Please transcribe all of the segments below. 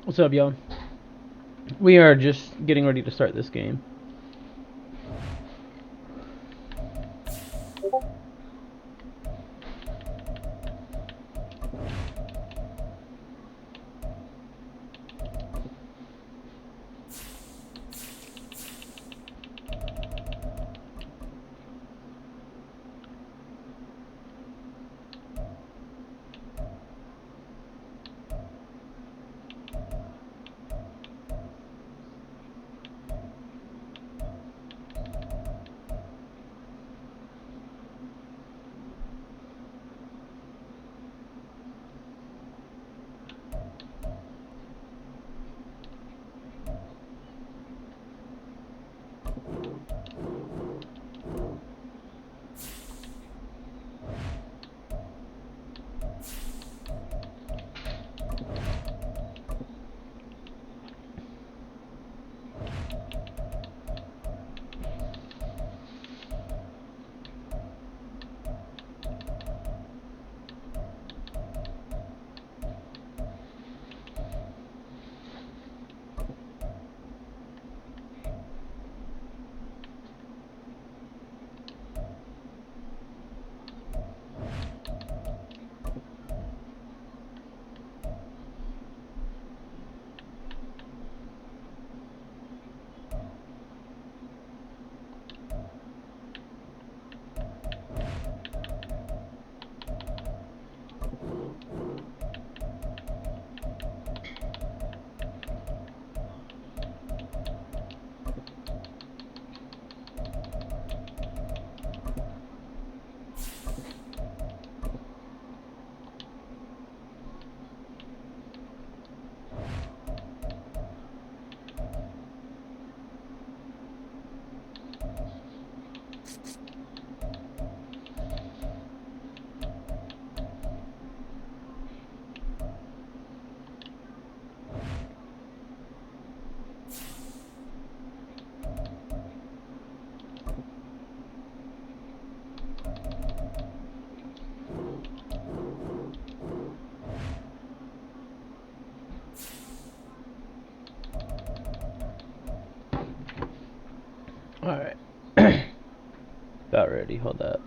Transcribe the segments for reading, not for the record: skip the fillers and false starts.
What's up, y'all? We are just getting ready to start this game. Alright. About ready, hold up.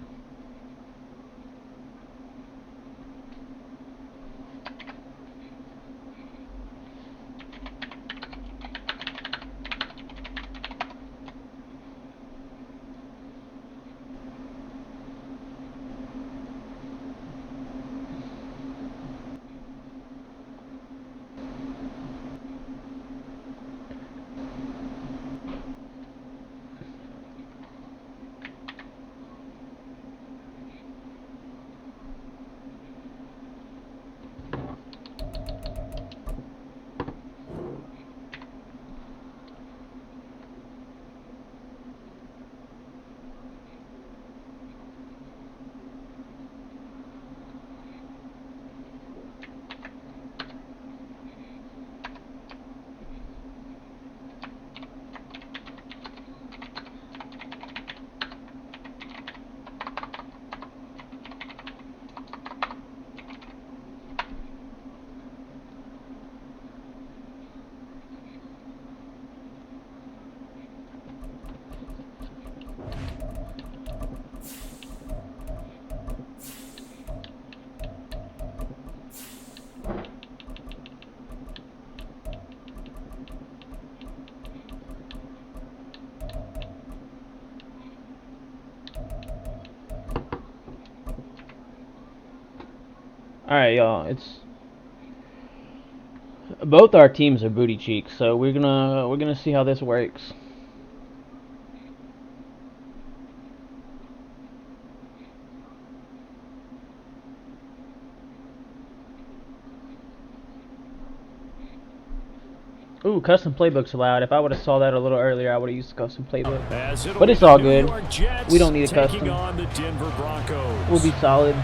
Alright, y'all, it's both our teams are booty cheeks, so we're gonna see how this works. Ooh, custom playbooks allowed. If I would have saw that a little earlier, I would have used custom playbook. But it's all good. We don't need a custom. We'll be solid.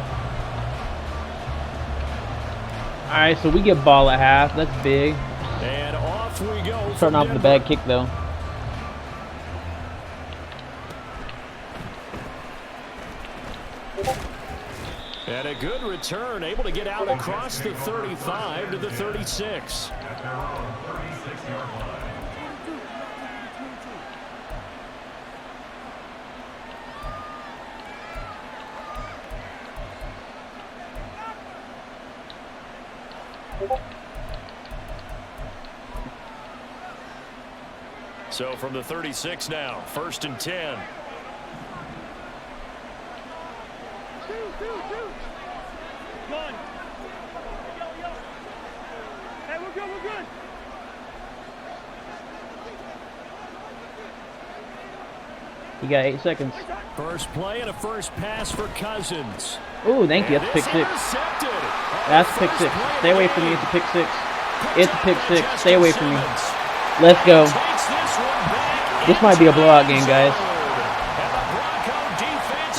Alright, so we get ball at half. That's big. And off we go. Starting off with a bad kick, though. And a good return, able to get out across the 35 to the 36. So from the 36 now, 1st and 10. Hey, we're good. You got 8 seconds. First play and a first pass for Cousins. Ooh, thank you. That's a pick 6. That's a pick 6. Stay away from me. It's a pick 6. It's a pick 6. Stay away from me. Let's go. This might be a blowout game, guys.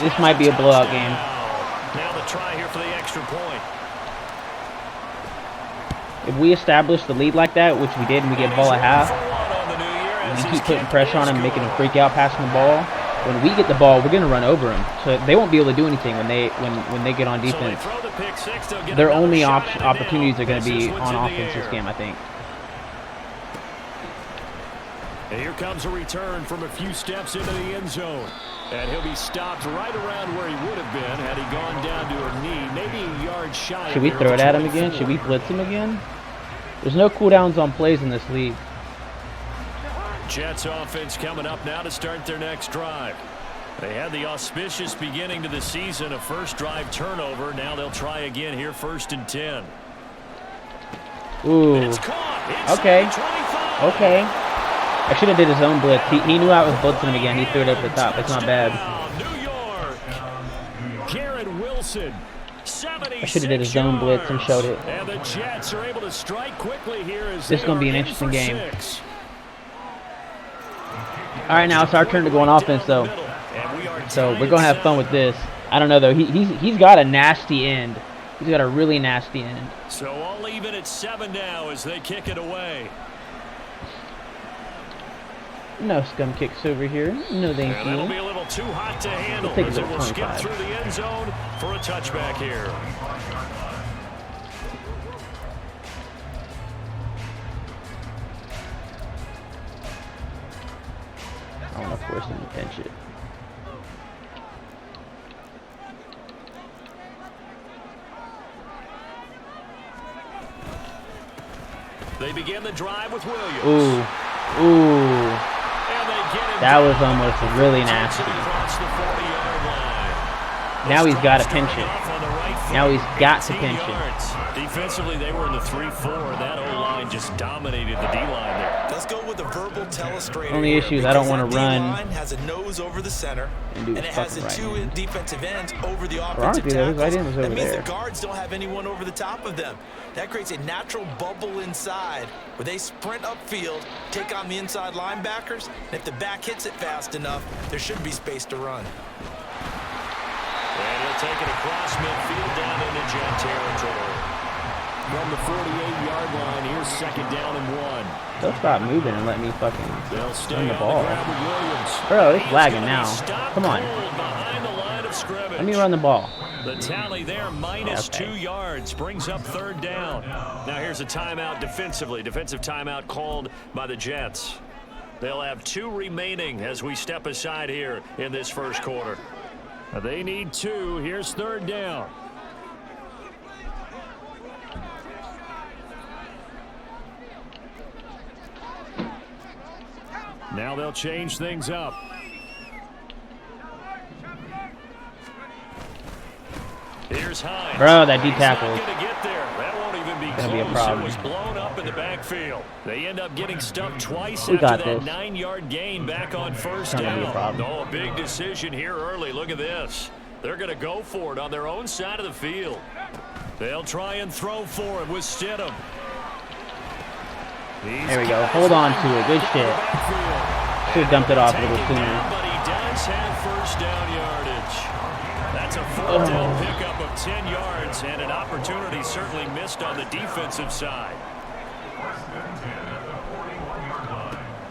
This might be a blowout game. Now the try here for the extra point. If we establish the lead like that, which we did, and we get ball at half, and we keep putting pressure on him, making him freak out, passing the ball, when we get the ball, we're going to run over him. So they won't be able to do anything when they get on defense. Their only opportunities are going to be on offense this game, I think. And here comes a return from a few steps into the end zone. And he'll be stopped right around where he would have been had he gone down to a knee, maybe a yard shy. Should we throw it at him again? Should we blitz him again? There's no cooldowns on plays in this league. Jets offense coming up now to start their next drive. They had the auspicious beginning to the season, a first drive turnover. Now they'll try again here, 1st and 10. Ooh. It's caught. Okay. I should have did his own blitz. He knew I was blitzing him again. He threw it over the top. It's not bad. New York. Garrett Wilson. I should have did his own blitz and showed it. And the Jets are able to strike quickly here as this is going to be an interesting game. All right, now it's our turn to go on offense, though. So we're going to have fun with this. I don't know, though. He's got a nasty end. He's got a really nasty end. So all even at 7 now as they kick it away. No scum kicks over here. No, thank you. That'll be a little too hot to handle as it will skip through the end zone for a touchback here. I want to force him to pinch it. They begin the drive with Williams. Ooh. That was almost really nasty. Now he's got to pinch it. Now he's got to pinch it. Defensively, they were in the 3-4. That O-line just dominated the D-line there. Let's go with a verbal telestrator. Only issue is I don't want to run. D-line has a nose over the center, and it has a 2 defensive ends over the offensive tackles. That means the guards don't have anyone over the top of them. That creates a natural bubble inside where they sprint upfield, take on the inside linebackers, and if the back hits it fast enough, there should be space to run. And he'll take it across midfield down into Jet territory. From the 48-yard line, here's 2nd down and 1. They'll stop moving and let me fucking run the ball. The Bro, they're flagging now. Come on. Let me run the ball. The tally there, minus 2 yards, brings up 3rd down. Now here's a timeout defensively. Defensive timeout called by the Jets. They'll have 2 remaining as we step aside here in this first quarter. They need 2. Here's 3rd down. Now they'll change things up. Here's Hines. Bro, that deep tackle. That won't even be gonna be a problem. It was blown up in the backfield. They end up getting stuck twice after that 9-yard gain back on 1st down. Oh, a big decision here early. Look at this. They're going to go for it on their own side of the field. They'll try and throw for it with Stidham. There we go. Hold on to it. Good shit. Should have dumped it off a little sooner. But he does have 1st down yardage. That's a 4th down pickup of 10 yards and an opportunity certainly missed on the defensive side.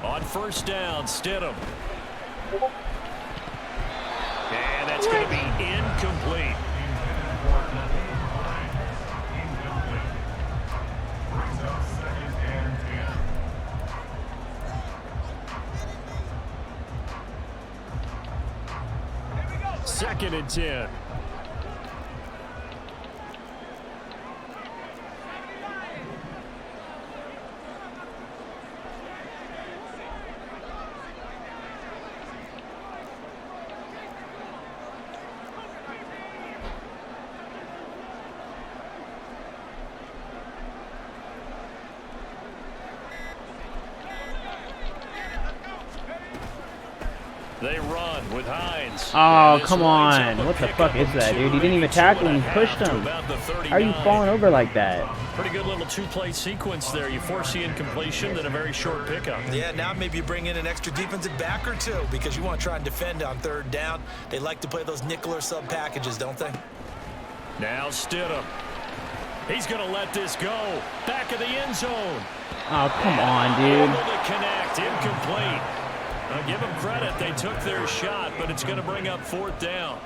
On 1st down, Stidham. And that's going to be incomplete. 2nd and 10. They run with Hines. Oh, come on. What the fuck is that, dude? He didn't even tackle him. He pushed him. How are you falling over like that? Pretty good little two-play sequence there. You force the incompletion, then a very short pickup. Yeah, now maybe you bring in an extra defensive back or two because you want to try and defend on 3rd down. They like to play those nickel or sub packages, don't they? Now Stidham. He's going to let this go. Back of the end zone. Oh, come on, dude. Able to connect. Incomplete. Give them credit. They took their shot, but it's going to bring up 4th down.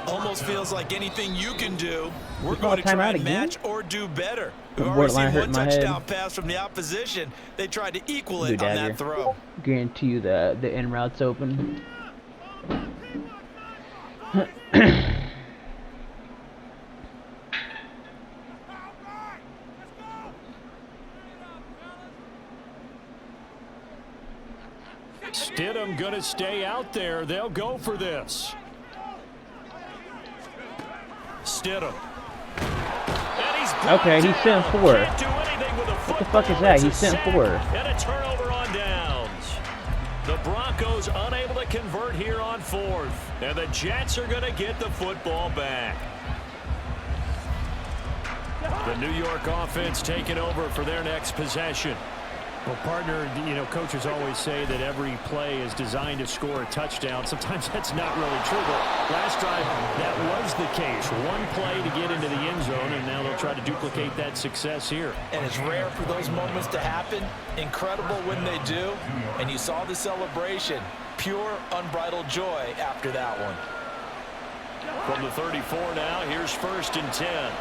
Almost feels like anything you can do, we're going to try and match or do better. We've already seen one touchdown pass from the opposition. They tried to equal it on that throw. Guarantee you the in route's open. Stidham going to stay out there. They'll go for this. Stidham. Okay, he's sent 4. What the fuck is that? He's sent 4. And a turnover on downs. The Broncos unable to convert here on 4th. And the Jets are going to get the football back. The New York offense taking over for their next possession. Well, partner, you know, coaches always say that every play is designed to score a touchdown. Sometimes that's not really true, but last drive, that was the case. One play to get into the end zone, and now they'll try to duplicate that success here. And it's rare for those moments to happen. Incredible when they do. And you saw the celebration. Pure, unbridled joy after that one. From the 34 now, here's 1st and 10.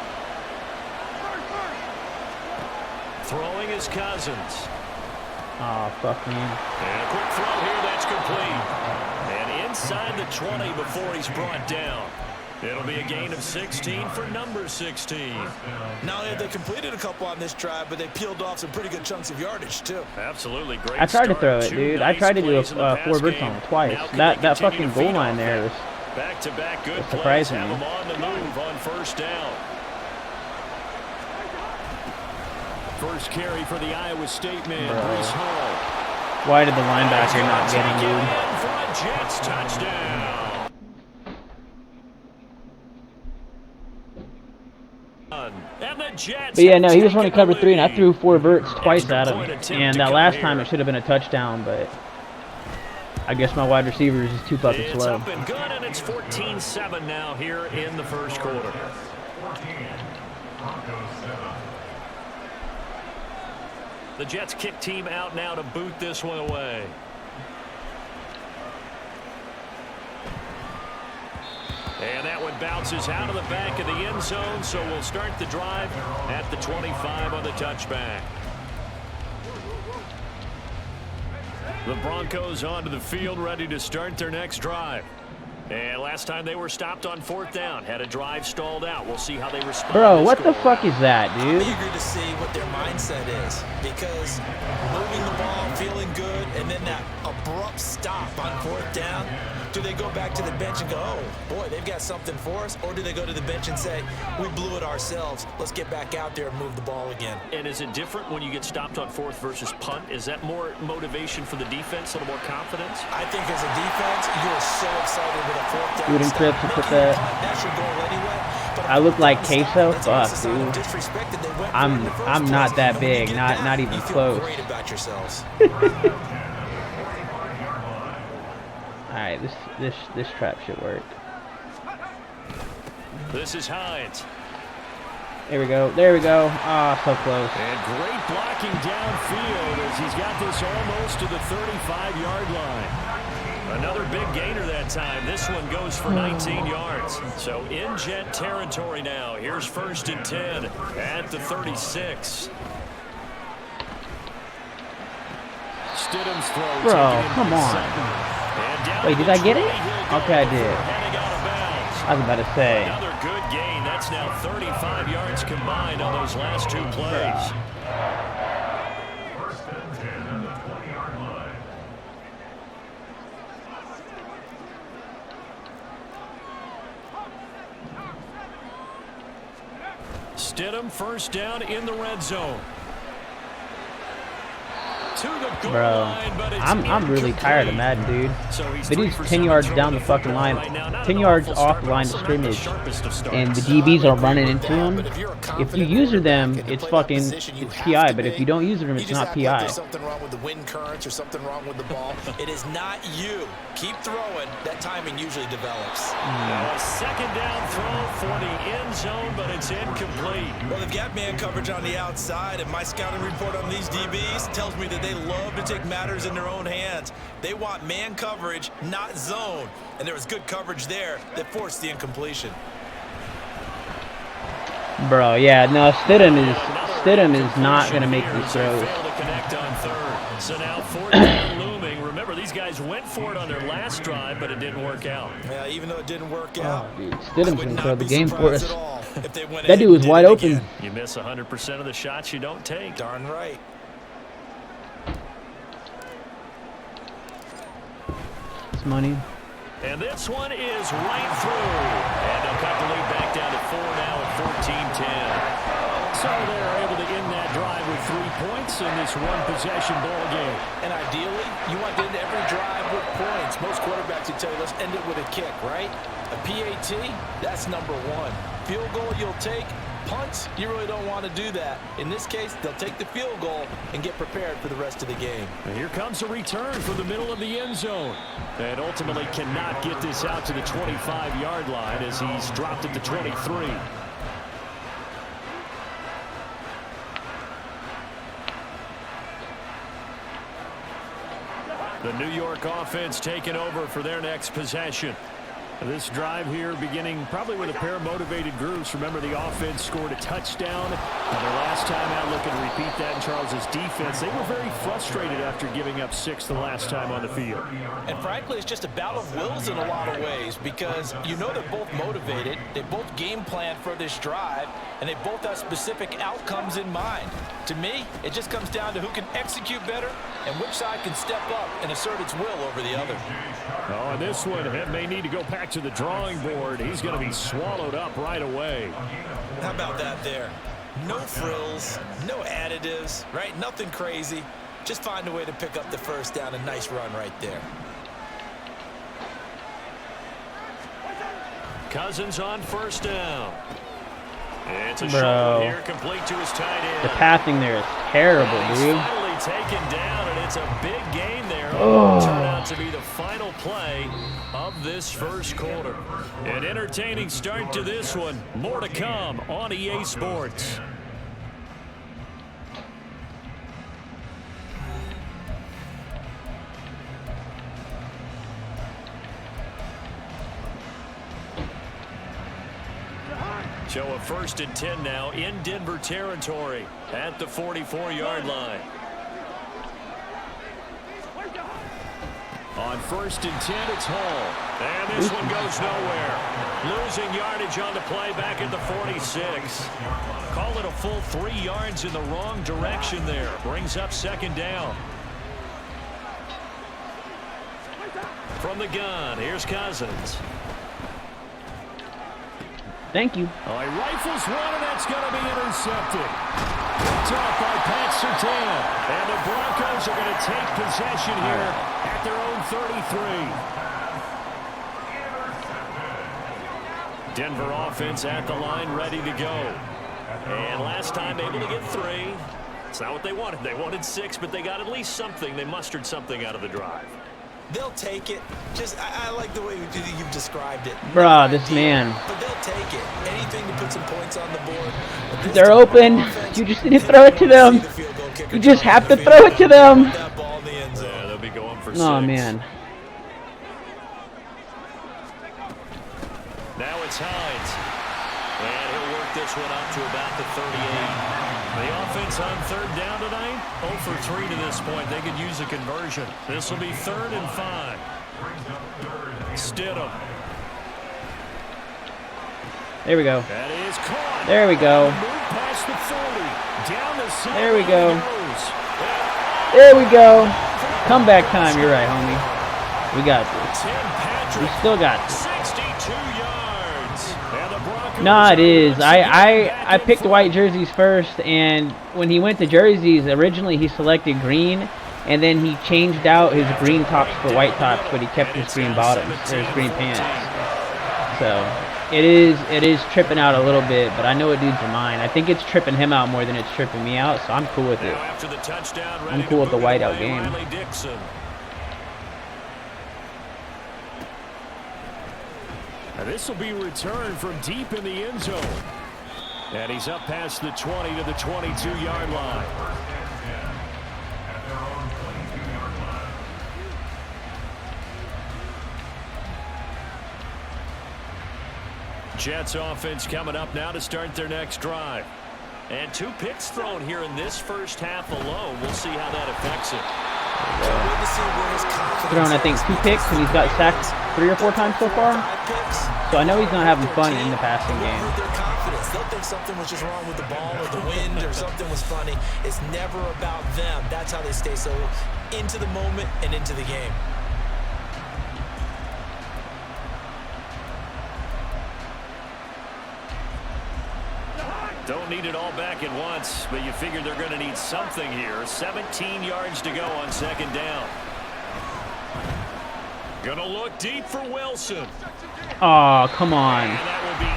Throwing is Cousins. Oh, fuck me. And a quick throw here, that's complete. And inside the 20 before he's brought down. It'll be a gain of 16 for number 16. Not only have they completed a couple on this drive, but they peeled off some pretty good chunks of yardage, too. Absolutely great. I tried to throw it, dude. I tried to do a 4 verts on him twice. That fucking goal line there was back-to-back good surprising plays. me. Have them on the move on 1st down. First carry for the Iowa State man, Breece Hall. Why did the linebacker not get him, dude? For a Jets touchdown. And the Jets. But yeah, no, he was running cover 3, and I threw 4 verts twice at him. And that last time it should have been a touchdown, but I guess my wide receiver is just too fucking It's slow. up and good, and it's 14-7 now here in the first quarter. The Jets kick team out now to boot this one away. And that one bounces out of the back of the end zone, so we'll start the drive at the 25 on the touchback. The Broncos onto the field, ready to start their next drive. And last time they were stopped on 4th down, had a drive stalled out. We'll see how they respond. Bro, what the fuck is that, dude? I'm eager to see what their mindset is, because moving the ball, feeling good, and then that abrupt stop on 4th down, do they go back to the bench and go, oh, boy, they've got something for us? Or do they go to the bench and say, we blew it ourselves, let's get back out there and move the ball again? And is it different when you get stopped on 4th versus punt? Is that more motivation for the defense, a little more confidence? I think as a defense, you are so excited with a 4th down. Wooden Crips to put that. I look like queso? Fuck, dude. I'm not that big, not even close. Alright, this trap should work. This is Hines. There we go. There we go. Ah, so close. And great blocking downfield as he's got this almost to the 35-yard line. Another big gainer that time. This one goes for 19 yards. So in Jet territory now. Here's 1st and 10 at the 36. Stidham's throw. Bro, come on. Wait, did I get it? Okay, I did. I was about to say. Another good gain. That's now 35 yards combined on those last 2 plays. First and 10 at the 20-yard line. Stidham first down in the red zone. To the goal Bro, line, but it's I'm really tired of Madden, dude. But he's 10 yards down the fucking line, 10 yards off the line of scrimmage, and the DBs are running into him. If you user them, it's fucking, it's PI, but if you don't use them, it's not PI. There's something wrong with the wind currents or something wrong with the ball. It is not you. Keep throwing. That timing usually develops. Now a second down throw for the end zone, but it's incomplete. Well, they've got man coverage on the outside, and my scouting report on these DBs tells me that they love to take matters in their own hands. They want man coverage, not zone. And there was good coverage there that forced the incompletion. Bro, yeah, no, Stidham is not going to make these throws. To connect on third. So now 4th down looming. Remember, these guys went for it on their last drive, but it didn't work out. Yeah, even though it didn't work out, Dude, Stidham's going to throw the game for us. That That dude was wide open. You miss 100% of the shots you don't take. Darn right. It's money. And this one is right through. And they'll cut the lead back down to 4 now at 14-10. So they're able to end that drive with 3 points in this one-possession ball game. And ideally, you want to end every drive with points. Most quarterbacks would tell you, let's end it with a kick, right? A PAT, that's number 1. Field goal you'll take. Punts, you really don't want to do that. In this case, they'll take the field goal and get prepared for the rest of the game. And here comes a return from the middle of the end zone. And ultimately cannot get this out to the 25-yard line as he's dropped at the 23. The New York offense taking over for their next possession. This drive here beginning probably with a pair of motivated groups. Remember, the offense scored a touchdown on their last time out. Looking to repeat that in Charles's defense. They were very frustrated after giving up 6 the last time on the field. And frankly, it's just a battle of wills in a lot of ways because you know they're both motivated. They both game plan for this drive, and they both have specific outcomes in mind. To me, it just comes down to who can execute better and which side can step up and assert its will over the other. Oh, and this one may need to go back to the drawing board. He's going to be swallowed up right away. How about that there? No frills, no additives, right? Nothing crazy. Just find a way to pick up the first down. A nice run right there. Cousins on first down. It's a shot here, complete to his tight end. The passing there is terrible, dude. Finally taken down, and it's a big gain there. Oh. Turned out to be the final play of this first quarter. An entertaining start to this one. More to come on EA Sports. So a 1st and 10 now in Denver territory at the 44-yard line. On 1st and 10, it's Hall. And this one goes nowhere. Losing yardage on the play back at the 46. Call it a full 3 yards in the wrong direction there. Brings up 2nd down. From the gun, here's Cousins. Thank you. Oh, he rifles one, and that's going to be intercepted. Picked off by Pat Surtain. And the Broncos are going to take possession here at their own 33. Denver offense at the line, ready to go. And last time able to get 3. It's not what they wanted. They wanted 6, but they got at least something. They mustered something out of the drive. They'll take it. I like the way you've described it. Bruh, this man. But they'll take it. Anything to put some points on the board. They're open. You just need to throw it to them. You just have to throw it to them. Yeah, they'll be going for 6. Oh, man. Now it's Hines. And he'll work this one up to about the 38. The offense on 3rd down tonight, 0 for 3 to this point. They could use a conversion. This will be 3rd and 5. Stidham. There we go. That is caught. There we go. Move past the 40. Down the There we go. goes. There we go. Comeback time. You're right, homie. We got this. Tim Patrick. We still got this. 62 yards. And the Broncos Nah, it is. back I in picked front. white jerseys first, and when he went to jerseys, originally he selected green, and then he changed out his green tops for white tops, but he kept his green bottoms, or his green pants. So it is tripping out a little bit, but I know what dudes are mine. I think it's tripping him out more than it's tripping me out, so I'm cool with it. Now after the touchdown, I'm ready cool to with the boot it whiteout away, game. Riley Dixon. This will be returned from deep in the end zone. And he's up past the 20 to the 22-yard line. Jets offense coming up now to start their next drive. And 2 picks thrown here in this first half alone. We'll see how that affects him. Thrown, I think, 2 picks, and he's got sacked 3 or 4 times so far. So I know he's not having fun in the passing game. They'll think something was just wrong with the ball or the wind or something was funny. It's never about them. That's how they stay so into the moment and into the game. Don't need it all back at once, but you figure they're going to need something here. 17 yards to go on second down. Gonna look deep for Wilson. Oh, come on. And that will be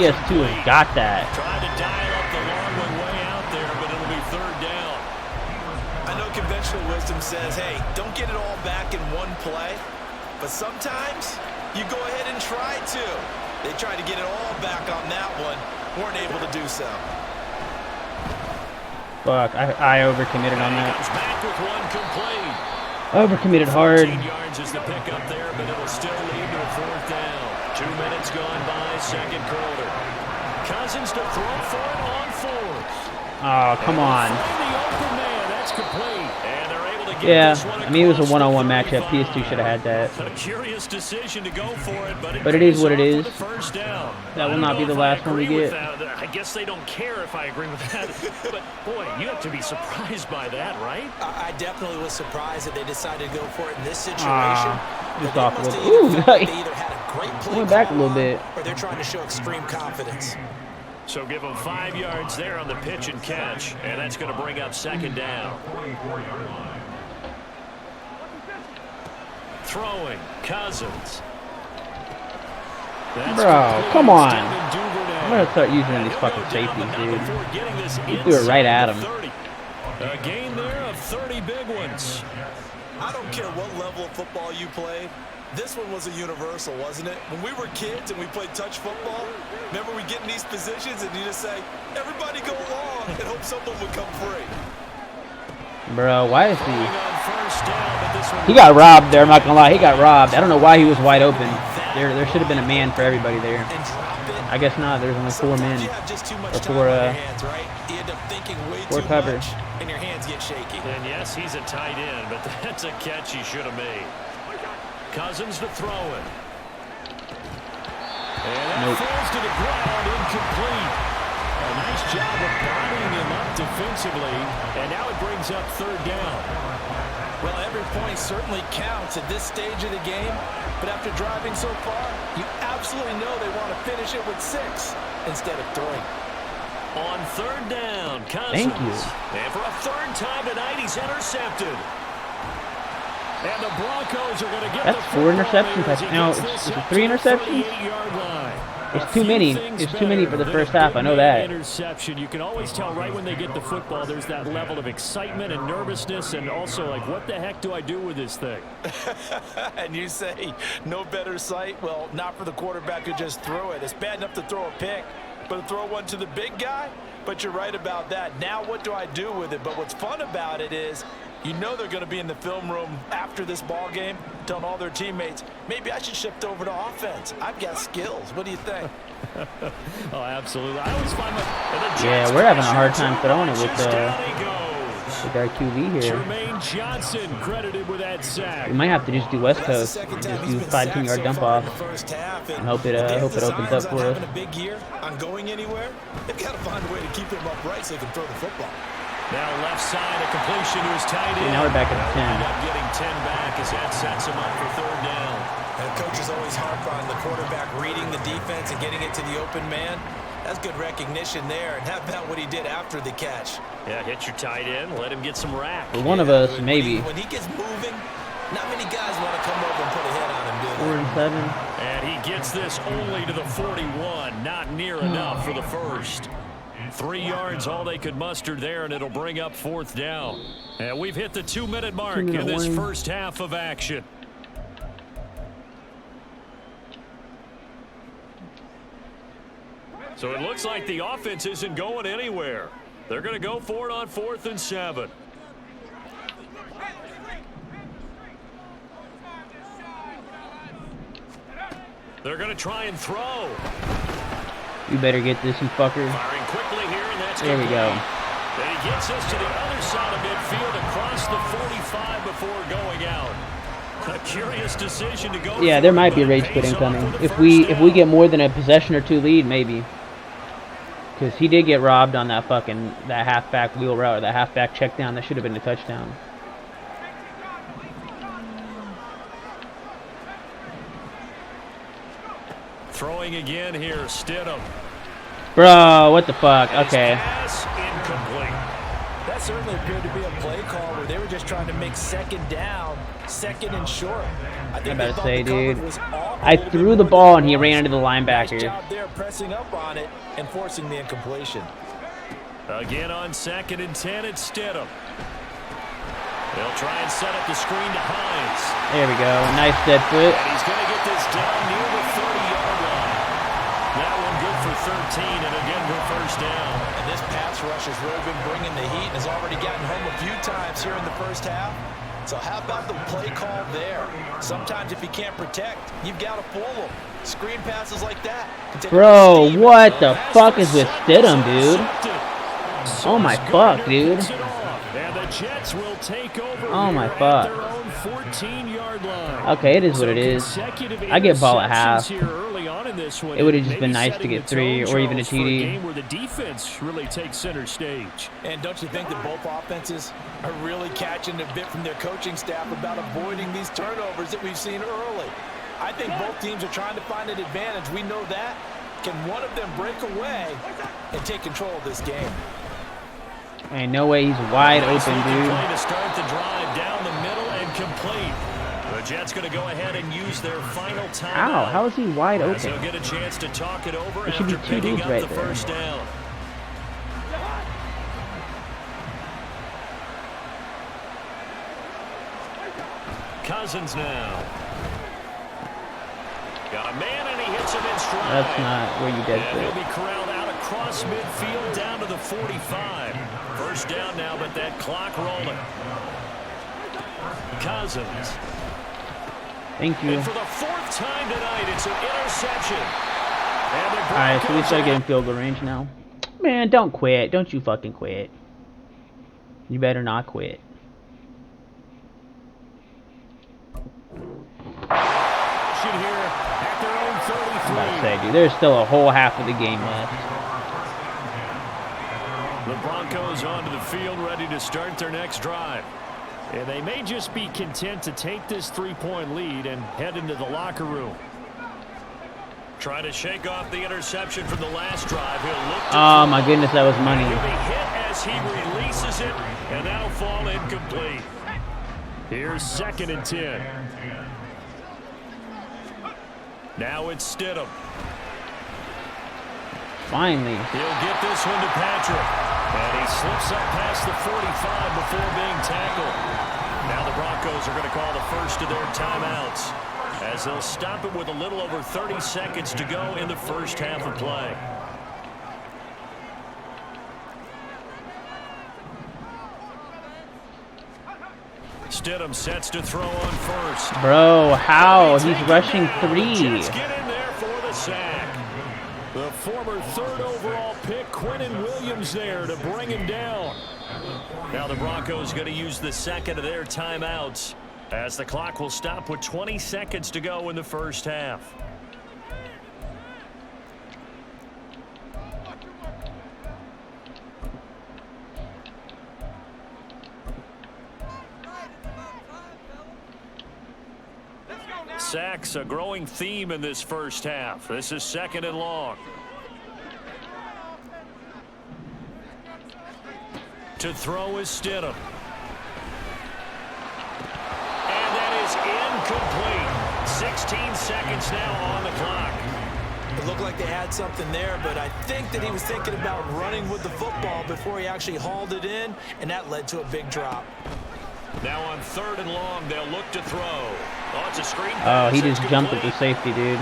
PS2 has got that. Trying to dial up the long one way out there, but it'll be third down. I know conventional wisdom says, hey, don't get it all back in one play. But sometimes you go ahead and try to. They tried to get it all back on that one. Weren't able to do so. Fuck, I overcommitted on that. Comes back with one complete. Overcommitted hard. 14 yards is the pickup there, but it'll still lead to a fourth down. 2 minutes gone by, second quarter. Cousins to throw for it on fourth. Oh, come on. Find the open man, that's complete. And they're able to get Yeah, this one I mean, it was a across one-on-one the matchup. 35. PS2 should have had that. A curious decision to go for it, But it is pays what it off is. with a first down. That I will don't not know be the if I last one we agree with get. that. I guess they don't care if I agree with that. But, boy, you have to be surprised by that, right? I definitely was surprised that they decided to go for it in this situation. Just But off they a must little. Ooh, have either felt they either had a great play went back a call little on, bit. or they're trying to show extreme confidence. So give them 5 yards there on the pitch and catch, and that's going to bring up second down. Throwing, Cousins. That's Bro, complete. come on. Devin Duvernay. I'm gonna start using And these he'll fucking go down, safeties, but not dude. before getting this He threw it right inside at him. the 30. A gain there of 30 big ones. I don't care what level of football you played. This one was a universal, wasn't it? When we were kids and we played touch football, remember we get in these positions and you just say, everybody go along and hope someone would come free. Bro, why is Going on first down, but this one he got robbed there, I'm not gonna lie. He got robbed. I don't know why he was wide open. There should have been a man for everybody there. And drop it. I guess not. There's only 4 men. Sometimes you have just too much Or time 4, on your hands, right? You end up thinking way four too cover. much, and your hands get shaky. And yes, he's a tight end, but that's a catch he should have made. Cousins to throw it. And that Nope. falls to the ground, incomplete. A nice job of bodying him up defensively, and now it brings up third down. Well, every point certainly counts at this stage of the game, but after driving so far, you absolutely know they want to finish it with 6 instead of 3. On third down, Cousins. Thank you. And for a third time tonight, he's intercepted. And the Broncos are going to get That's the 4 football interceptions. as he No, gets it's this up 3 to the interceptions? 38-yard line. It's too many. It's too many for the first half. I know that. Interception. You can always tell right when they get the football, there's that level of excitement and nervousness, and also like, what the heck do I do with this thing? And you say, no better sight? Well, not for the quarterback who just threw it. It's bad enough to throw a pick, but to throw one to the big guy? But you're right about that. Now what do I do with it? But what's fun about it is, you know they're going to be in the film room after this ball game, telling all their teammates, maybe I should shift over to offense. I've got skills. What do you think? Oh, absolutely. I always find Yeah, we're having a hard time throwing it with down he goes. With our QB here. Jermaine Johnson credited with that sack. We might have to just do West Coast. Just do 5 10-yard dump off. And hope it opens up for us. A big year on going anywhere. They've got to find a way to keep him upright so they can throw the football. Now left side, a completion to his tight end. Now we're back at the 10. End up getting 10 back as that sets him up for third down. And coaches always harp on the quarterback reading the defense and getting it to the open man. That's good recognition there. And how about what he did after the catch? Yeah, hit your tight end, let him get some rack. For one of us, maybe. When he gets moving, not many guys want to come over and put a hit on him, do they? 4 and 7. And he gets this only to the 41. Not near enough for the first. 3 yards, all they could muster there, and it'll bring up fourth down. And we've hit the 2-minute mark in this first half of action. So it looks like the offense isn't going anywhere. They're going to go for it on 4th and 7. They're going to try and throw. You better get this, you fucker. Firing quickly here, and that's there we go. And he gets us to the other side of midfield across the 45 before going out. A curious decision to go. Yeah, there might be a rage quit incoming. If we get more than a possession or 2 lead, maybe. Because he did get robbed on that that halfback wheel route, or that halfback check down. That should have been a touchdown. Throwing again here, Stidham. Bro, what the fuck? Okay. Incomplete. That certainly appeared to be a play call where they were just trying to make second down, second and short. I'm about to say, dude. I threw the ball and he ran into the linebacker. Nice job there pressing up on it and forcing the incompletion. Again on 2nd and 10, it's Stidham. They'll try and set up the screen to Hines. There we go. Nice dead foot. And he's going to get this down near the 30-yard line. That one good for 13 and a Denver first down. And this pass rush has really been bringing the heat and has already gotten home a few times here in the first half. So how about the play call there? Sometimes if you can't protect, you've got to fool them. Screen passes like that. Bro, what the fuck is with Stidham, dude? Oh my fuck, dude. Oh my fuck. Okay, it is what it is. I get ball at half. It would have just been nice to get 3 or even a TD. Where the defense really takes center stage. And don't you think that both offenses are really catching a bit from their coaching staff about avoiding these turnovers that we've seen early? I think both teams are trying to find an advantage. We know that. Can one of them break away and take control of this game? Ain't no way he's wide open, dude. To start the drive down the middle and complete. The Jets going to go ahead and use their final time. Ow, how is he wide open? He'll get a chance to talk it over should be after 2 picking dudes up right the there. first down. Cousins now. Got a man and he hits him in stride. That's not where you dead And he'll fit. be corralled out across midfield down to the 45. First down now, but that clock rolling. Cousins. Thank you. And for the 4th time tonight, it's an interception. Alright, so we start getting field goal range now. Man, don't quit. Don't you fucking quit. You better not quit. Here at their own 33. I'm about to say, dude, there's still a whole half of the game left. The Broncos onto the field, ready to start their next drive. And they may just be content to take this 3-point lead and head into the locker room. Trying to shake off the interception from the last drive. He'll look to Oh my goodness, that was money. He'll be hit as he releases it, and that'll fall incomplete. Here's 2nd and 10. Now it's Stidham. Finally. He'll get this one to Patrick. And he slips up past the 45 before being tackled. Now the Broncos are going to call the first of their timeouts, as they'll stop it with a little over 30 seconds to go in the first half of play. Stidham sets to throw on first. Bro, how? He's rushing 3. Jets get in there for the sack. The former 3rd overall pick, Quinnen Williams, there to bring him down. Now the Broncos going to use the second of their timeouts as the clock will stop with 20 seconds to go in the first half. Sacks, a growing theme in this first half. This is 2nd and long. To throw is Stidham. And that is incomplete. 16 seconds now on the clock. It looked like they had something there, but I think that he was thinking about running with the football before he actually hauled it in, and that led to a big drop. Now on 3rd and long, they'll look to throw. Oh, it's a screen Oh, pass. he just jumped at the safety, dude.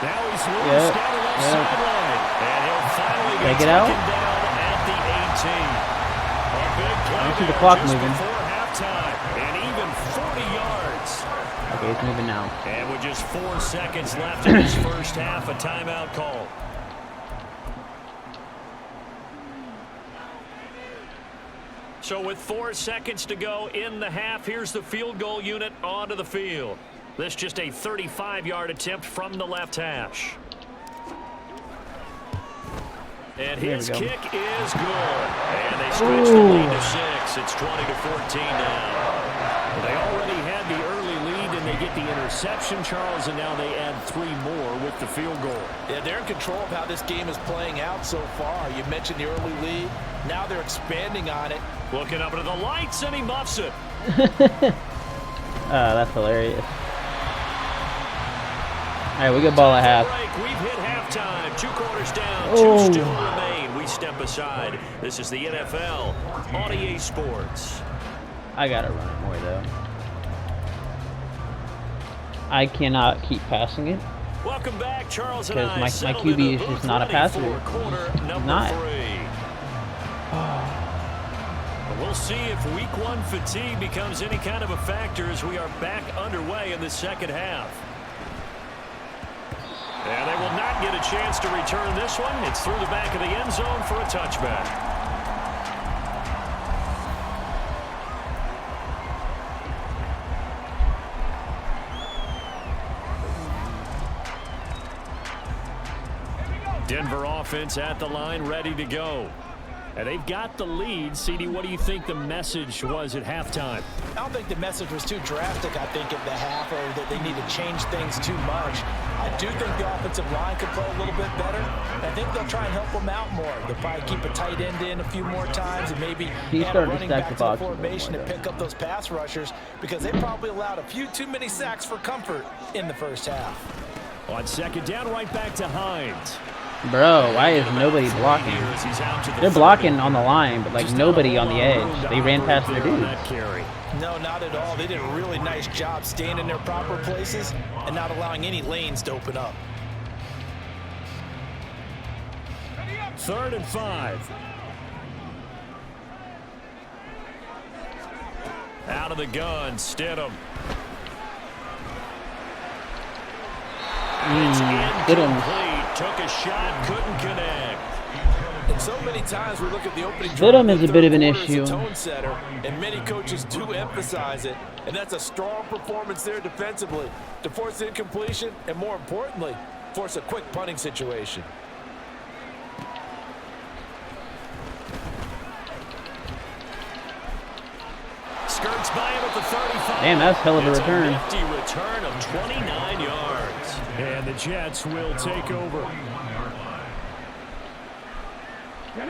Now he's loose down the left sideline. And he'll finally get taken down at the 18. A big play I see the there clock just moving. before halftime. And even 40 yards. Okay, it's moving now. And with just 4 seconds left in this first half, a timeout call. So with 4 seconds to go in the half, here's the field goal unit onto the field. This just a 35-yard attempt from the left hash. And his kick is good. And they stretch the lead to 6. It's 20-14 now. They already had the early lead, and they get the interception, Charles, and now they add 3 more with the field goal. Yeah, they're in control of how this game is playing out so far. You mentioned the early lead. Now they're expanding on it. Looking up into the lights, and he muffs it. That's hilarious. All right, we get ball at half. We've hit halftime. 2 quarters down, 2 still remain. We step aside. This is the NFL on EA Sports. I gotta run it more though. I cannot keep passing it. Welcome back, Charles. Because my QB is just not a passer. He's not. We'll see if week 1 fatigue becomes any kind of a factor as we are back underway in the second half. And they will not get a chance to return this one. It's through the back of the end zone for a touchback. Denver offense at the line, ready to go. And they've got the lead. CD, what do you think the message was at halftime? I don't think the message was too drastic, I think, at the half, or that they need to change things too much. I do think the offensive line could play a little bit better. I think they'll try and help them out more. They'll probably keep a tight end in a few more times and maybe add a running back to the formation and pick up those pass rushers, because they probably allowed a few too many sacks for comfort in the first half. On 2nd down, right back to Hines. Bro, why is nobody blocking? They're blocking on the line, but like nobody on the edge. They ran past their dude. No, not at all. They did a really nice job staying in their proper places and not allowing any lanes to open up. 3rd and 5. Out of the gun, Stidham. Stidham. Took a shot, couldn't connect. And so many times we look at the opening Stidham is a bit of an issue. Tone setter, and many coaches do emphasize it, and that's a strong performance there defensively to force incompletion and, more importantly, force a quick punting situation. Skirts by him at the 35. Damn, that's hell of a return. It's a nifty return of 29 yards. And the Jets will take over.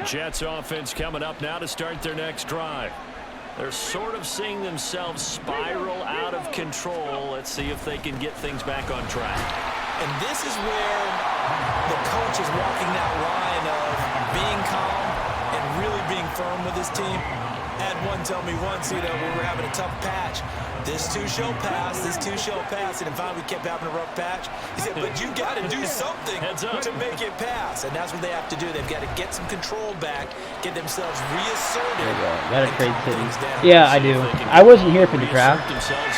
Jets offense coming up now to start their next drive. They're sort of seeing themselves spiral out of control. Let's see if they can get things back on track. And this is where the coach is walking that line of being calm and really being firm with his team. Had one tell me once, we were having a tough patch. This too shall pass, this too shall pass. And finally we kept having a rough patch. He said, but you got to do something to make it pass. And that's what they have to do. They've got to get some control back, get themselves reasserted. Got to trade City. Yeah, I do. I wasn't here for the draft,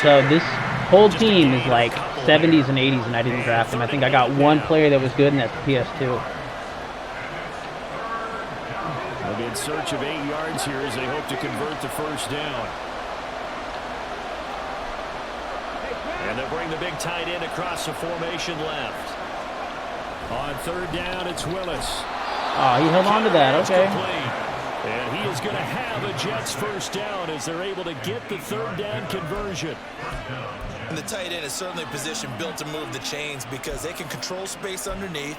so this whole team is like 70s and 80s, and I didn't draft him. I think I got one player that was good, and that's PS2. They'll be in search of 8 yards here as they hope to convert the first down. And they'll bring the big tight end across the formation left. On third down, it's Willis. Oh, he held on to that. Okay. And he is going to have a Jets first down as they're able to get the third down conversion. And the tight end is certainly a position built to move the chains because they can control space underneath.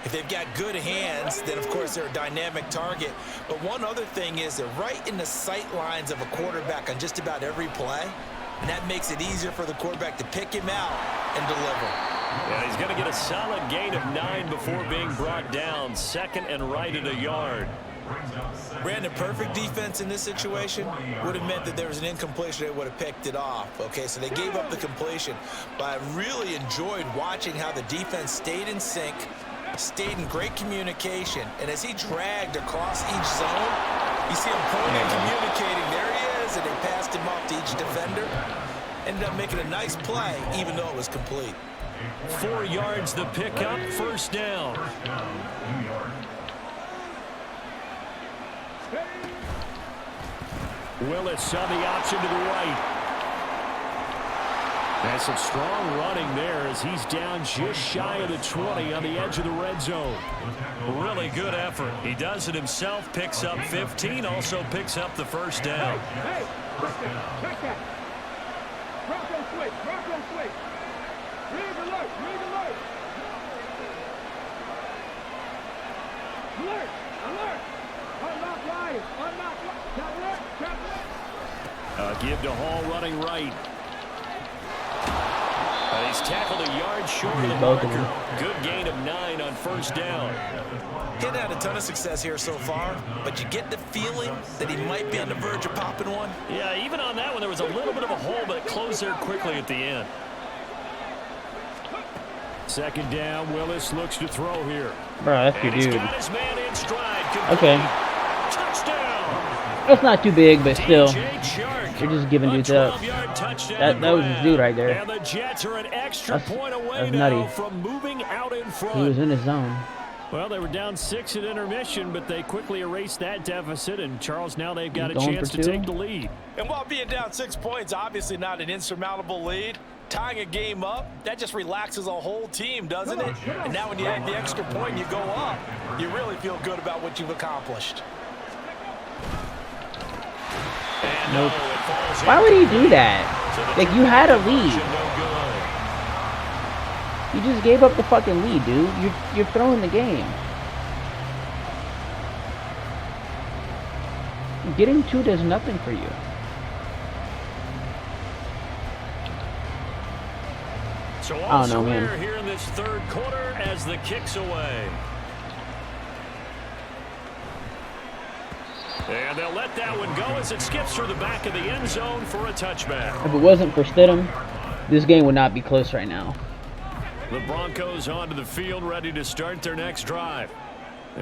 If they've got good hands, then of course they're a dynamic target. But one other thing is they're right in the sight lines of a quarterback on just about every play. And that makes it easier for the quarterback to pick him out and deliver. Yeah, he's going to get a solid gain of 9 before being brought down. Second and right at a yard. Brandon, perfect defense in this situation would have meant that there was an incompletion. They would have picked it off. Okay, so they gave up the completion. But I really enjoyed watching how the defense stayed in sync, stayed in great communication. And as he dragged across each zone, you see him pointing and communicating. There he is, and they passed him off to each defender. Ended up making a nice play, even though it was complete. 4 yards the pickup, first down. Willis on the option to the right. And some strong running there as he's down just shy of the 20 on the edge of the red zone. Really good effort. He does it himself, picks up 15, also picks up the first down. Hey, check that. Rock on switch, rock on switch. Read alert, read alert. Alert, alert. Unlock line, unlock line. Trap alert, trap alert. Give to Hall running right. He's tackled a yard short of the marker. Good gain of 9 on first down. He hadn't had a ton of success here so far, but you get the feeling that he might be on the verge of popping one. Yeah, even on that one, there was a little bit of a hole, but it closed there quickly at the end. Second down, Willis looks to throw here. Bro, that's your And he's dude. got his man in stride. Complete. Okay. Touchdown. That's not too big, but still. DJ Chark. You're just giving dudes up. 12-yard touchdown That was his dude right there. And the Jets are an extra point away that's now nutty. from moving out in front. He was in his zone. Well, they were down 6 at intermission, but they quickly erased that deficit, and Charles, now they've got a Going chance for to 2. take the lead. And while being down 6 points, obviously not an insurmountable lead, tying a game up, that just relaxes a whole team, doesn't it? And now when you add the extra point and you go up, you really feel good about what you've accomplished. Nope. Why would he do that? Like, you had a lead. You just gave up the fucking lead, dude. You're throwing the game. Getting 2 does nothing for you. So I don't know, also man. here in this third quarter as the kick's away. And they'll let that one go as it skips through the back of the end zone for a touchback. If it wasn't for Stidham, this game would not be close right now. The Broncos onto the field, ready to start their next drive.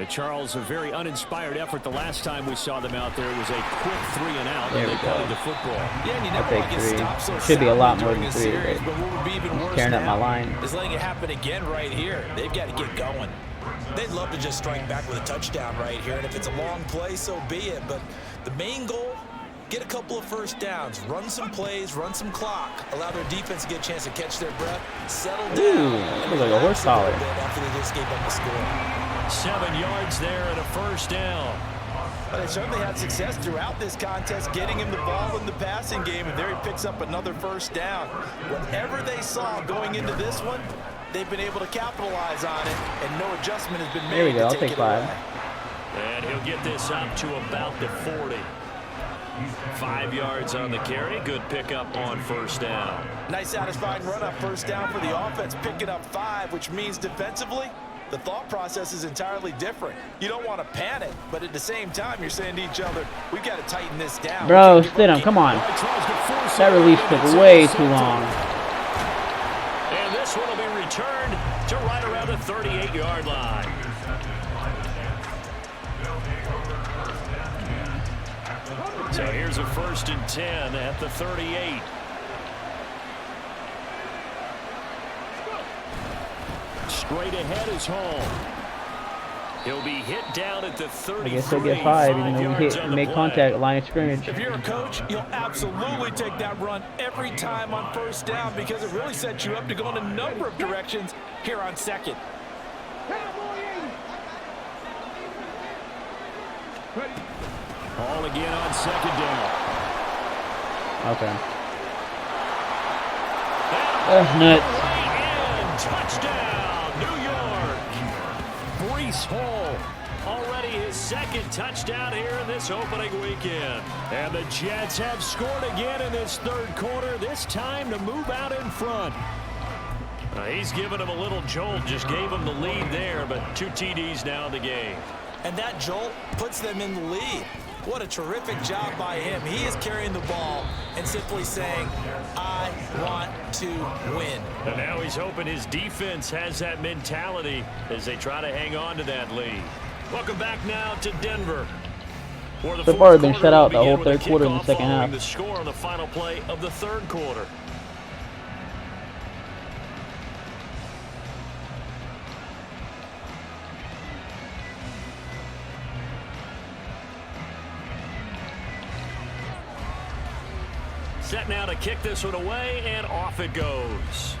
Charles, a very uninspired effort the last time we saw them out there. It was a quick 3 and out, There and we they go. punted the football. Yeah, and you I'll never want take to get 3. stopped so Should be a lot more soundly than during 3. a series, but what would be even worse tearing up now my line. is letting it happen again right here. They've got to get going. They'd love to just strike back with a touchdown right here, and if it's a long play, so be it. But the main goal, get a couple of first downs, run some plays, run some clock, allow their defense to get a chance to catch their breath, settle down. Ooh, looks like a horse collar. After they just gave up the score. 7 yards there and a first down. But they certainly had success throughout this contest, getting him the ball in the passing game, and there he picks up another first down. Whatever they saw going into this one, they've been able to capitalize on it, and no adjustment has been made. There we go. to I'll take take it 5. away. And he'll get this up to about the 40. 5 yards on the carry. Good pickup on first down. Nice satisfying run up first down for the offense, picking up 5, which means defensively, the thought process is entirely different. You don't want to panic, but at the same time, you're saying to each other, we've got to tighten this down. Bro, Stidham, come on. That release took way too long. And this one will be returned to right around the 38-yard line. So here's a 1st and 10 at the 38. Straight ahead is home. He'll be hit down at the 33. I guess he'll get 5, even though we made contact at line of scrimmage. If you're a coach, you'll absolutely take that run every time on first down because it really sets you up to go in a number of directions here on second. All again on second down. Okay. That's nuts. And touchdown, New York. Breece Hall, already his second touchdown here in this opening weekend. And the Jets have scored again in this third quarter, this time to move out in front. He's given him a little jolt, just gave him the lead there, but 2 TDs now in the game. And that jolt puts them in the lead. What a terrific job by him. He is carrying the ball and simply saying, I want to win. And now he's hoping his defense has that mentality as they try to hang on to that lead. Welcome back now to Denver. So far, they've been shut out the whole third quarter in the second half. The score on the final play of the third quarter. Set now to kick this one away, and off it goes.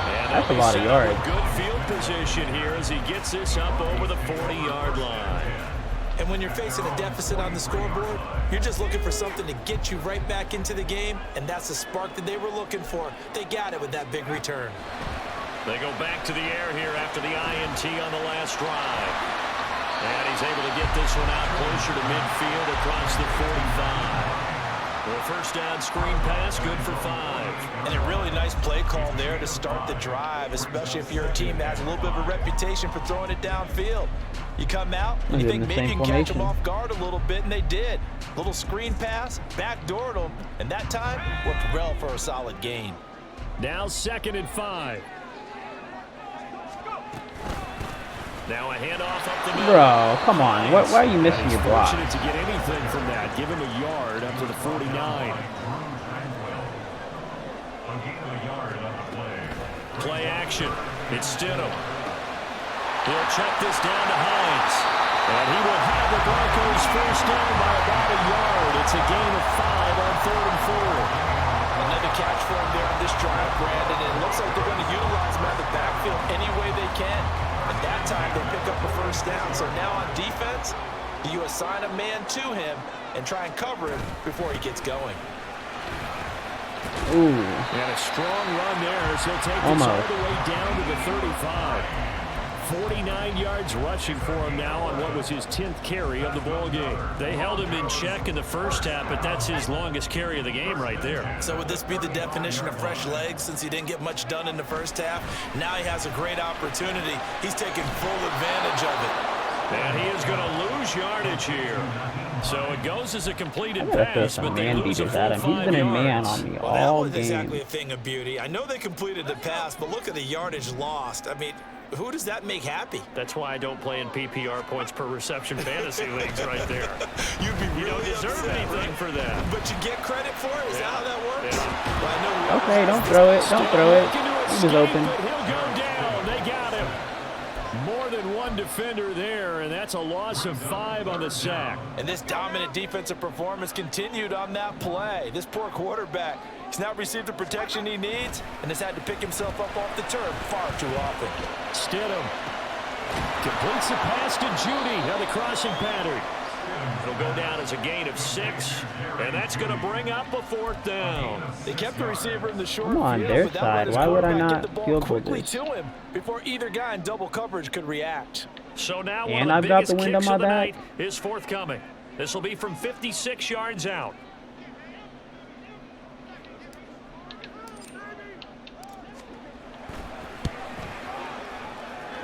And that's a lot of yards. Good field position here as he gets this up over the 40-yard line. And when you're facing a deficit on the scoreboard, you're just looking for something to get you right back into the game, and that's the spark that they were looking for. They got it with that big return. They go back to the air here after the INT on the last drive. And he's able to get this one out closer to midfield across the 45. Well, first down screen pass, good for 5. And a really nice play call there to start the drive, especially if you're a team that has a little bit of a reputation for throwing it downfield. You come out, and you think maybe you can catch them off guard a little bit, and they did. Little screen pass, backdoored them, and that time worked well for a solid gain. Now 2nd and 5. Now a handoff up the middle. Bro, come on. Why are you missing your block? Fortunate to get anything from that. Give him a yard up to the 49. Play action. It's Stidham. He'll check this down to Hines. And he will have the Broncos first down by about a yard. It's a gain of 5 on 3rd and 4. Another catch for him there on this drive, Brandon. And it looks like they're going to utilize him out of the backfield any way they can. And that time they pick up the first down. So now on defense, you assign a man to him and try and cover him before he gets going. Ooh. And a strong run there as he'll take this all the way down to the 35. 49 yards rushing for him now on what was his 10th carry of the ball game. They held him in check in the first half, but that's his longest carry of the game right there. So would this be the definition of fresh legs since he didn't get much done in the first half? Now he has a great opportunity. He's taking full advantage of it. And he is going to lose yardage here. So it goes as a completed pass, but they lose a full 5 yards. He's been a man on me all game. That was exactly a thing of beauty. I know they completed the pass, but look at the yardage lost. I mean, who does that make happy? That's why I don't play in PPR points per reception fantasy leagues right there. You'd be really you don't deserve anything for that. But you get credit for it? Is that how that works? Yeah. Well, I know okay, don't throw it. Don't throw it. He was open. He'll go down. They got him. More than one defender there, and that's a loss of 5 on the sack. And this dominant defensive performance continued on that play. This poor quarterback, he's not received the protection he needs and has had to pick himself up off the turf far too often. Stidham completes the pass to Judy on the crossing pattern. It'll go down as a gain of 6, and that's going to bring up a 4th down. They kept the receiver in the short field, on their side. Why would I not field goal this? To him before either guy in double coverage could react. So now and one of the I've got the biggest wind on kicks my of the back. night is forthcoming. This will be from 56 yards out.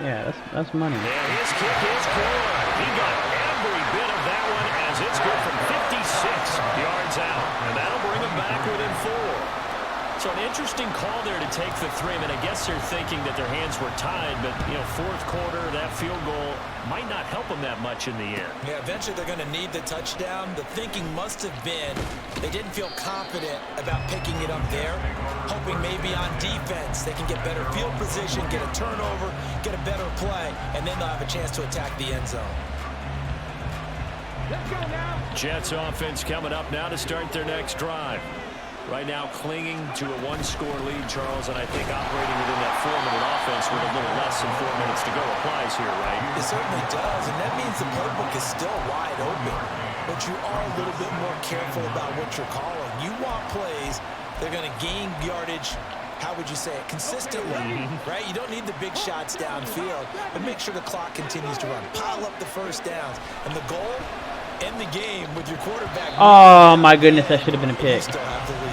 Yeah, that's money. And his kick is good. He got every bit of that one as it's good from 56 yards out. And that'll bring him back within 4. So an interesting call there to take the 3. I mean, I guess they're thinking that their hands were tied, but, you know, fourth quarter, that field goal might not help them that much in the air. Yeah, eventually they're going to need the touchdown. The thinking must have been they didn't feel confident about picking it up there, hoping maybe on defense they can get better field position, get a turnover, get a better play, and then they'll have a chance to attack the end zone. Let's go now. Jets offense coming up now to start their next drive. Right now clinging to a 1-score lead, Charles, and I think operating within that 4-minute offense with a little less than 4 minutes to go applies here, right? It certainly does, and that means the playbook is still wide open. But you are a little bit more careful about what you're calling. You want plays that are going to gain yardage, how would you say it, consistently, right? You don't need the big shots downfield, but make sure the clock continues to run. Pile up the first downs. And the goal, end the game with your quarterback. Oh, my goodness, that should have been a pick. Still have the lead.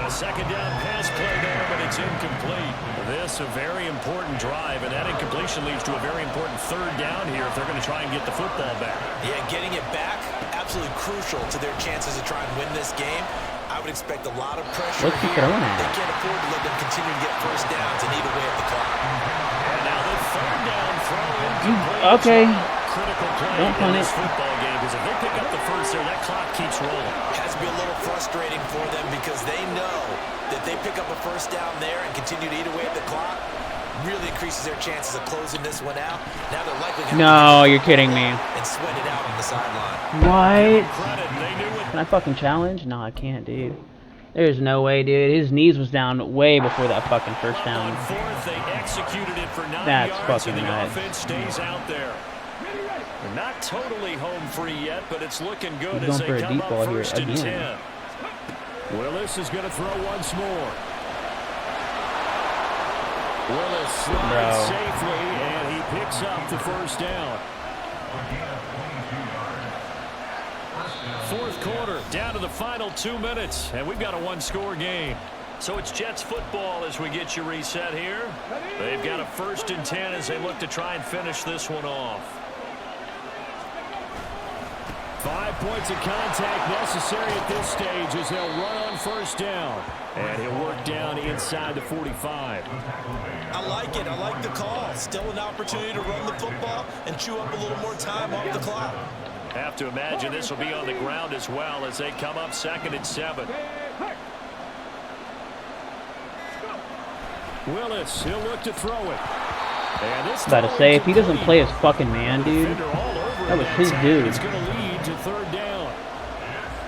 A second down pass play there, but it's incomplete. This a very important drive, and that incompletion leads to a very important third down here if they're going to try and get the football back. Yeah, getting it back, absolutely crucial to their chances to try and win this game. I would expect a lot of pressure What's he here. throwing at? They can't afford to let them continue to get first downs and eat away at the clock. And now the third down throw incomplete. Okay. Critical play Don't in punt this it. football game, because if they pick up the first there, that clock keeps rolling. Has to be a little frustrating for them because they know that they pick up a first down there and continue to eat away at the clock, really increases their chances of closing this one out. Now they're likely going to No, you're kidding me. and sweat it out on the sideline. What? Credit, they knew it. Can I fucking challenge? No, I can't, dude. There's no way, dude. His knees was down way before that fucking first down. On fourth, they executed it for 9 That's yards, fucking and the nuts. offense stays out there. They're not totally home free yet, but it's looking good He's as going for they a come deep up ball here first and again. 10. Willis is going to throw once more. Willis slides safely, and he picks up the first down. Fourth quarter, down to the final 2 minutes, and we've got a 1-score game. So it's Jets football as we get you reset here. They've got a 1st and 10 as they look to try and finish this one off. 5 points of contact necessary at this stage as they'll run on first down. And he'll work down inside the 45. I like it. I like the call. Still an opportunity to run the football and chew up a little more time off the clock. Have to imagine this will be on the ground as well as they come up 2nd and 7. Willis, he'll look to throw it. And this About to say, if he doesn't play his fucking man, dude, that was his dude. It's going to lead to 3rd down.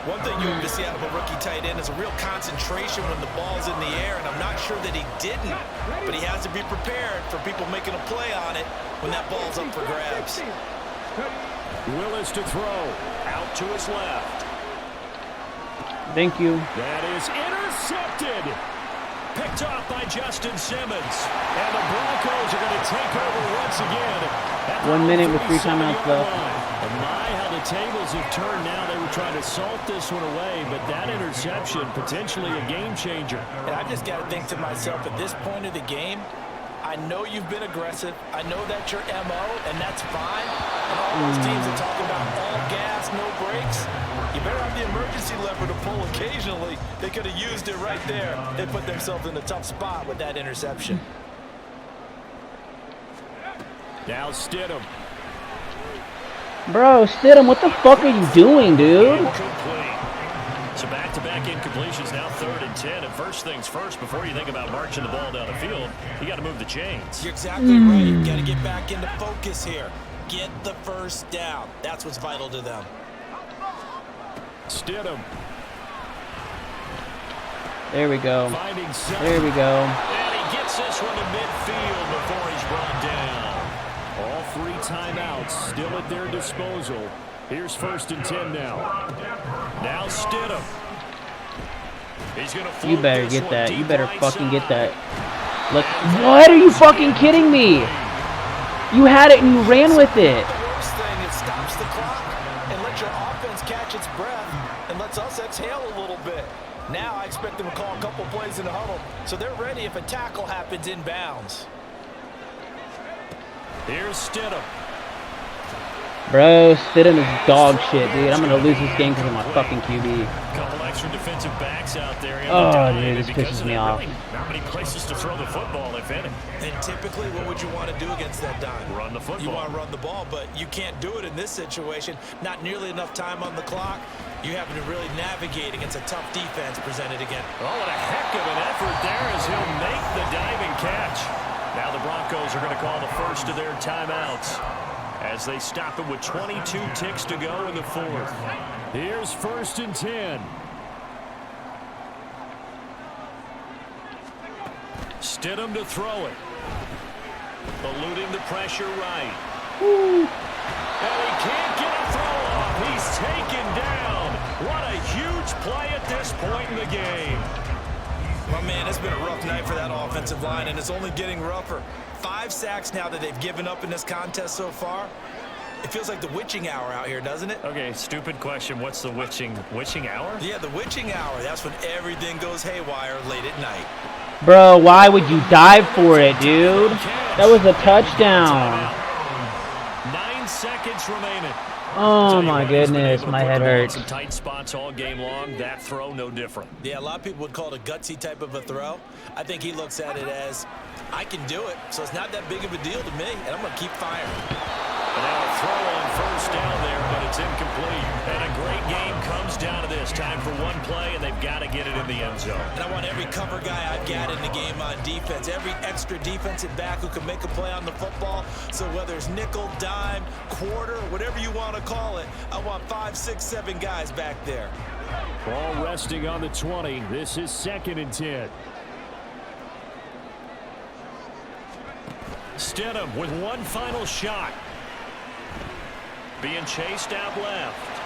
One thing you have to see out of a rookie tight end is a real concentration when the ball's in the air, and I'm not sure that he didn't, but he has to be prepared for people making a play on it when that ball's up for grabs. Willis to throw. Out to his left. Thank you. That is intercepted. Picked off by Justin Simmons. And the Broncos are going to take over once again. 1 minute with 3 timeouts left. And my, how the tables have turned now. They were trying to salt this one away, but that interception, potentially a game changer. And I just got to think to myself, at this point of the game, I know you've been aggressive. I know that's your MO, and that's fine. And all those teams are talking about all gas, no brakes. You better have the emergency lever to pull occasionally. They could have used it right there. They put themselves in a tough spot with that interception. Now Stidham. Bro, Stidham, what the fuck are you doing, dude? Incomplete. So back-to-back incompletions, now 3rd and 10. And first things first, before you think about marching the ball down the field, you got to move the chains. You're exactly right. You got to get back into focus here. Get the first down. That's what's vital to them. Stidham. There we go. Finding seven. There we go. And he gets this one to midfield before he's brought down. All 3 timeouts still at their disposal. Here's 1st and 10 now. Now Stidham. He's going to You better this get one that. deep You better right fucking get side. that. Look. What? Are you fucking kidding me? You had it and you ran with it. The worst thing, it stops the clock and lets your offense catch its breath and lets us exhale a little bit. Now I expect them to call a couple plays in the huddle, so they're ready if a tackle happens inbounds. Here's Stidham. Bro, Stidham is dog shit, dude. I'm gonna lose this game because of my fucking QB. Couple extra defensive backs out there. Oh, dude, this pisses me off. Really not many places to throw the football, if any. And typically, what would you want to do against that dime? Run the football. You want to run the ball, but you can't do it in this situation. Not nearly enough time on the clock. You having to really navigate against a tough defense presented again. Oh, what a heck of an effort there as he'll make the diving catch. Now the Broncos are going to call the first of their timeouts as they stop it with 22 ticks to go in the fourth. Here's 1st and 10. Stidham to throw it. Eluding the pressure right. Woo. And he can't get a throw off. He's taken down. What a huge play at this point in the game. My man, it's been a rough night for that offensive line, and it's only getting rougher. 5 sacks now that they've given up in this contest so far. It feels like the witching hour out here, doesn't it? Okay, stupid question. What's the witching hour? Yeah, the witching hour. That's when everything goes haywire late at night. Bro, why would you dive for it, dude? That was a touchdown. 9 seconds remaining. Oh my goodness, my head hurts. Some tight spots all game long. That throw, no different. Yeah, a lot of people would call it a gutsy type of a throw. I think he looks at it as, I can do it, so it's not that big of a deal to me, and I'm going to keep firing. And now a throw on 1st down there, but it's incomplete. And a great game comes down to this. Time for one play, and they've got to get it in the end zone. And I want every cover guy I've got in the game on defense, every extra defensive back who can make a play on the football. So whether it's nickel, dime, quarter, whatever you want to call it, I want 5, 6, 7 guys back there. Ball resting on the 20. This is 2nd and 10. Stidham with one final shot. Being chased out left.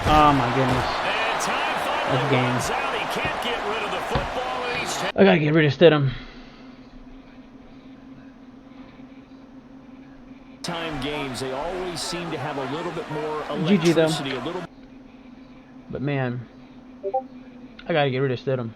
Oh my goodness. And time finally runs out. He can't get rid of the football. And he's I gotta get rid of Stidham. time games, they always seem to have a little bit more GG though. electricity. But man, I gotta get rid of Stidham.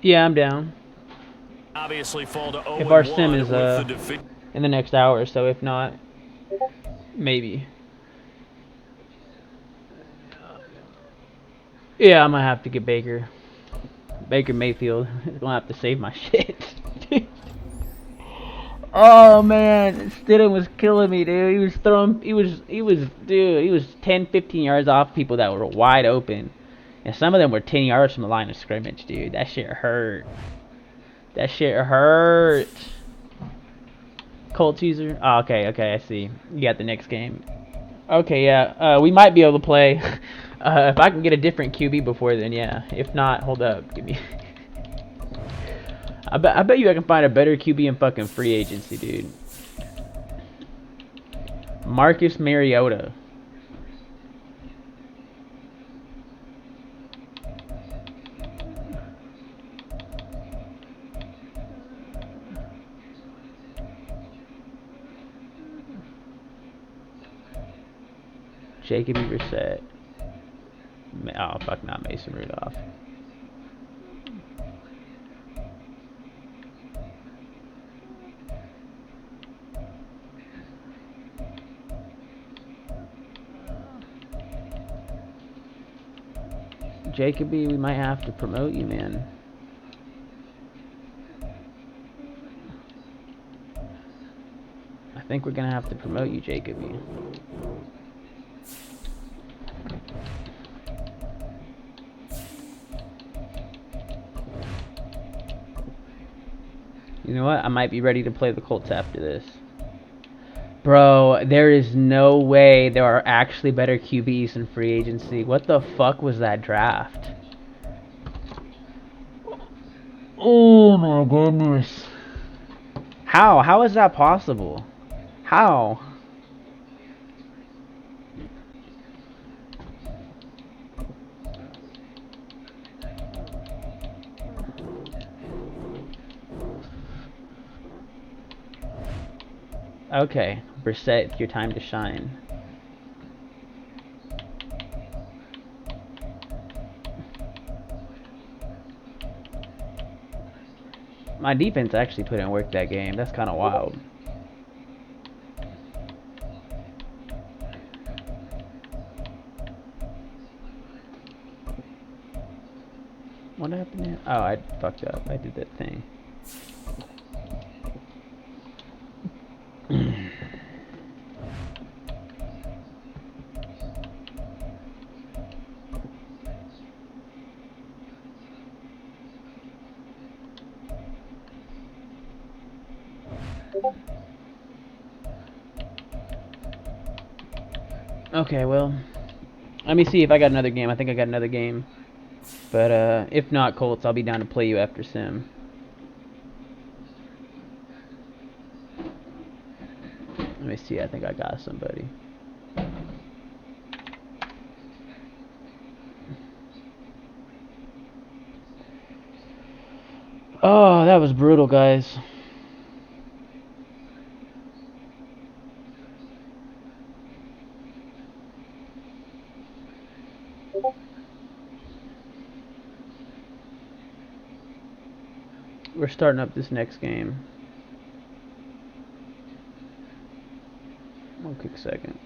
Yeah, I'm down. Obviously fall to 0-1 If our sim is with the defeat. in the next hour or so, if not, maybe. Yeah, I'm gonna have to get Baker Mayfield. He's gonna have to save my shit. Oh man, Stidham was killing me, dude. He was throwing, he was 10, 15 yards off people that were wide open. And some of them were 10 yards from the line of scrimmage, dude. That shit hurt. That shit hurt. Colts user? Oh, okay, I see. You got the next game. Okay, yeah. We might be able to play. If I can get a different QB before then, yeah. If not, hold up. Give me. I bet you I can find a better QB in fucking free agency, dude. Marcus Mariota. Jacoby Brissett. Oh, fuck, not Mason Rudolph. Jacoby, we might have to promote you, man. I think we're gonna have to promote you, Jacoby. You know what? I might be ready to play the Colts after this. Bro, there is no way there are actually better QBs in free agency. What the fuck was that draft? Oh my goodness. How? How is that possible? How? Okay, Brissett, it's your time to shine. My defense actually put in work that game. That's kind of wild. What happened here? Oh, I fucked up. I did that thing. Okay, well, let me see if I got another game. I think I got another game. But if not, Colts, I'll be down to play you after Sim. Let me see. I think I got somebody. Oh, that was brutal, guys. We're starting up this next game. One quick second.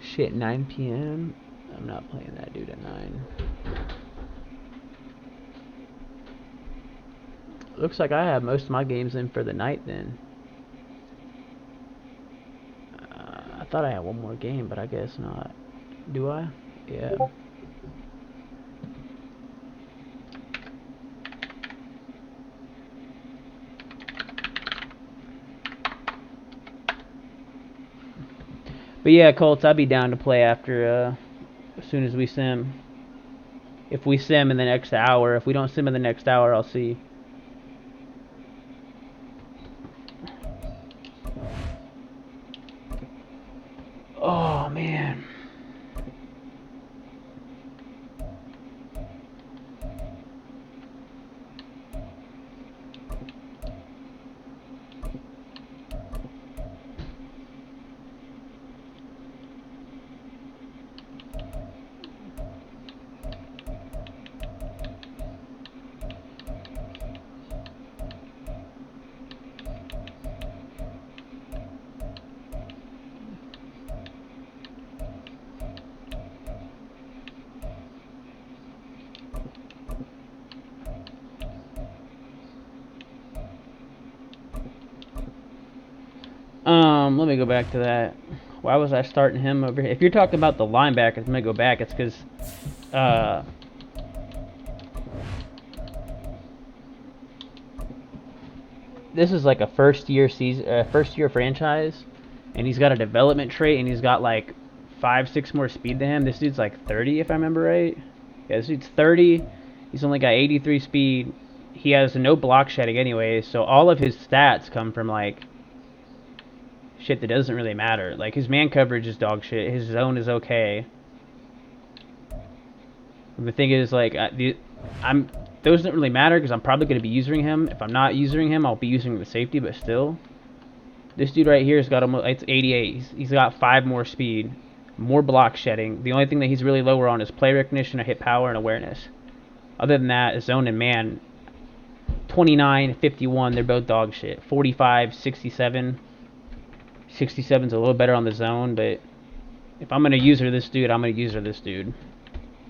Shit, 9 p.m.? I'm not playing that dude at 9. Looks like I have most of my games in for the night then. I thought I had one more game, but I guess not. Do I? Yeah. But yeah, Colts, I'd be down to play after, as soon as we sim. If we sim in the next hour. If we don't sim in the next hour, I'll see. Oh, man. Let me go back to that. Why was I starting him over here? If you're talking about the linebackers, I'm gonna go back. It's because, this is like a first year franchise, and he's got a development trait, and he's got like 5-6 more speed than him. This dude's like 30, if I remember right. Yeah, this dude's 30. He's only got 83 speed. He has no block shedding anyway, so all of his stats come from like shit that doesn't really matter. Like, his man coverage is dog shit. His zone is okay. The thing is, like, those don't really matter because I'm probably going to be using him. If I'm not using him, I'll be using the safety, but still. This dude right here has got almost, it's 88. He's got 5 more speed, more block shedding. The only thing that he's really lower on is play recognition, hit power, and awareness. Other than that, zone and man, 29, 51, they're both dog shit. 45, 67. 67's a little better on the zone, but if I'm going to use her this dude, I'm going to use her this dude.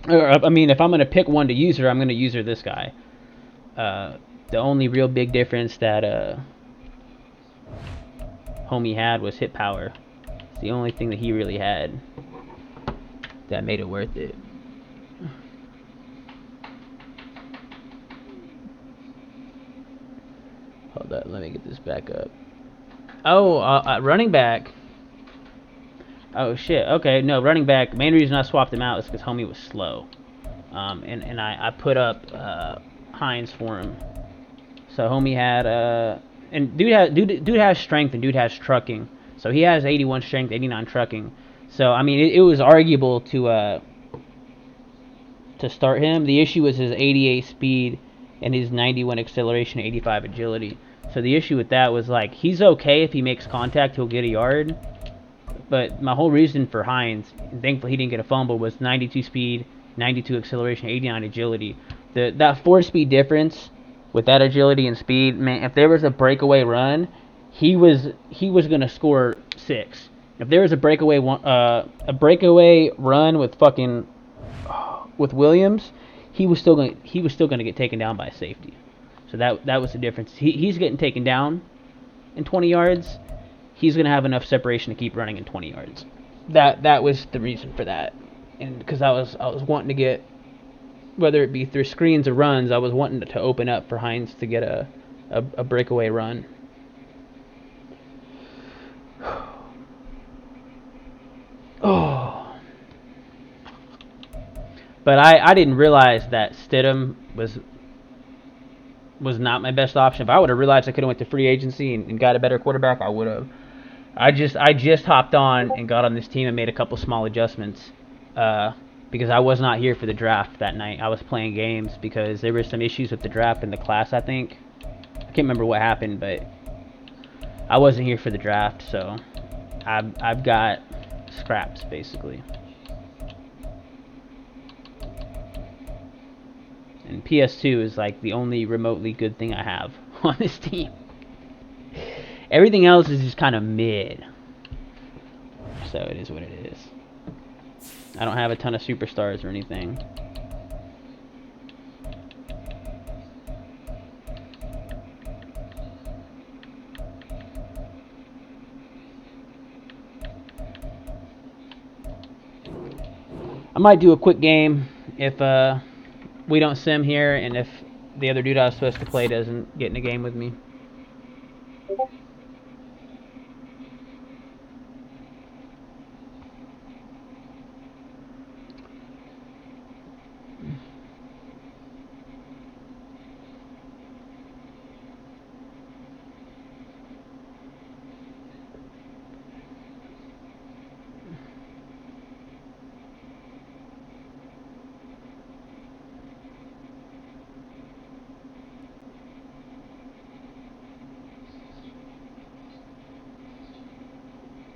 Or, I mean, if I'm going to pick one to use her, I'm going to use her this guy. The only real big difference that homie had was hit power. It's the only thing that he really had that made it worth it. Hold on, let me get this back up. Oh, running back. Oh shit. Okay, no, running back. Main reason I swapped him out is because homie was slow, and I put up Hines for him. So homie had and dude has strength and dude has trucking. So he has 81 strength, 89 trucking. So I mean, it was arguable to start him. The issue was his 88 speed and his 91 acceleration, 85 agility. So the issue with that was like he's okay if he makes contact, he'll get a yard. But my whole reason for Hines, and thankfully he didn't get a fumble, was 92 speed, 92 acceleration, 89 agility. That 4-speed difference with that agility and speed, man, if there was a breakaway run, he was gonna score 6. If there was a breakaway run with fucking with Williams, he was still gonna get taken down by a safety. So that was the difference. He's getting taken down in 20 yards. He's gonna have enough separation to keep running in 20 yards. That was the reason for that, and because I was wanting to get, whether it be through screens or runs, I was wanting to open up for Hines to get a breakaway run. Oh. But I didn't realize that Stidham was not my best option. If I would have realized I could have went to free agency and got a better quarterback, I would have. I just hopped on and got on this team and made a couple small adjustments because I was not here for the draft that night. I was playing games because there were some issues with the draft in the class, I think. I can't remember what happened, but I wasn't here for the draft, so I've got scraps, basically. And PS2 is like the only remotely good thing I have on this team. Everything else is just kind of mid. So it is what it is. I don't have a ton of superstars or anything. I might do a quick game if we don't sim here, and if the other dude I was supposed to play doesn't get in a game with me.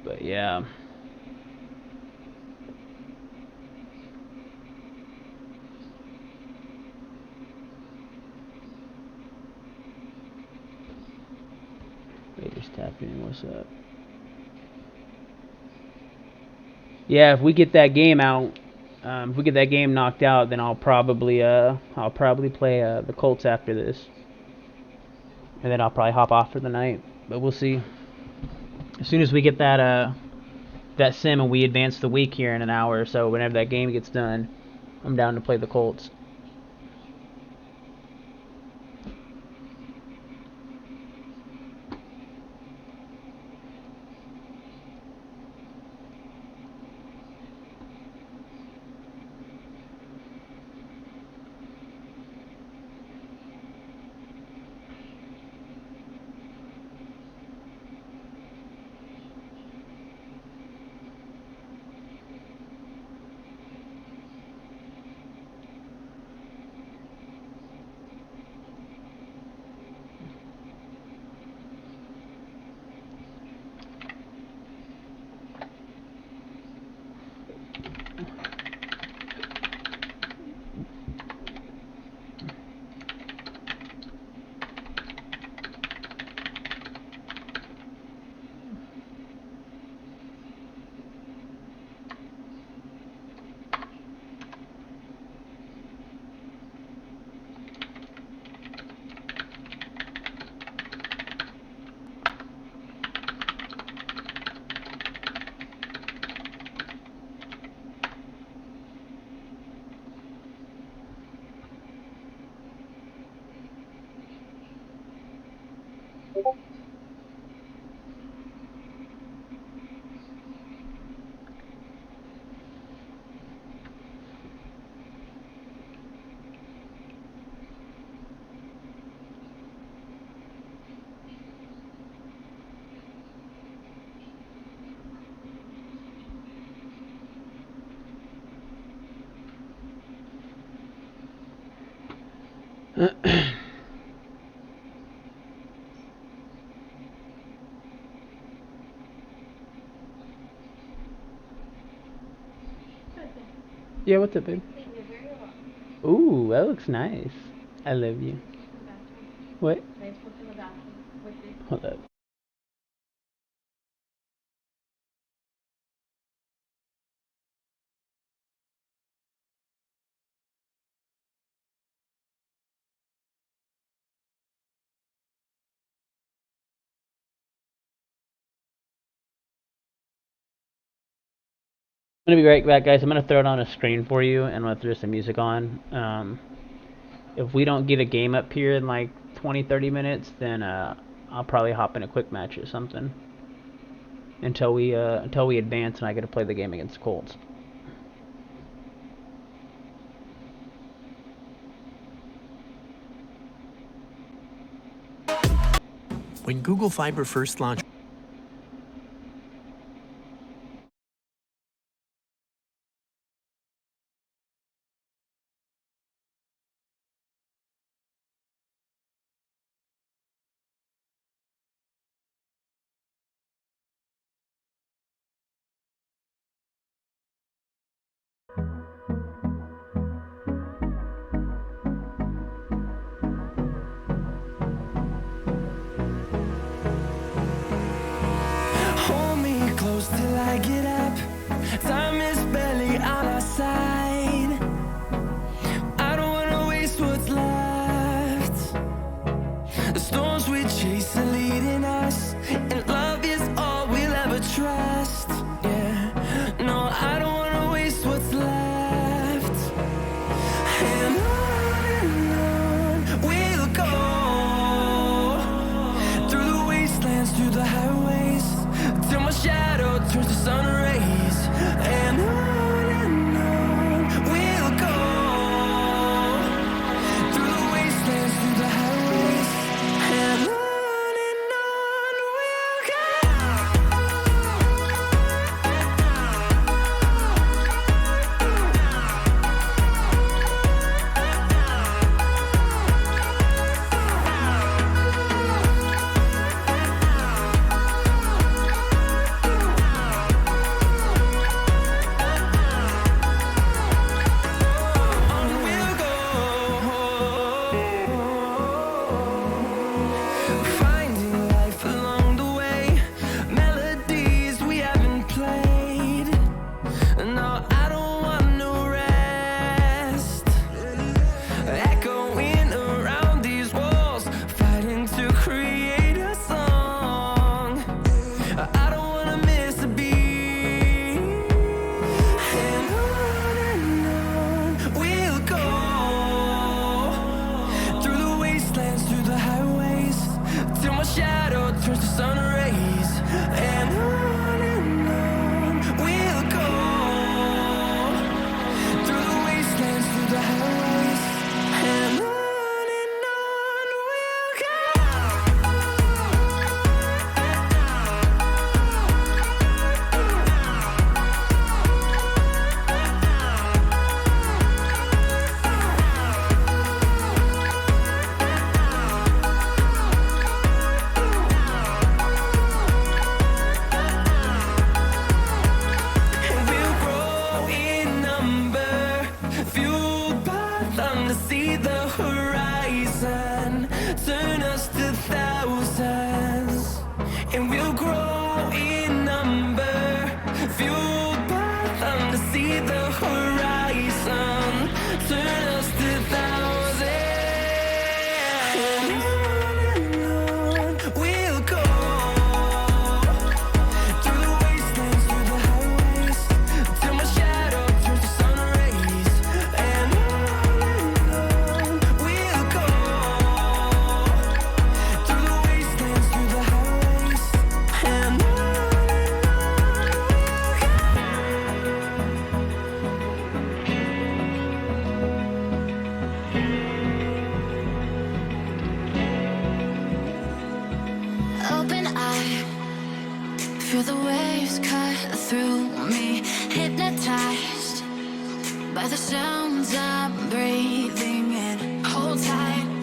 But yeah. Raiders tapping in, what's up? Yeah, if we get that game out, if we get that game knocked out, then I'll probably play the Colts after this, and then I'll probably hop off for the night. But we'll see. As soon as we get that sim and we advance the week here in an hour or so, whenever that game gets done, I'm down to play the Colts. Yeah, what's up, babe? Ooh, that looks nice. I love you. What? Hold up. I'm gonna be right back, guys. I'm gonna throw it on a screen for you, and I'm gonna throw some music on. If we don't get a game up here in like 20-30 minutes, then I'll probably hop in a quick match or something until we advance and I get to play the game against the Colts. When Google Fiber first launched, hold me close till I get up. Time is barely on our side. I don't wanna waste what's left. The storms we chase are leading us, and love is all we'll ever trust. Yeah, no, I don't wanna waste what's left. And on we'll go, through the wastelands, through the highways, till my shadow turns to sun rays. And on we'll go, through the wastelands, through the highways. And on we'll go. Finding life along the way, melodies we haven't played. No, I don't want no rest. Echoing around these walls, fighting to create a song. I don't wanna miss a beat. And on we'll go, through the wastelands, through the highways, till my shadow turns to sun rays. And on we'll go, through the wastelands, through the highways. And on we'll go. And we'll grow in number, fueled by them to see the horizon, turn us to thousands. And we'll grow in number, fueled by them to see the horizon, turn us to thousands. And on we'll go, through the wastelands, through the highways, till my shadow turns to sun rays. And on we'll go, through the wastelands, through the highways. And on Open eye, feel the waves cut through me, hypnotized by the sounds I'm breathing in. Hold tight,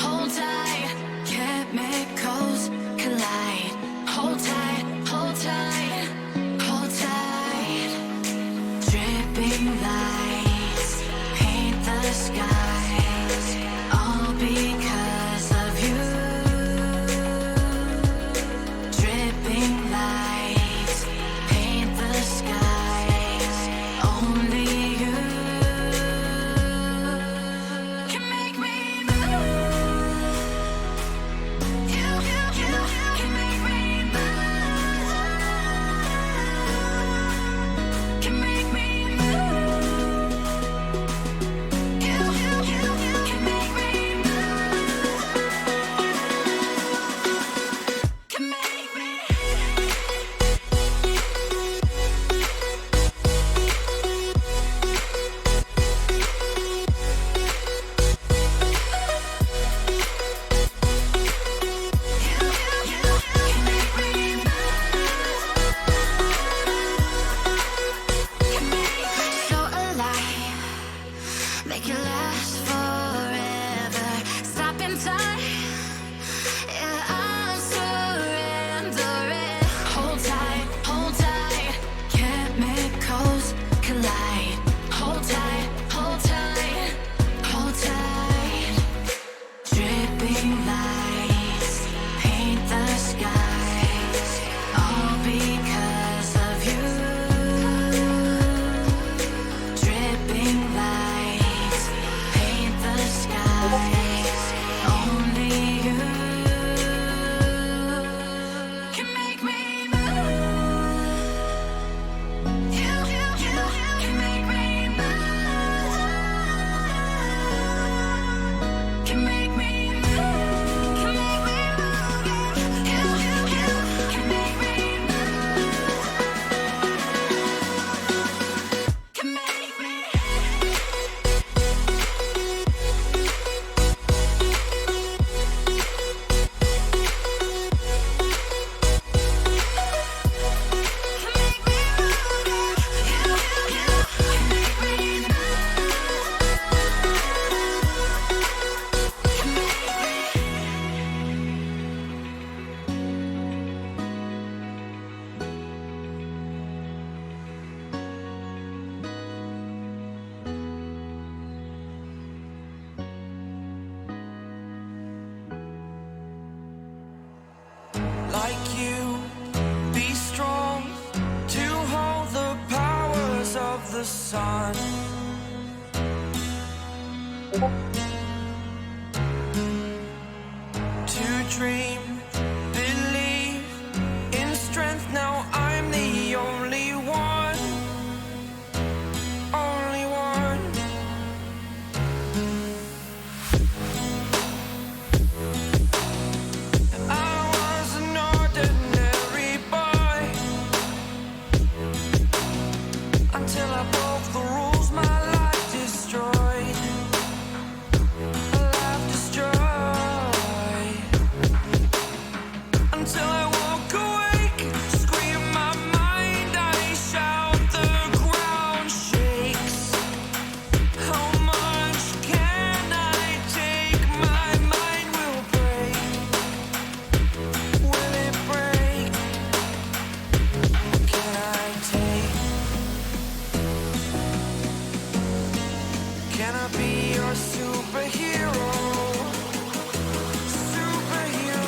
sun. To dream, believe in strength. Now I'm the only one, only one. I was an ordinary boy until I broke the rules. My life destroyed. Life destroyed. Until I walk awake, scream my mind, I shout, the ground shakes. How much can I take? My mind will break. Will it break? Can I take? Can I be your superhero? Superhero.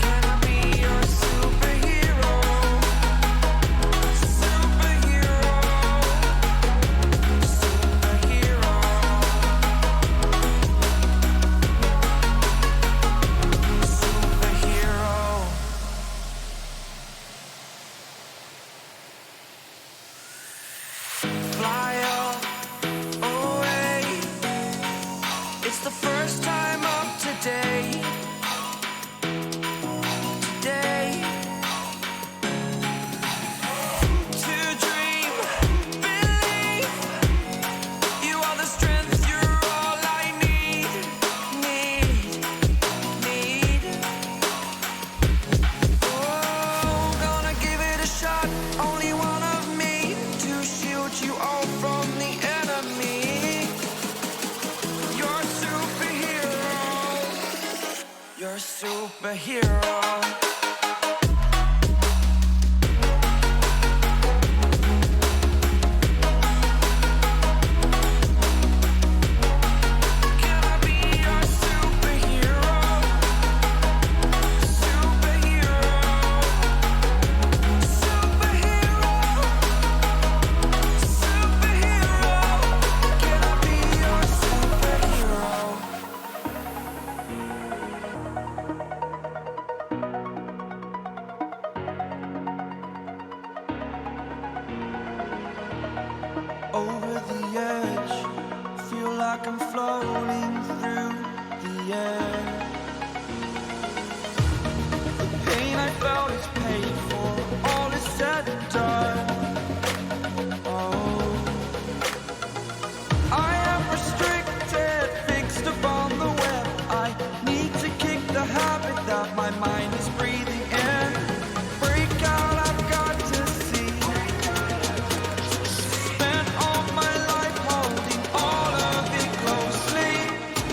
Can I be your superhero? Superhero. Superhero. Superhero. Fly away. It's the first time of today. Today. To dream, believe. You are the strength, you're all I need. Need. Oh, gonna give it a shot. Only one of me to shield you all from the enemy. You're a superhero. You're a superhero. Can I be your superhero? Superhero. Superhero. Superhero. Can I be your superhero? Over the edge, feel like I'm floating through the air. The pain I felt is paid for, all is said and done. Oh, I am restricted, fixed upon the web. I need to kick the habit that my mind is breathing in. Break out, I've got to see. Spent all my life holding all of it closely.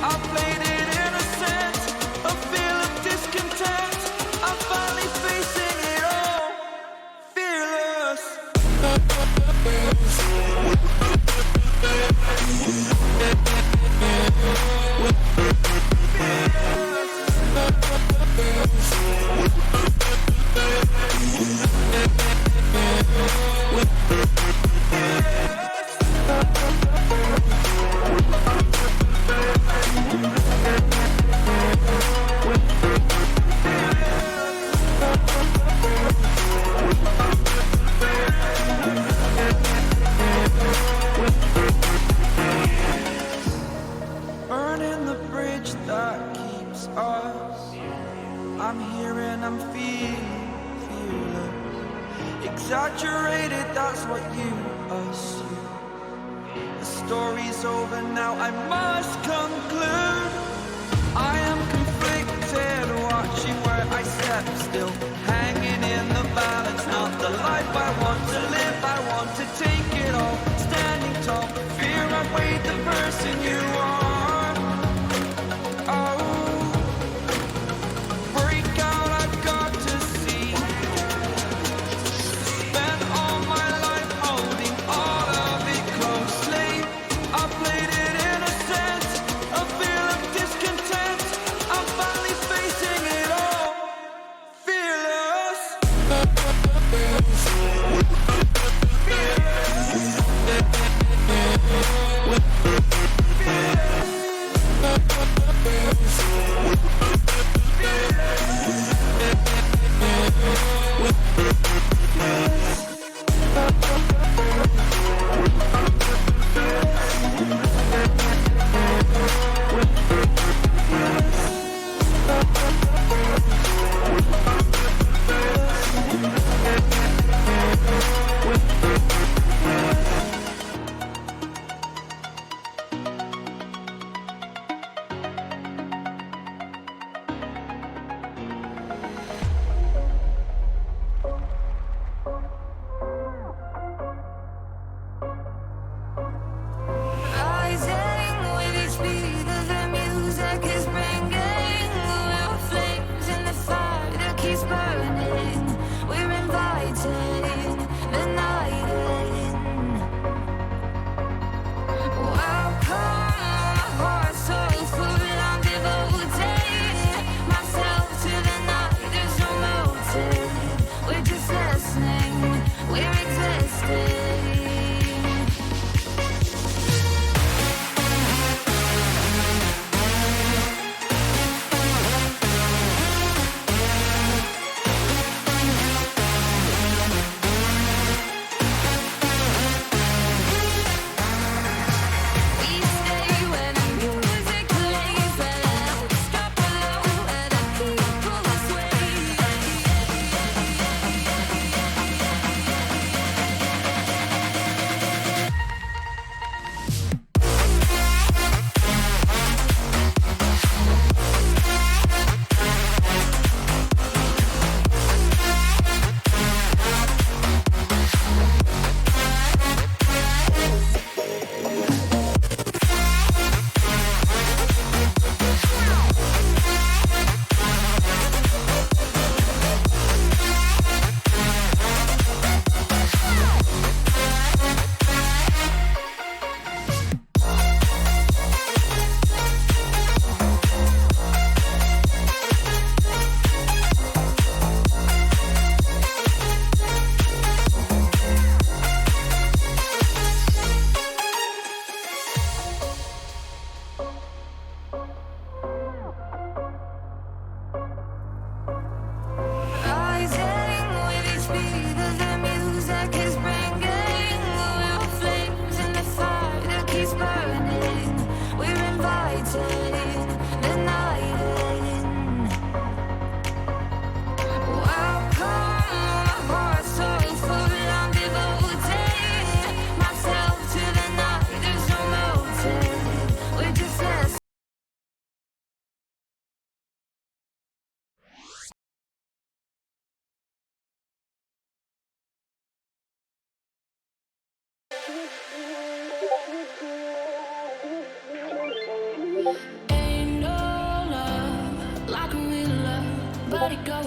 I played it innocent, a feel of discontent. I'm finally facing it all, fearless. Burning the bridge that keeps us. I'm here and I'm feeling fearless. Exaggerated, that's what you assume. The story's over now, I must conclude. I am conflicted, watching where I step still. Hanging in the balance, not the life I want to live. I want to take it all, standing tall. Fear I weighed the person you are. Oh, break out, I've got to see. Spent all my life holding all of it closely. I played it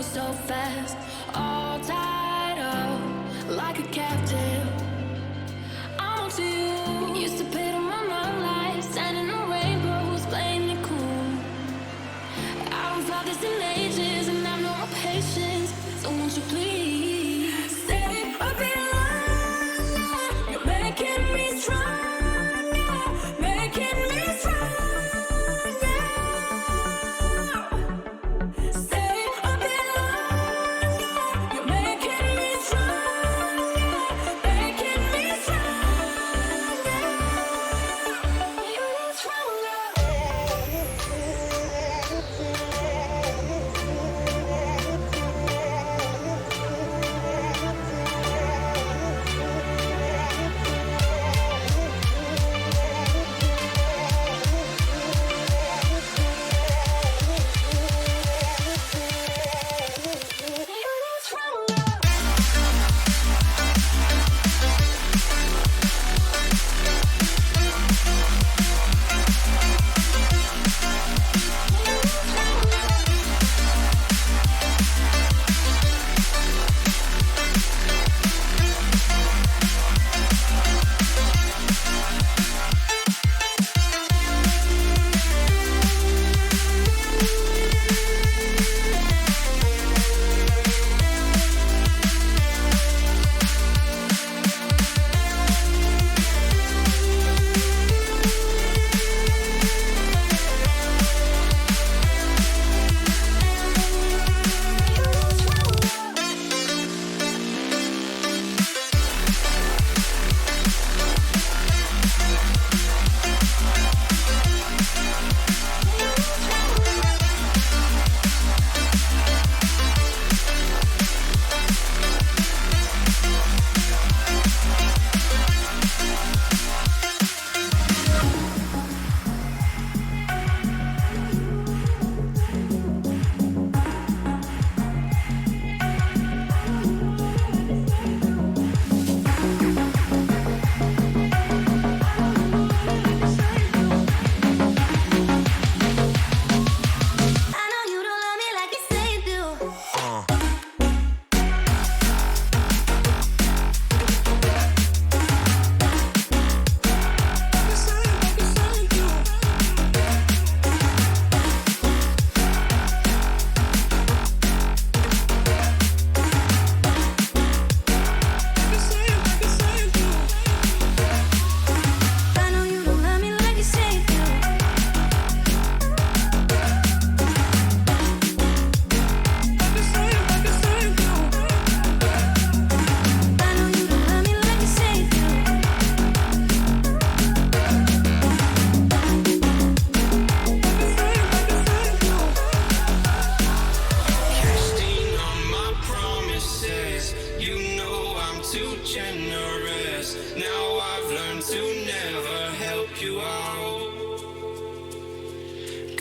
so fast, all tied up like a captive. I'm on to you. Used to pay to my love life, standing on rainbows, playing it cool. I don't felt this in ages, and I've no more patience. So won't you please stay a bit longer? You're making me stronger, making me stronger. Stay a bit longer. You're making me stronger, making me stronger. You're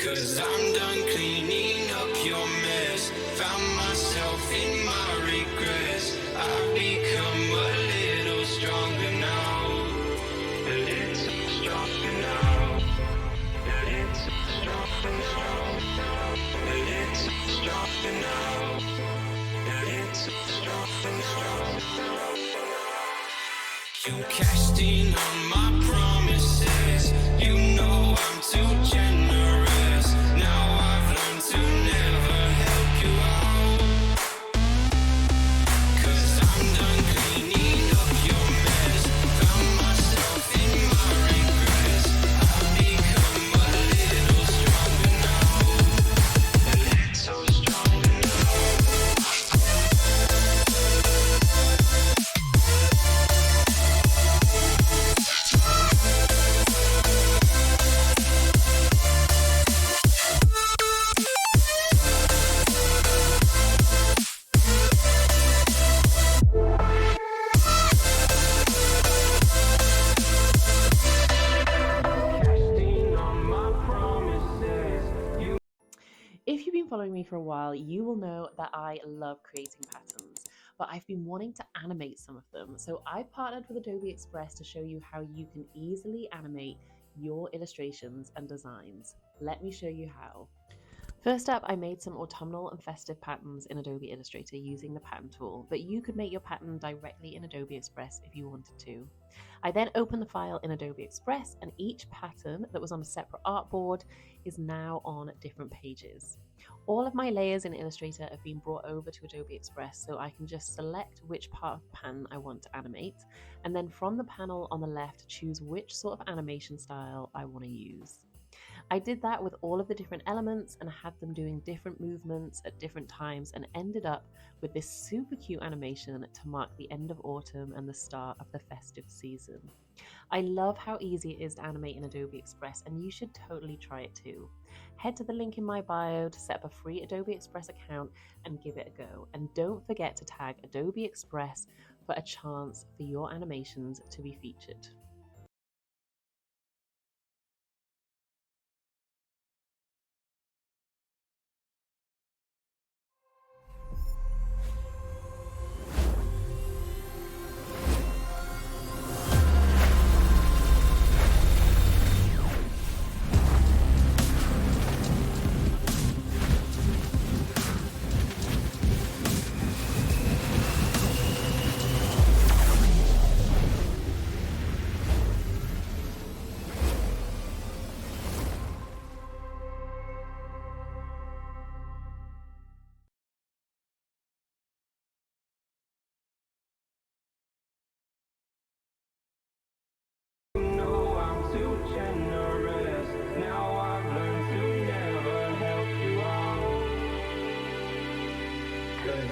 Cause I'm done cleaning up your mess. Found myself in my regrets. I've become a little stronger now. A little stronger now. A little stronger now. A little stronger now. A little stronger now. You cashed in on my promises. You know I'm too generous. Now I've learned to never help you out. 'Cause I'm done cleaning up your mess. Found myself in my regrets. I've become a little stronger now. A little stronger now. If you've been following me for a while, you will know that I love creating patterns, but I've been wanting to animate some of them. So I partnered with Adobe Express to show you how you can easily animate your illustrations and designs. Let me show you how. First up, I made some autumnal and festive patterns in Adobe Illustrator using the pattern tool, but you could make your pattern directly in Adobe Express if you wanted to. I then opened the file in Adobe Express, and each pattern that was on a separate artboard is now on different pages. All of my layers in Illustrator have been brought over to Adobe Express, so I can just select which part of the pattern I want to animate, and then from the panel on the left, choose which sort of animation style I want to use. I did that with all of the different elements and had them doing different movements at different times, and ended up with this super cute animation to mark the end of autumn and the start of the festive season. I love how easy it is to animate in Adobe Express, and you should totally try it too. Head to the link in my bio to set up a free Adobe Express account and give it a go. And don't forget to tag Adobe Express for a chance for your animations to be featured.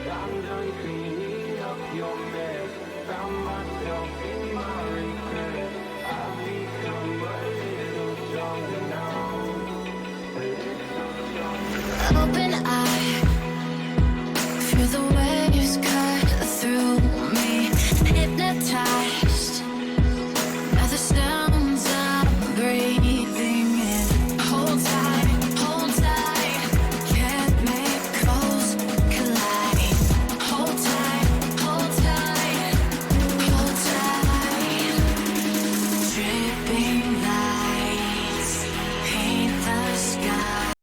I'm done cleaning up your mess. Found myself in my regret. I've become a little stronger now. A little stronger. Open eye, feel the waves cut through me. Hypnotized by the sounds I'm breathing in. Hold tight, chemicals collide. Hold tight, hold tight, hold tight. Dripping lights paint the sky.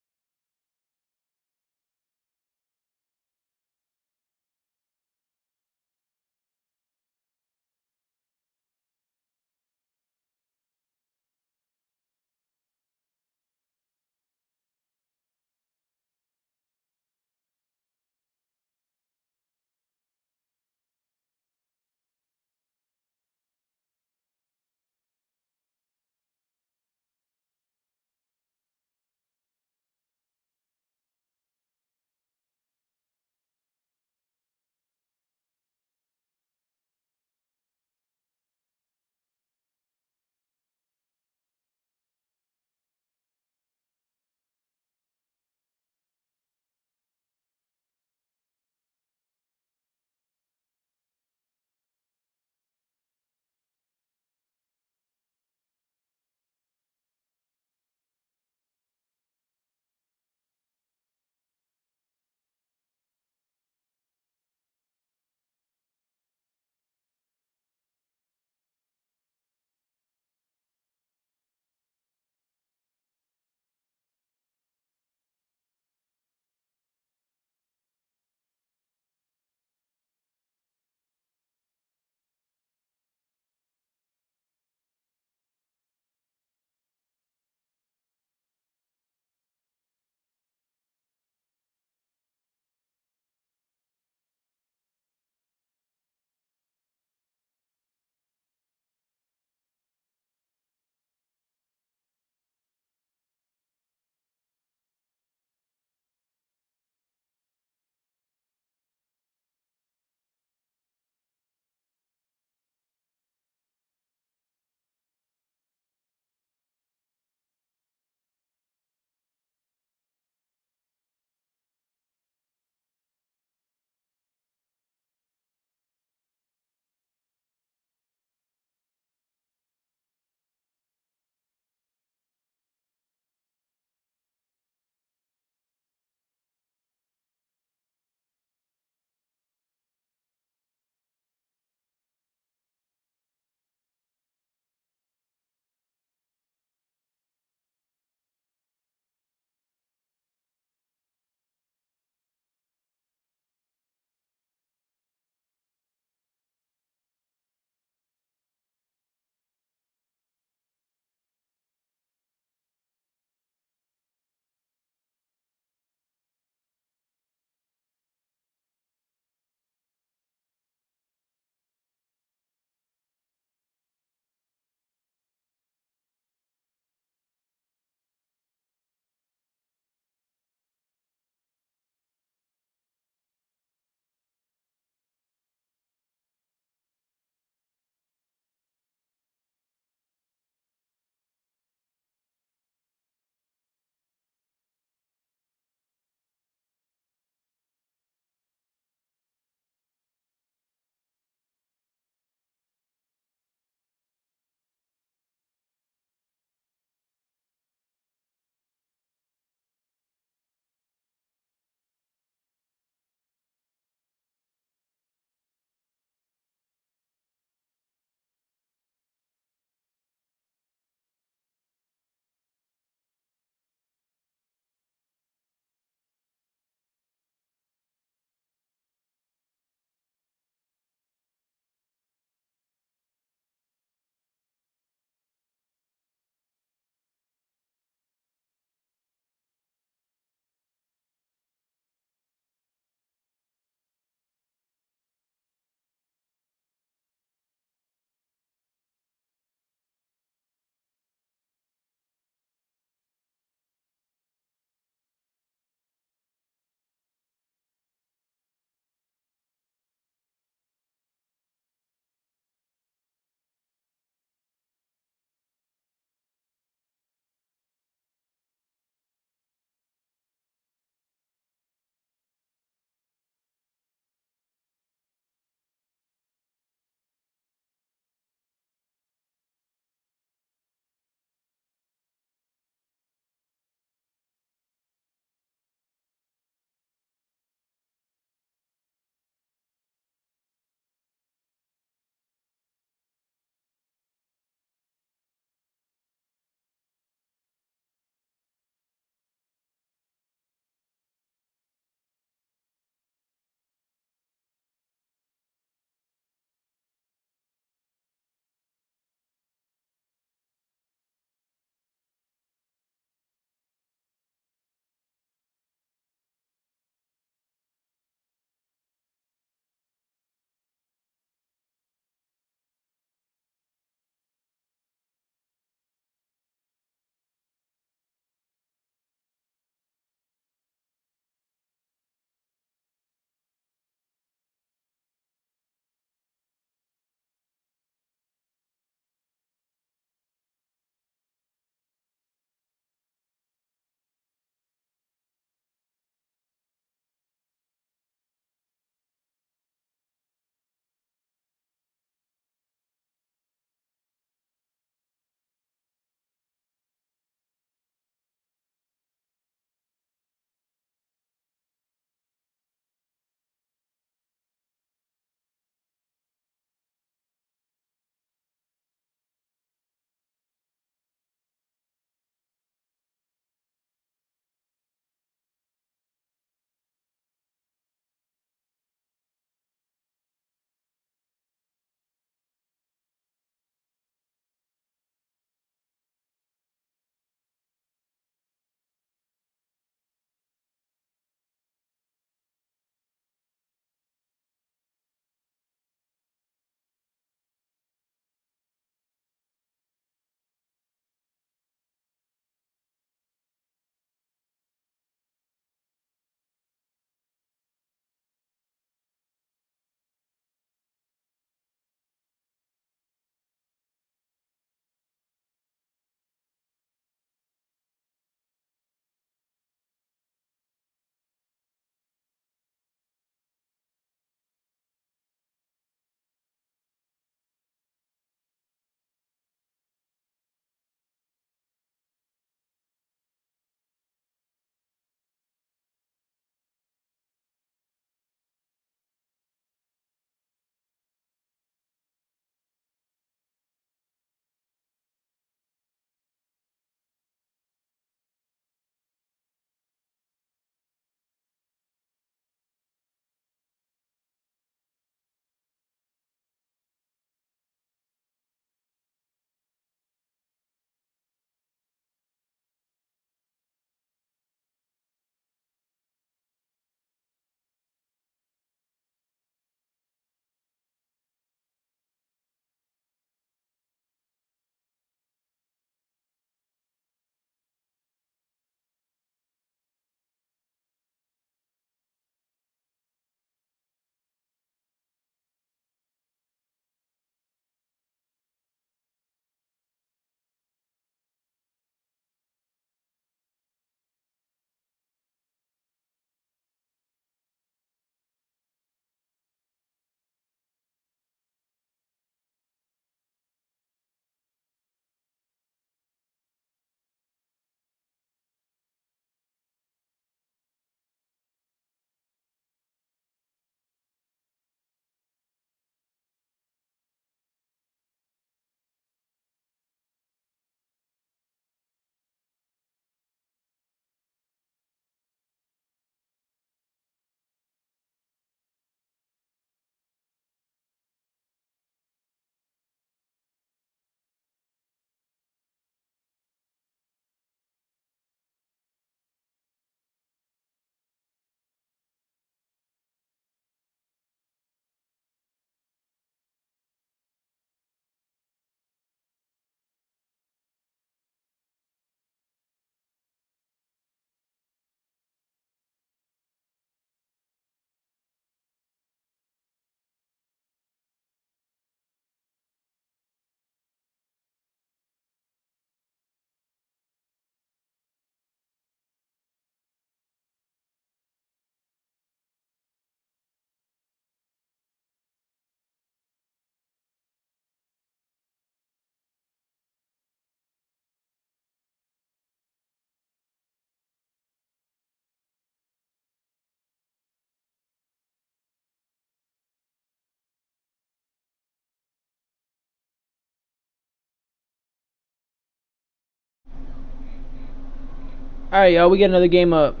All right, y'all. We get another game up.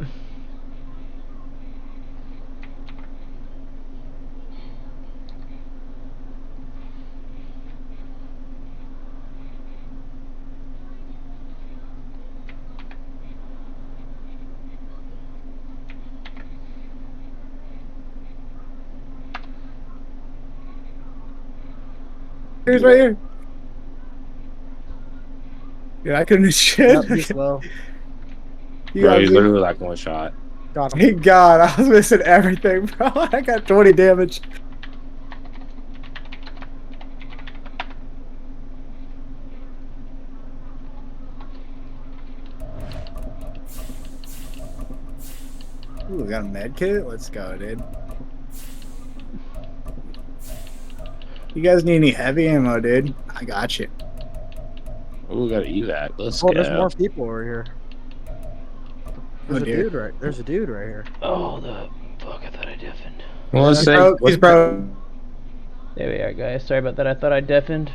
Here's right here. Yeah, I couldn't shit. Yep, he's slow. You Bro, got he's me. literally like one shot. Got him. Thank God, I was missing everything, bro. I got 20 damage. Ooh, we got a med kit? Let's go, dude. You guys need any heavy ammo, dude? I got you. Oh, we got an evac. Let's Oh, go. there's more people over here. There's Oh, a dear. dude right. There's a dude right here. Oh, the fuck! I thought I deafened. Well, let's say, He's broke. There we are, guys. Sorry about that. I thought I deafened.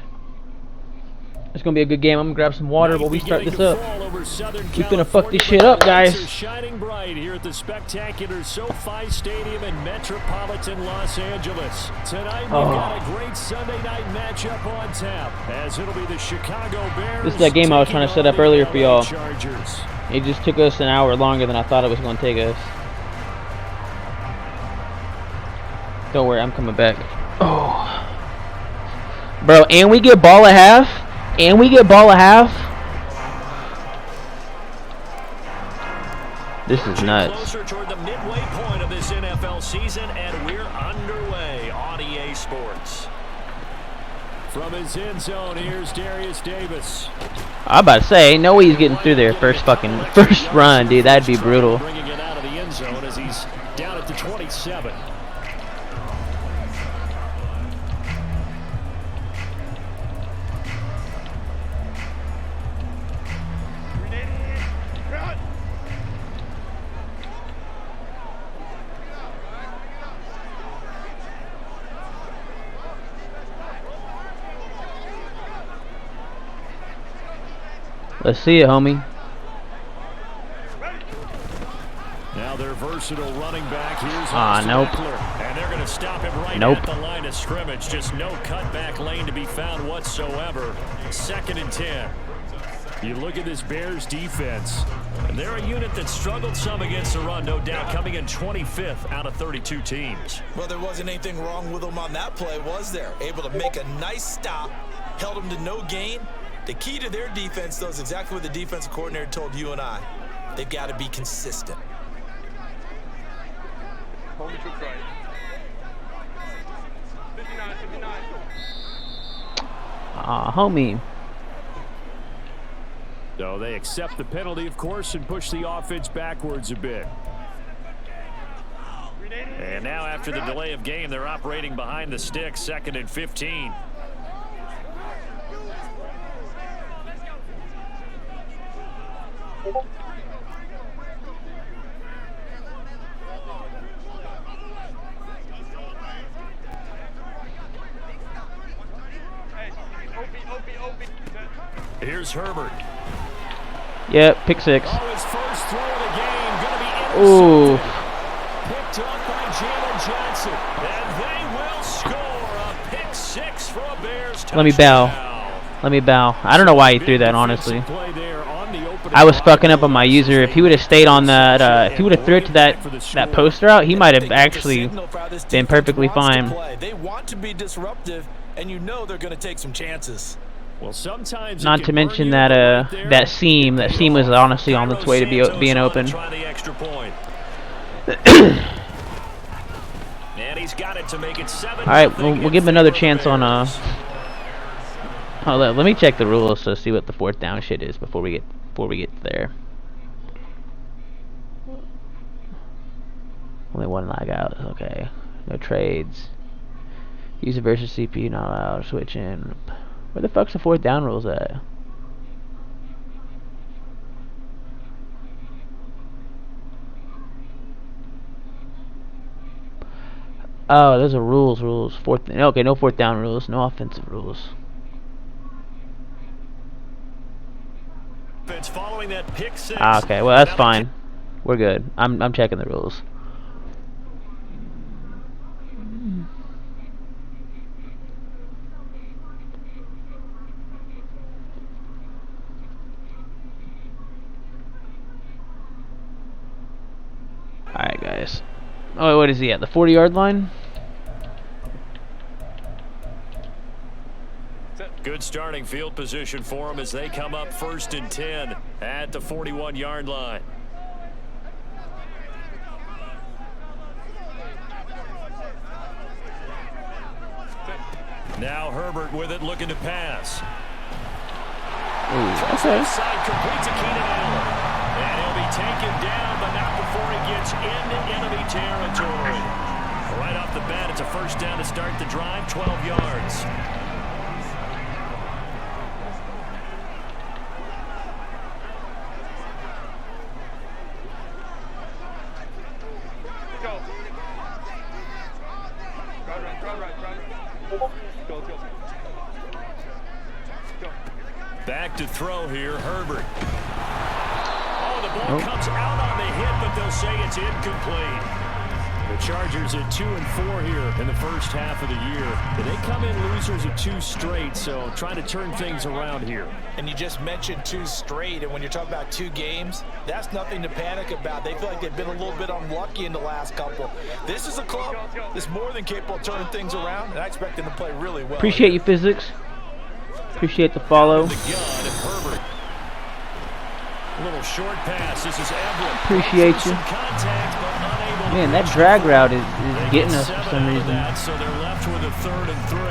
It's gonna be a good game. I'm gonna grab some water while we start this up. We finna fuck this shit up, guys. Shining bright here at the spectacular SoFi Stadium in metropolitan Los Angeles. Tonight we've got a great Sunday night matchup on tap, as it'll be the Chicago Bears. This is that game I was trying to set up earlier for y'all. Chargers. It just took us an hour longer than I thought it was gonna take us. Don't worry, I'm coming back. Oh, bro, and we get ball at half. And we get ball at half. This is nuts. Closer toward the midway point of this NFL season, and we're underway on EA Sports. From his end zone, here's Darius Davis. I'm about to say, ain't no way he's getting through there first run, dude. That'd be brutal. Bringing it out of the end zone as he's down at the 27. Let's see it, homie. Now their versatile running back. Here's nope. And they're going to stop him right Nope. at the line of scrimmage. Just no cutback lane to be found whatsoever. 2nd and 10. You look at this Bears defense, and they're a unit that struggled some against the run, no doubt, coming in 25th out of 32 teams. Well, there wasn't anything wrong with them on that play, was there? Able to make a nice stop, held them to no gain. The key to their defense, though, is exactly what the defensive coordinator told you and I. They've got to be consistent. Homie. So they accept the penalty, of course, and push the offense backwards a bit. And now after the delay of game, they're operating behind the sticks, 2nd and 15. Here's Herbert. Yep, pick 6. Oh, his first throw of the game, going to be Ooh. picked up by Jalen Johnson. And they will score a pick 6 for a Bears touchdown. Let me bow. Let me bow. I don't know why he threw that, honestly. I was fucking up on my user. If he would have stayed on that, if he would have threw it to that post route, he might have actually been perfectly fine. They want to be disruptive, and you know they're going to take some chances. Well, sometimes Not to mention that that seam was honestly on its way to being open. And he's got it to make it 7. All right, we'll give him another chance on Hold on, let me check the rules to see what the 4th down shit is before we get there. Only 1 lag out. Okay, no trades. User versus CPU not allowed. Switch in. Where the fuck's the 4th down rules at? Oh, those are rules. Okay, no 4th down rules. No offensive rules. Following that pick six. Ah, okay. Well, that's fine. We're good. I'm checking the rules. Alright, guys. Oh, what is he at? The 40-yard line? Good starting field position for them as they come up 1st and 10 at the 41-yard line. Now Herbert with it, looking to pass. Okay. Side completes to Keenan Allen. And he'll be taken down, but not before he gets into enemy territory. Right off the bat, it's a 1st down to start the drive, 12 yards. Back to throw here, Herbert. Oh, the ball comes out on the hit, but they'll say it's incomplete. The Chargers at 2-4 here in the first half of the year. They come in losers of 2 straight, so trying to turn things around here. And you just mentioned 2 straight, and when you're talking about 2 games, that's nothing to panic about. They feel like they've been a little bit unlucky in the last couple. This is a club that's more than capable of turning things around, and I expect them to play really well. Appreciate you, Physics. Appreciate the follow. The gun, Herbert. A little short pass. This is Everett. Appreciate you. Man, that drag route is getting us for some reason. So they're left with a 3rd and 3.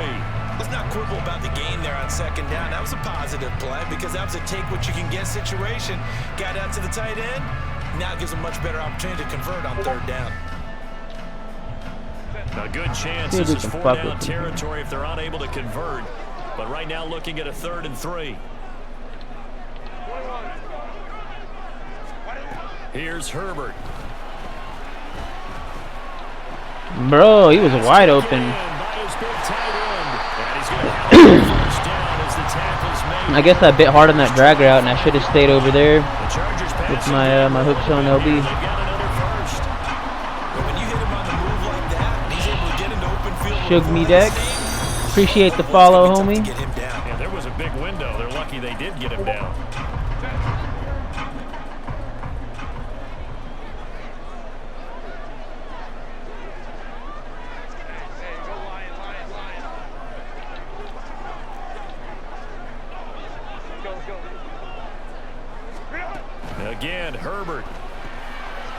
Let's not quibble about the game there on 2nd down. That was a positive play because that was a take what you can get situation. Got out to the tight end. Now it gives them much better opportunity to convert on 3rd down. A good chance. This is 4th down territory if they're unable to convert. But right now looking at a 3rd and 3. Here's Herbert. Bro, he was wide open. I guess I bit hard on that drag route, and I should have stayed over there with my my hooks on LB. Shug me deck. Appreciate the follow, homie. Yeah, there was a big window. They're lucky they did get him down. Again, Herbert.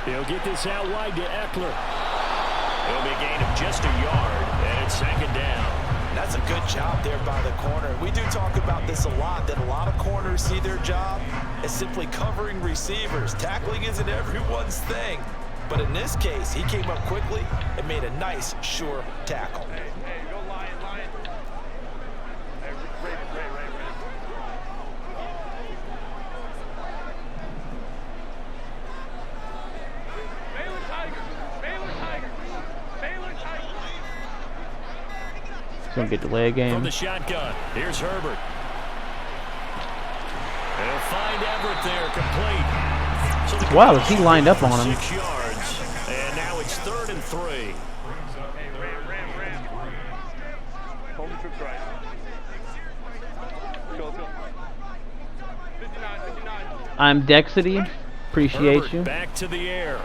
He'll get this out wide to Eckler. It'll be a gain of just a yard, and it's 2nd down. That's a good job there by the corner. We do talk about this a lot, that a lot of corners see their job as simply covering receivers. Tackling isn't everyone's thing. But in this case, he came up quickly and made a nice, sure tackle. Gonna be a delay game. From the shotgun, here's Herbert. They'll find Everett there, complete. So wow, is he lined up on him? 6 yards, and now it's 3rd and 3. I'm Dexity. Appreciate Herbert you. Back to the air.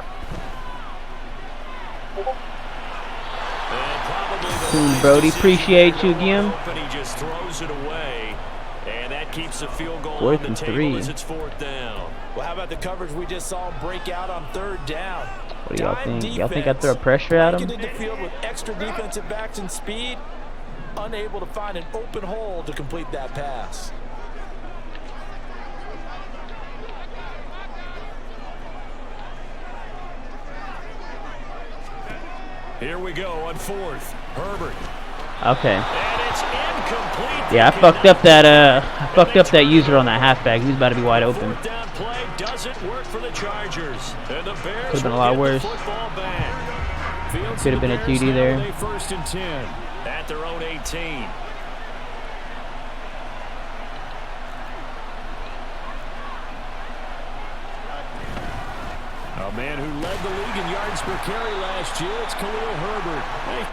Cool, Brody. Appreciate you again. He just throws it away, and that keeps the field goal 4th on and the table 3. as it's 4th down. Well, how about the coverage we just saw break out on 3rd down? What do y'all think? Y'all think I throw pressure at him? Into the field with extra defensive backs and speed, unable to find an open hole to complete that pass. Here we go on 4th. Herbert. Okay. And it's incomplete. Yeah, I fucked up that user on that halfback. He's about to be wide open. 4th down play doesn't work for the Chargers. And the Bears could have been a lot worse. Could have been a TD there. 1st and 10 at their own 18. A man who led the league in yards per carry last year, it's Khalil Herbert. Hey.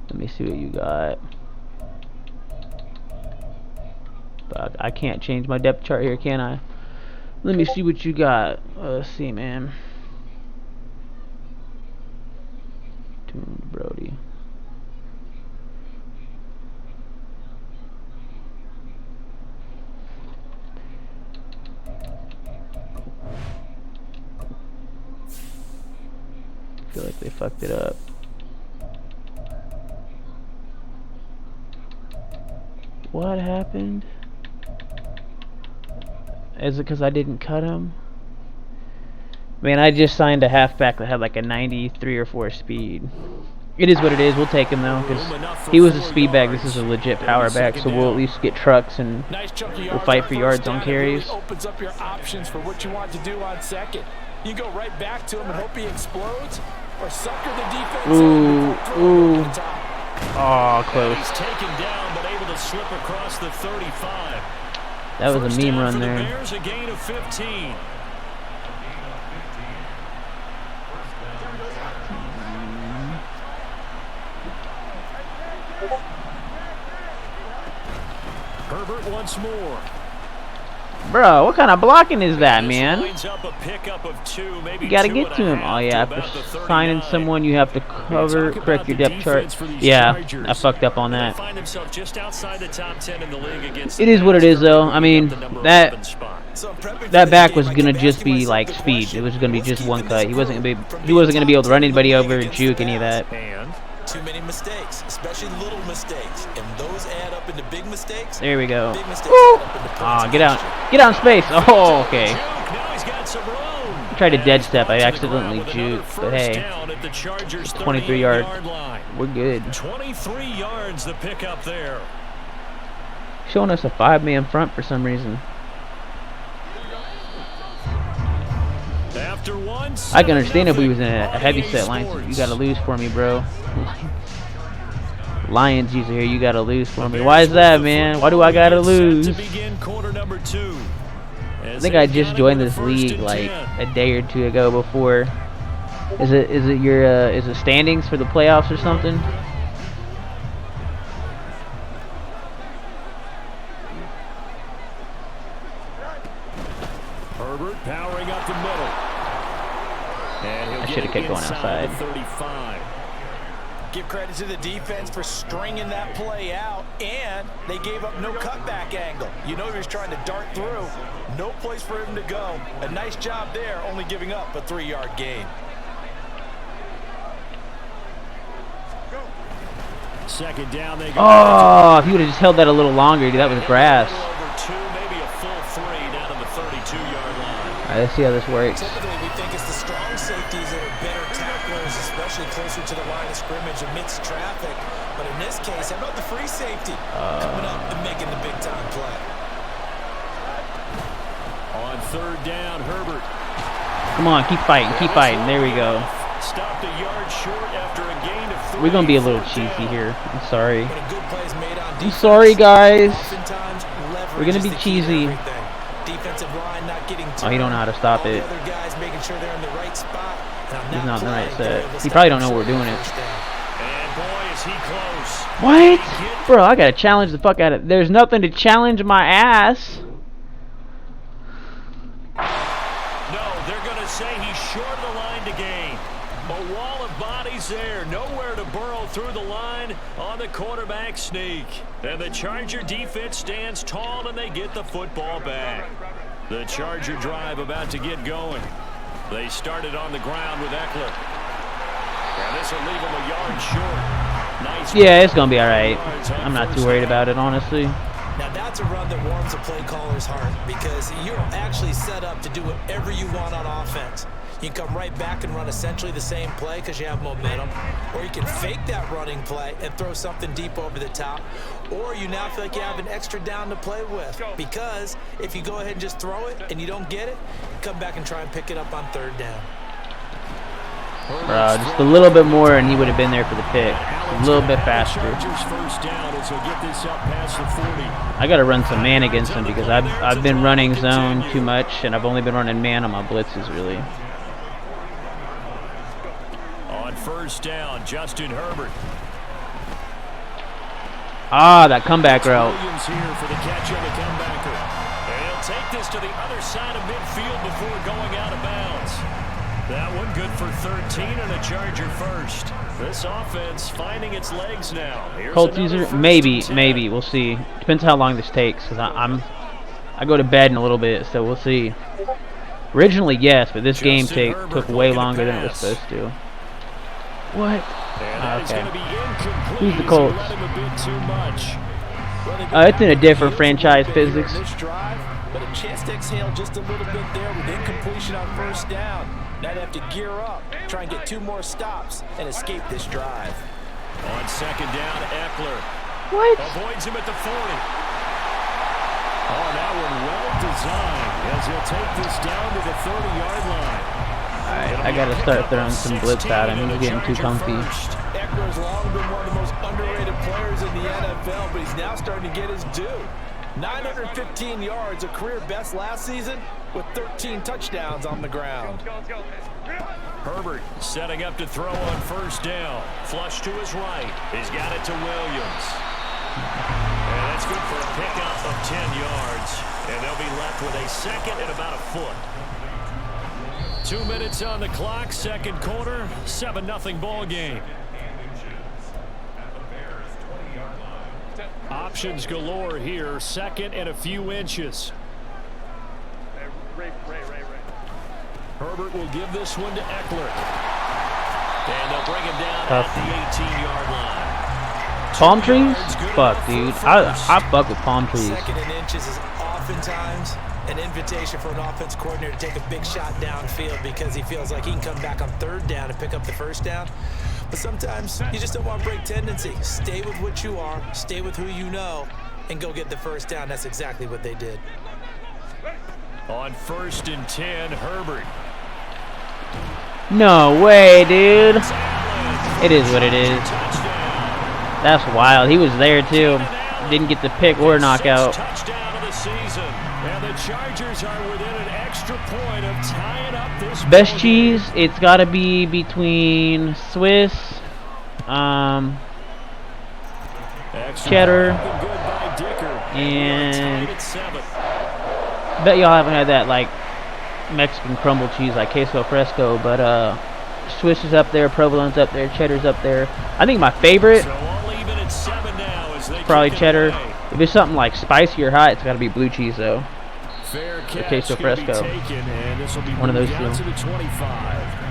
Let me see what you got. But I can't change my depth chart here, can I? Let me see what you got. Let's see, man. Toon Brody. I feel like they fucked it up. What happened? Is it because I didn't cut him? Man, I just signed a halfback that had like a 93 or 4 speed. It is what it is. We'll take him though, because he was a speed back. This is a legit power back, so we'll at least get trucks and we'll fight for yards on carries. Opens up your options for what you want to do on second. You go right back to him and hope he explodes, or sucker the defense. Ooh. Oh, close. He's taken down, but able to slip across the 35. That was a mean run there. Bears, a gain of 15. Herbert once more. Bro, what kind of blocking is that, man? You gotta get to him. Oh yeah, after signing someone, you have to cover, correct your depth chart. Yeah, I fucked up on that. It is what it is, though. I mean, that back was gonna just be like speed. It was gonna be just one cut. He wasn't gonna be able to run anybody over, juke any of that. Too many mistakes, especially little mistakes, and those add up into big mistakes. There we go. Oh, get out in space. Oh, okay. I tried to dead step. I accidentally juked, but hey, 23 yards. We're good. 23 yards the pickup there. Showing us a 5-man front for some reason. I can understand if we was in a heavy set line. So you gotta lose for me, bro. Lions user here, you gotta lose for me. Why is that, man? Why do I gotta lose? I think I just joined this league like a day or two ago. Before, is it standings for the playoffs or something? Herbert powering up the middle. I should have kept going outside. Give credit to the defense for stringing that play out, and they gave up no cutback angle. You know he was trying to dart through. No place for him to go. A nice job there, only giving up a 3-yard gain. Second down, they go. Oh, if he would have just held that a little longer, dude, that was grass. Maybe a full 3 down to the 32-yard line. All right, let's see how this works. Typically, we think it's the strong safeties that are better tacklers, especially closer to the line of scrimmage amidst traffic. But in this case, how about the free safety coming up and making the big-time play? On third down, Herbert. Come on, keep fighting, keep fighting. There we go. Stopped a yard short after a gain of 3. We're gonna be a little cheesy here. I'm sorry. I'm sorry, guys. We're gonna be cheesy. Oh, he don't know how to stop it. He's not in the right set. He probably don't know we're doing it. What? Bro, I gotta challenge the fuck out of it. There's nothing to challenge my ass. No, they're gonna say he's short of the line to gain. A wall of bodies there. Nowhere to burrow through the line on the quarterback sneak. And the Charger defense stands tall and they get the football back. The Charger drive about to get going. They started on the ground with Eckler. And this will leave him a yard short. Nice. Yeah, it's going to be all right. I'm not too worried about it, honestly. Now, that's a run that warms a play caller's heart because you're actually set up to do whatever you want on offense. You can come right back and run essentially the same play because you have momentum. Or you can fake that running play and throw something deep over the top. Or you now feel like you have an extra down to play with. Because if you go ahead and just throw it and you don't get it, come back and try and pick it up on third down. Bro, just a little bit more and he would have been there for the pick. A little bit faster. I gotta run some man against him because I've been running zone too much and I've only been running man on my blitzes really. On first down, Justin Herbert. Ah, that comeback route. Williams here for the catch on the comebacker. And he'll take this to the other side of midfield before going out of bounds. That one good for 13 and a Charger first. This offense finding its legs now. Colt teaser? Maybe. We'll see. Depends how long this takes, because I go to bed in a little bit, so we'll see. Originally, yes, but this game took way longer than it was supposed to. What? Okay. Who's the Colts? It's in a different franchise physics. But a chance to exhale just a little bit there with incompletion on first down. Now they have to gear up, try and get 2 more stops, and escape this drive. On second down, Eckler. What? Avoids him at the 40. Oh, that one well designed as he'll take this down to the 30-yard line. Alright, I gotta start throwing some blitz at him. He's getting too comfy. Eckler's long been one of the most underrated players in the NFL, but he's now starting to get his due. 915 yards, a career best last season, with 13 touchdowns on the ground. Herbert setting up to throw on first down. Flush to his right. He's got it to Williams. And that's good for a pickup of 10 yards. And they'll be left with a second and about a foot. 2 minutes on the clock, second quarter, 7-0 ball game. Options galore here, second and a few inches. Herbert will give this one to Eckler. And they'll bring him down at the 18-yard line. Palm trees? Fuck, dude. I fuck with palm trees. Second and inches is oftentimes an invitation for an offense coordinator to take a big shot downfield because he feels like he can come back on third down and pick up the first down. But sometimes you just don't want to break tendency. Stay with what you are, stay with who you know, and go get the first down. That's exactly what they did. On first and 10, Herbert. No way, dude. It is what it is. That's wild. He was there, too. Didn't get the pick or knockout. Touchdown of the season. And the Chargers are within an extra point of tying up this best cheese, it's got to be between Swiss, cheddar, and bet y'all haven't had that like Mexican crumble cheese like queso fresco, but Swiss is up there, provolone's up there, cheddar's up there. I think my favorite probably cheddar. If it's something like spicy or hot, it's got to be blue cheese though. Fair or queso fresco. One of those two. To the 25.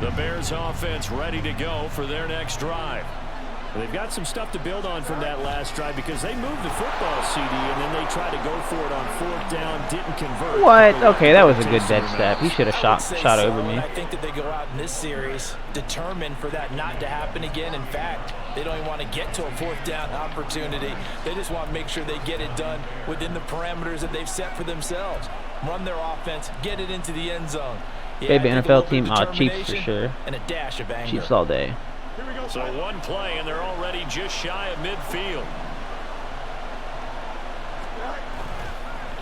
The Bears offense ready to go for their next drive. They've got some stuff to build on from that last drive because they moved the football, CD, and then they tried to go for it on fourth down, didn't convert. What? Okay, that was a good dead step. He should have shot over me. I think that they go out in this series determined for that not to happen again. In fact, they don't even want to get to a fourth down opportunity. They just want to make sure they get it done within the parameters that they've set for themselves. Run their offense, get it into the end zone. Favorite NFL team? Chiefs for sure. And a dash of anger. Chiefs all day. So one play, and they're already just shy of midfield.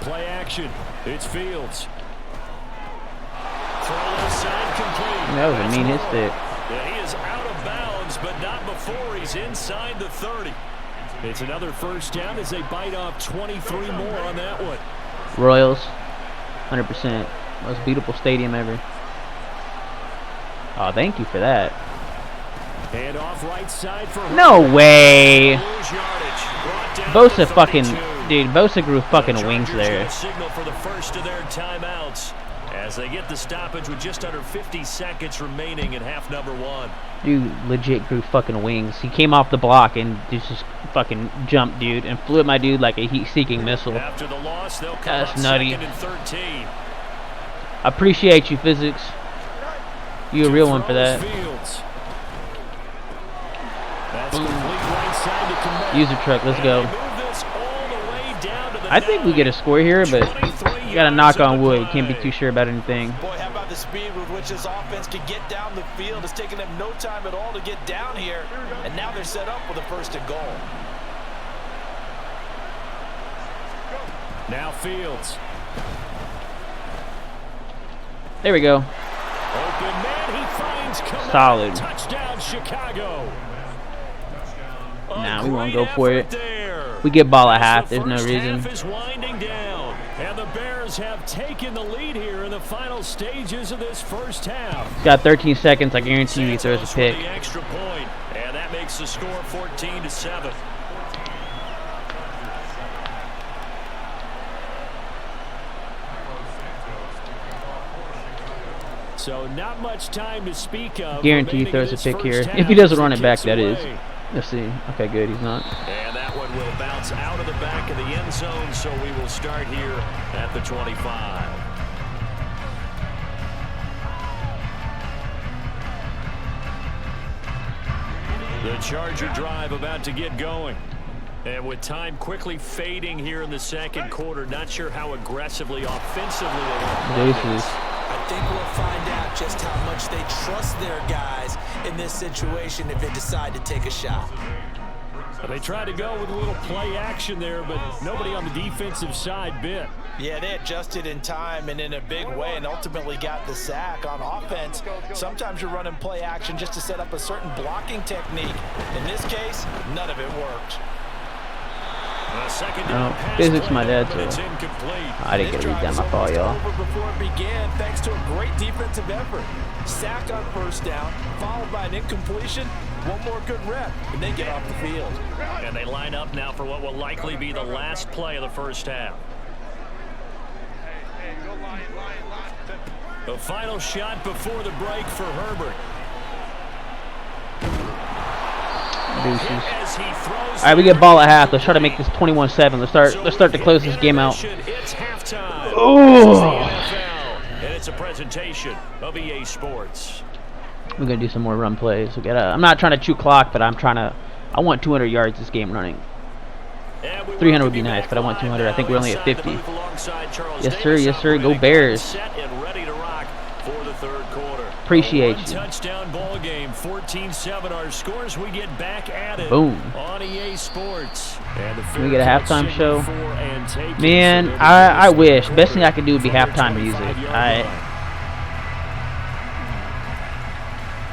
Play action. It's Fields. Throw inside complete. That was a mean hit stick. Yeah, he is out of bounds, but not before he's inside the 30. It's another first down as they bite off 23 more on that one. Royals, 100%. Most beautiful stadium ever. Oh, thank you for that. And off right side for no way. Bosa fucking dude. Bosa grew fucking wings there. Signal for the first of their timeouts as they get the stoppage with just under 50 seconds remaining in half number one. Dude, legit grew fucking wings. He came off the block and just fucking jumped, dude, and flew at my dude like a heat-seeking missile. After the loss, they'll come that's up nutty. second and 13. I appreciate you, physics. You a real one for that. User truck, let's go. I think we get a score here, but you gotta knock on wood. Can't be too sure about anything. Boy, how about the speed with which this offense can get down the field? It's taken them no time at all to get down here, and now they're set up with a 1st and goal. Now Fields. There we go. Open man, he finds solid. Touchdown, Chicago. Nah, we won't go for it. We get ball at half. There's no reason. Is winding down, and the Bears have taken the lead here in the final stages of this first half. He's got 13 seconds. I guarantee you he throws a pick. The extra point, and that makes the score 14-7. So not much time to speak of. Guarantee he throws a pick here. If he doesn't run it back, that is. Let's see. Okay, good. He's not. And that one will bounce out of the back of the end zone, so we will start here at the 25. The Charger drive about to get going. And with time quickly fading here in the second quarter, not sure how aggressively, offensively they will play this. I think we'll find out just how much they trust their guys in this situation if they decide to take a shot. They tried to go with a little play action there, but nobody on the defensive side bit. Yeah, they adjusted in time and in a big way and ultimately got the sack. On offense, sometimes you're running play action just to set up a certain blocking technique. In this case, none of it worked. No, physics my dad too. I didn't get a read down my ball, y'all. Before it began, thanks to a great defensive effort. Sack on 1st down, followed by an incompletion. One more good rep, and they get off the field. And they line up now for what will likely be the last play of the first half. The final shot before the break for Herbert. Deuces. All right, we get ball at half. Let's try to make this 21-7. Let's start to close this game out. It's halftime. Oh. And it's a presentation of EA Sports. We're gonna do some more run plays. We gotta. I'm not trying to chew clock, but I want 200 yards this game running. 300 would be nice, but I want 200. I think we're only at 50. Yes, sir. Yes, sir. Go Bears. Appreciate you. Touchdown ball game, 14-7. Our scores, we get back at it. Boom. On EA Sports. Can we get a halftime show? Man, I wish. Best thing I could do would be halftime music.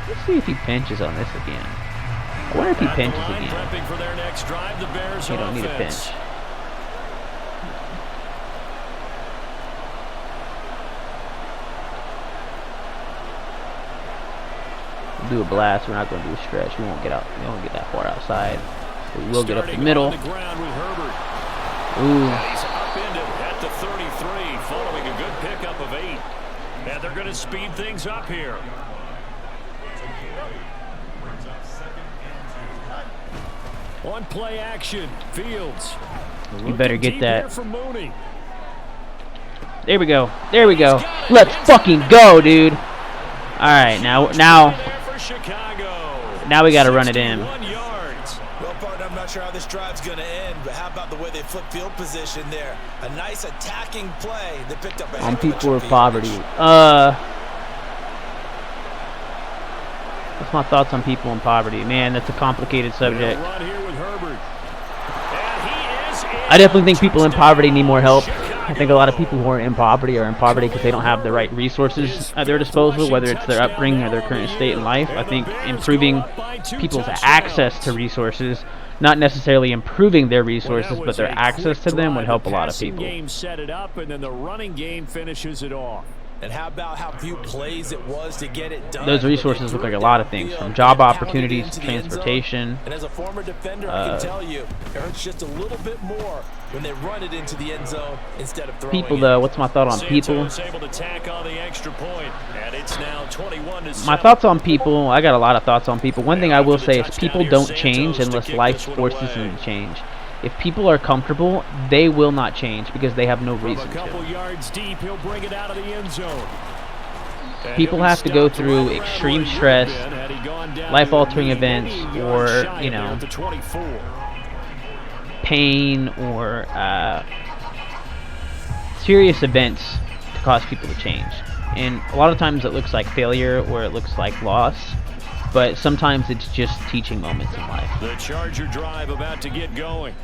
Let's see if he pinches on this again. I wonder if he pinches again. You don't need a pinch. We'll do a blast. We're not going to do a stretch. We won't get out. We won't get that far outside. But we will get up the middle. Ooh. He's upended at the 33, following a good pickup of 8. And they're going to speed things up here. One play action, Fields. You better get that. There we go. There we go. Let's fucking go, dude. All right, now we got to run it in. Well, partner, I'm not sure how this drive's going to end, but how about the way they flip field position there? A nice attacking play. They picked up a on people with poverty. What's my thoughts on people in poverty? Man, that's a complicated subject. I definitely think people in poverty need more help. I think a lot of people who are in poverty because they don't have the right resources at their disposal, whether it's their upbringing or their current state in life. I think improving people's access to resources, not necessarily improving their resources, but their access to them would help a lot of people. Game set it up, and then the running game finishes it off. And how about how few plays it was to get it done? Those resources look like a lot of things, from job opportunities to transportation. And as a former defender, I can tell you, it hurts just a little bit more when they run it into the end zone instead of throwing people, though, what's my thought on people? Able to tack on the extra point, and it's now 21-7. My thoughts on people, I got a lot of thoughts on people. One thing I will say is people don't change unless life forces them to change. If people are comfortable, they will not change because they have no reason to. A couple yards deep, he'll bring it out of the end zone. people have to go through extreme stress, life-altering events, or, you know, pain, or serious events to cause people to change. And a lot of times it looks like failure or it looks like loss, but sometimes it's just teaching moments in life. The Charger drive about to get going.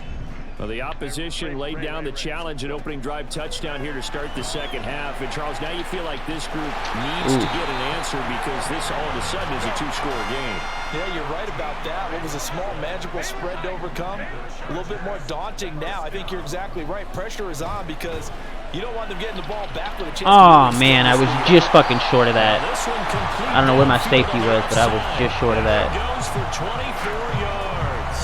Well, the opposition laid down the challenge and opening drive touchdown here to start the second half. And Charles, now you feel like this group needs to get an answer because this all of a sudden is a two-score game. Yeah, you're right about that. What was a small, manageable spread to overcome? A little bit more daunting now. I think you're exactly right. Pressure is on because you don't want them getting the ball back with a chance. Oh, man, I was just fucking short of that. I don't know where my safety was, but I was just short of that. Goes for 24 yards.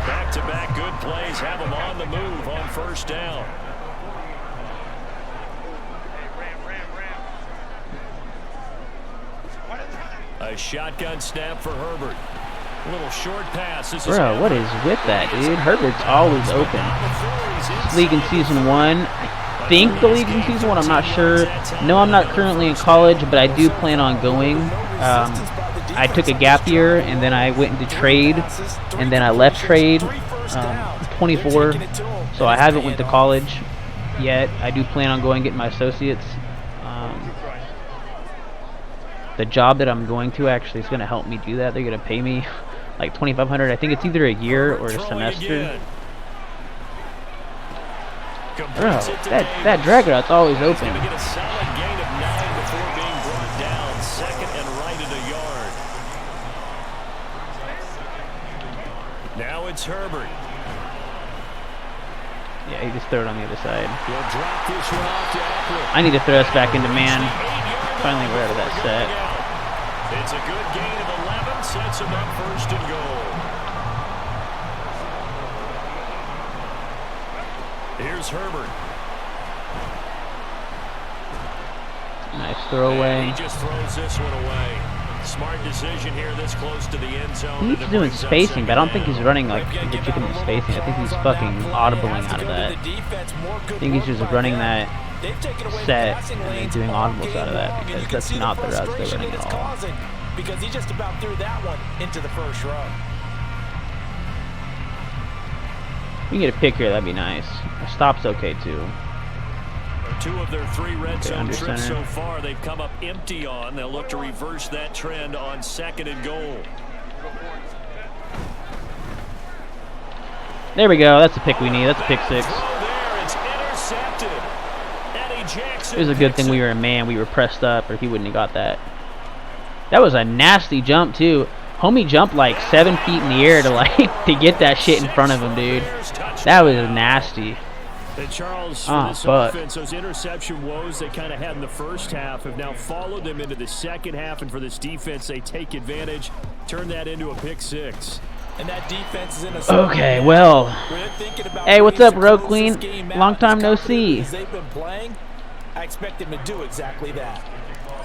Back-to-back good plays have them on the move on first down. A shotgun snap for Herbert. A little short pass. Bro, what is with that, dude? Herbert's always open. This league in season 1. I think the league in season 1, I'm not sure. No, I'm not currently in college, but I do plan on going. I took a gap year, and then I went into trade, and then I left trade, 24. So I haven't went to college yet. I do plan on going getting my associates. The job that I'm going to actually is going to help me do that. They're going to pay me like $2,500. I think it's either a year or a semester. Bro, that drag route's always open. Get a solid gain of 9 before being brought down. Second and right at a yard. Now it's Herbert. Yeah, he just threw it on the other side. He'll drop this one off to Eckler. I need to throw us back into man. Finally, we're out of that set. It's a good gain of 11. Sets him up first and goal. Here's Herbert. Nice throwaway. He just throws this one away. Smart decision here this close to the end zone. He's doing spacing, but I don't think he's running like legitimate spacing. I think he's fucking audibling out of that. I think he's just running that set and then doing audibles out of that because that's not the routes they're running at all. Because he just about threw that one into the first row. If we can get a pick here, that'd be nice. A stop's okay too. 2 of their 3 red zone trips so far, they've come up empty on. They'll look to reverse that trend on second and goal. There we go. That's a pick we need. That's a pick 6. It was a good thing we were a man. We were pressed up, or he wouldn't have got that. That was a nasty jump too. Homie jumped like 7 feet in the air to get that shit in front of him, dude. That was nasty. And Charles, for this offense, those interception woes they kind of had in the first half have now followed them into the second half, and for this defense, they take advantage, turn that into a pick 6. And that defense is in a okay, well. Hey, what's up, Rogue Queen? Long time no see. They've been playing. I expect them to do exactly that.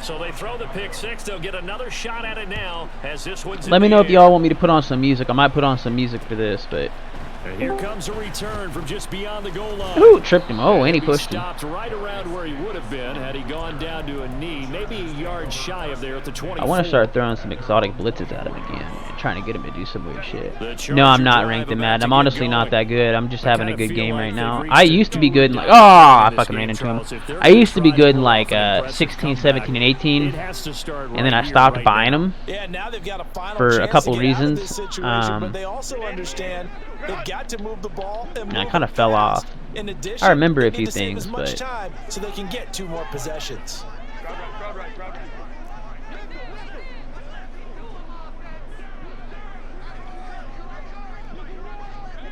So they throw the pick 6. They'll get another shot at it now as this one's Let me know if y'all want me to put on some music. I might put on some music for this, but. And here comes a return from just beyond the goal line. Ooh, tripped him. Oh, and he pushed him. Stopped right around where he would have been had he gone down to a knee, maybe a yard shy of there at the 24. I want to start throwing some exotic blitzes at him again and trying to get him to do some weird shit. No, I'm not ranked in Madden. I'm honestly not that good. I'm just having a good game right now. I used to be good in like, I fucking ran into him. I used to be good in like 16, 17, and 18, and then I stopped buying them for a couple reasons. They also understand they've got to move the ball and I kind of fell off. I remember a few things, but so they can get 2 more possessions.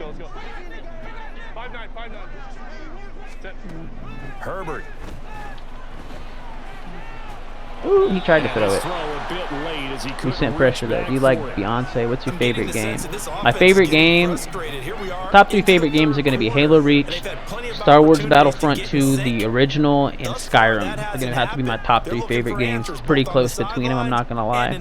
Let's go. 5-9, 5-9. Herbert. Ooh, he tried to throw it. We sent pressure though. Do you like Beyonce? What's your favorite game? My favorite game, top 3 favorite games are going to be Halo Reach, Star Wars Battlefront 2, the original, and Skyrim. They're going to have to be my top 3 favorite games. It's pretty close between them, I'm not going to lie.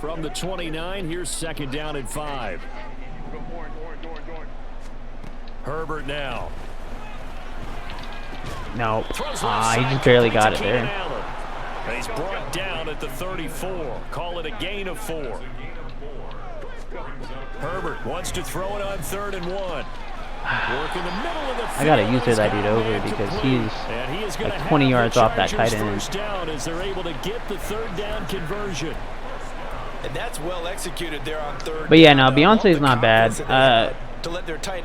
From the 29, here's second down and 5. Herbert now. No. Throws left He side, just barely complete got to it Keenan there. Allen. And he's brought down at the 34. Call it a gain of 4. Herbert wants to throw it on 3rd and 1. Work in the middle of the field. I gotta use that dude over because he's like 20 yards off that tight end. First down as they're able to get the 3rd down conversion. And that's well executed there on 3rd. But yeah, no, Beyonce's not bad. I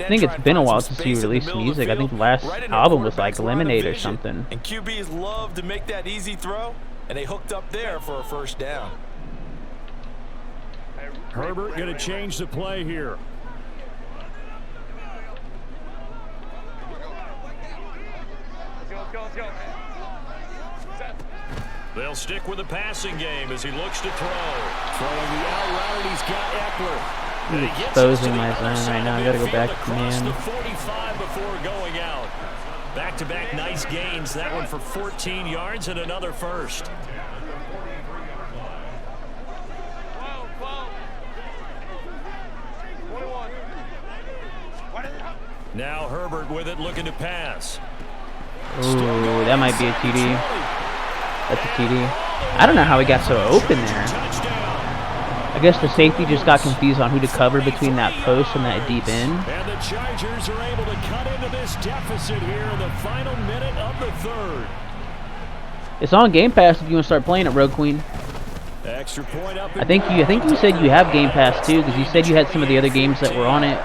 think it's been a while since he released music. I think the last album was like Lemonade or something. And QBs love to make that easy throw, and they hooked up there for a first down. Herbert going to change the play here. They'll stick with the passing game as he looks to throw. Throwing the out route, he's got Eckler. He's exposing my zone right now. I gotta go back to man. The 45 before going out. Back-to-back nice gains. That one for 14 yards and another first. Now Herbert with it, looking to pass. Ooh, that might be a TD. That's a TD. I don't know how he got so open there. I guess the safety just got confused on who to cover between that post and that deep end. And the Chargers are able to cut into this deficit here in the final minute of the 3rd. It's on Game Pass if you want to start playing it, Rogue Queen. Extra point up. I think you said you have Game Pass too, because you said you had some of the other games that were on it.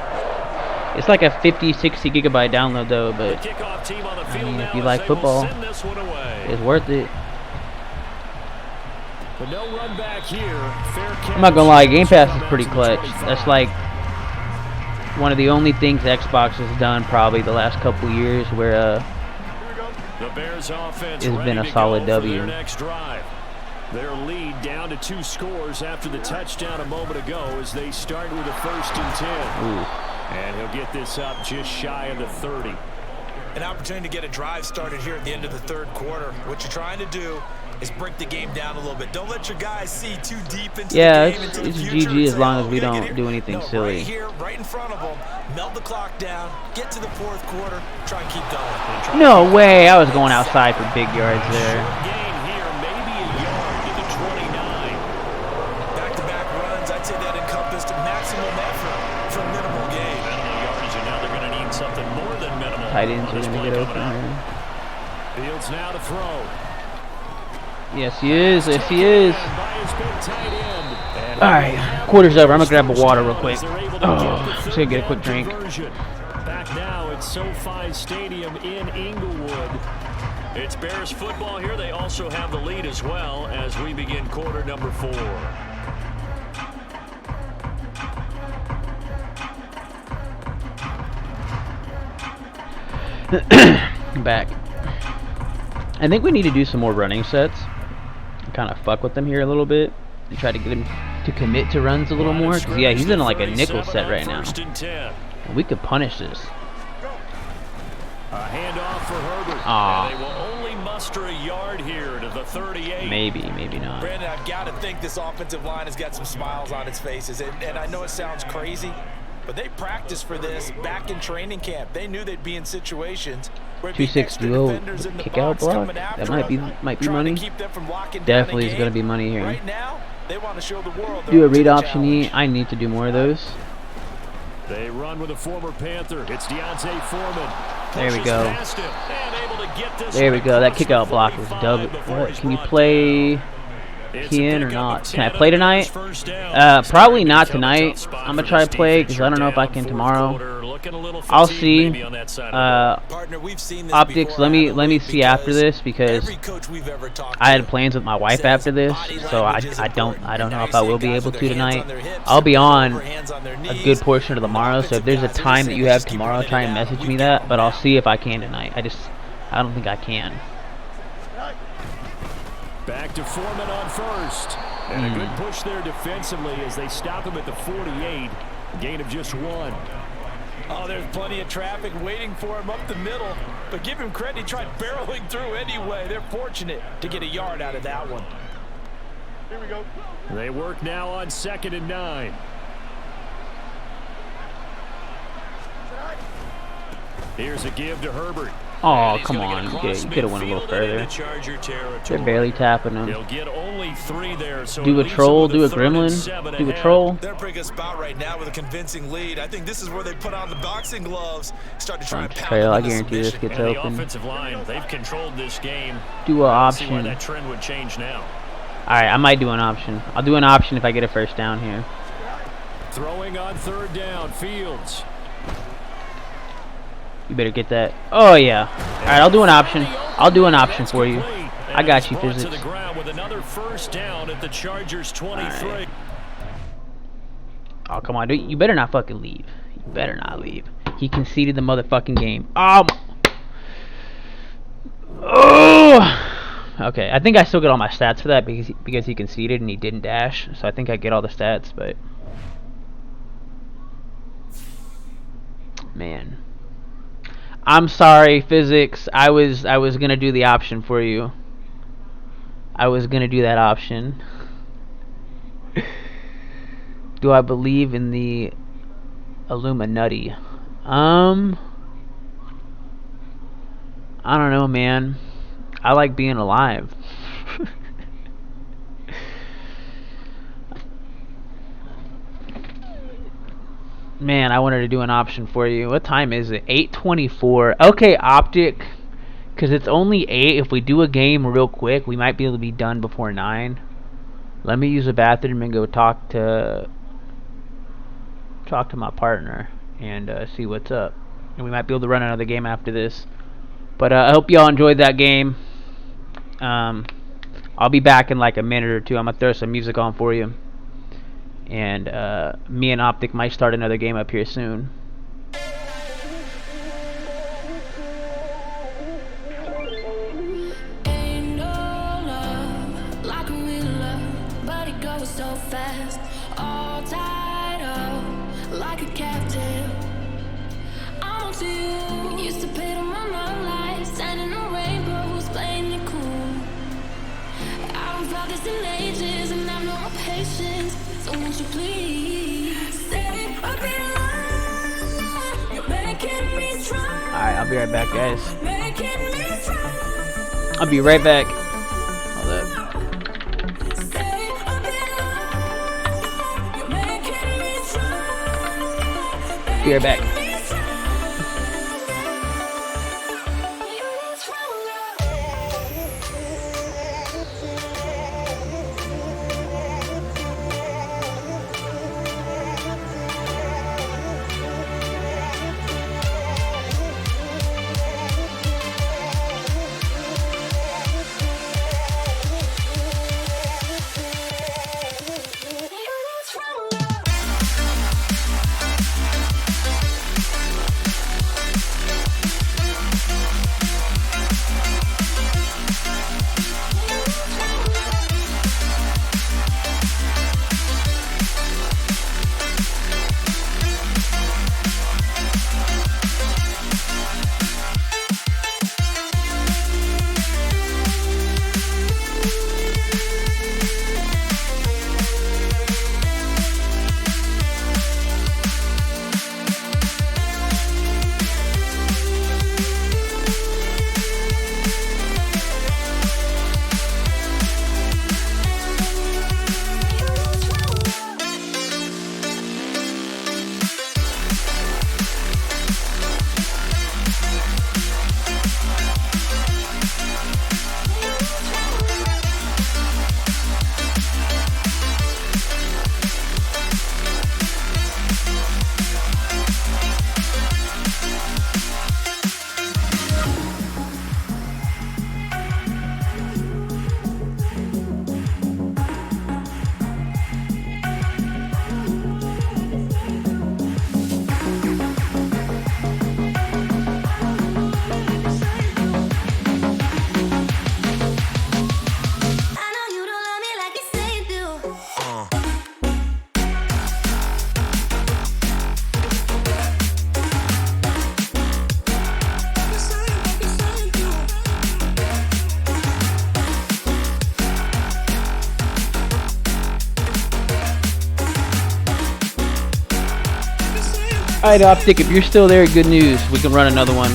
It's like a 50, 60 gigabyte download though, but I mean, if you like football, it's worth it. But no run back here. I'm not gonna lie, Game Pass is pretty clutch. That's like one of the only things Xbox has done probably the last couple years where the Bears offense it's been a solid W. Next drive. Their lead down to 2 scores after the touchdown a moment ago as they start with a 1st and 10. Ooh. And he'll get this up just shy of the 30. An opportunity to get a drive started here at the end of the 3rd quarter. What you're trying to do is break the game down a little bit. Don't let your guys see too deep into the game. It's GG as long as we don't do anything silly. Right here, right in front of them, melt the clock down, get to the 4th quarter, try and keep going. No way, I was going outside for big yards there. Gain here, maybe a yard to the 29. Back-to-back runs, I'd say that encompassed maximum effort for minimal gain. Minimal yardage, and now they're going to need something more than minimal. Tight ends are going to get open here. Fields now to throw. Yes, he is. Yes, he is. All right, quarter's over. I'm gonna grab a water real quick. Oh, just gonna get a quick drink. Back now at SoFi Stadium in Inglewood. It's Bears football here. They also have the lead as well as we begin quarter number 4. Back. I think we need to do some more running sets. Kind of fuck with them here a little bit and try to get him to commit to runs a little more. Cause yeah, he's in like a nickel set right now. And we could punish this. A handoff for Herbert. And they will only muster a yard here to the 38. Maybe not. Brandon, I've got to think this offensive line has got some smiles on its faces. And I know it sounds crazy, but they practiced for this back in training camp. They knew they'd be in situations where 2-6 duo kick out block. That might be money. Definitely is going to be money here. Right now, they want to show the world do a read option E. I need to do more of those. They run with a former Panther. It's Deontay Foreman. There we go. There we go. That kick out block was double. What? Can you play in or not? Can I play tonight? Probably not tonight. I'm gonna try to play because I don't know if I can tomorrow. I'll see. Optics. Let me see after this because I had plans with my wife after this, so I don't know if I will be able to tonight. I'll be on a good portion of tomorrow, so if there's a time that you have tomorrow, try and message me that. But I'll see if I can tonight. I don't think I can. Back to Foreman on 1st. And a good push there defensively as they stop him at the 48. A gain of just 1. Oh, there's plenty of traffic waiting for him up the middle. But give him credit, he tried barreling through anyway. They're fortunate to get a yard out of that one. Here we go. They work now on 2nd and 9. Here's a give to Herbert. Oh, come on. You could have went a little further. They're barely tapping him. They'll get only 3 there, so Do a troll, do a gremlin, do a troll. They're pretty good spot right now with a convincing lead. I think this is where they put on the boxing gloves, start to try and pound trail. I them into guarantee this submission. gets And the open. offensive line, they've controlled this game. Do a I don't see why option. that trend would change now. Alright, I might do an option. I'll do an option if I get a first down here. Throwing on 3rd down, Fields. You better get that. Oh, yeah. Alright, I'll do an option. I'll do an option for you. I got you, Brought physics. to the ground with another first down at the Chargers 23. Right. Oh, come on, dude. You better not fucking leave. You better not leave. He conceded the motherfucking game. Oh! Okay, I think I still get all my stats for that because he conceded and he didn't dash. So I think I get all the stats, but... Man. I'm sorry, physics. I was gonna do the option for you. I was gonna do that option. Do I believe in the Illuminati? I don't know, man. I like being alive. Man, I wanted to do an option for you. What time is it? 8:24. Okay, Optic. Because it's only 8. If we do a game real quick, we might be able to be done before 9. Let me use the bathroom and go talk to my partner and see what's up. And we might be able to run another game after this. But I hope y'all enjoyed that game. I'll be back in like a minute or two. I'm going to throw some music on for you. And me and Optic might start another game up here soon. Ain't no love like a real love, but it goes so fast. All tied up like a captive. I'm on to you. Used to pay to my love life, standing on rainbows, playing it cool. I haven't felt this in ages, and I've no more patience. So won't you please stay a bit longer? You're making me strong. Alright, I'll be right back, guys. Making me strong. I'll be right back. Hold up. Stay a bit longer. You're making me strong. Be right back. Alright, Optic, if you're still there, good news. We can run another one.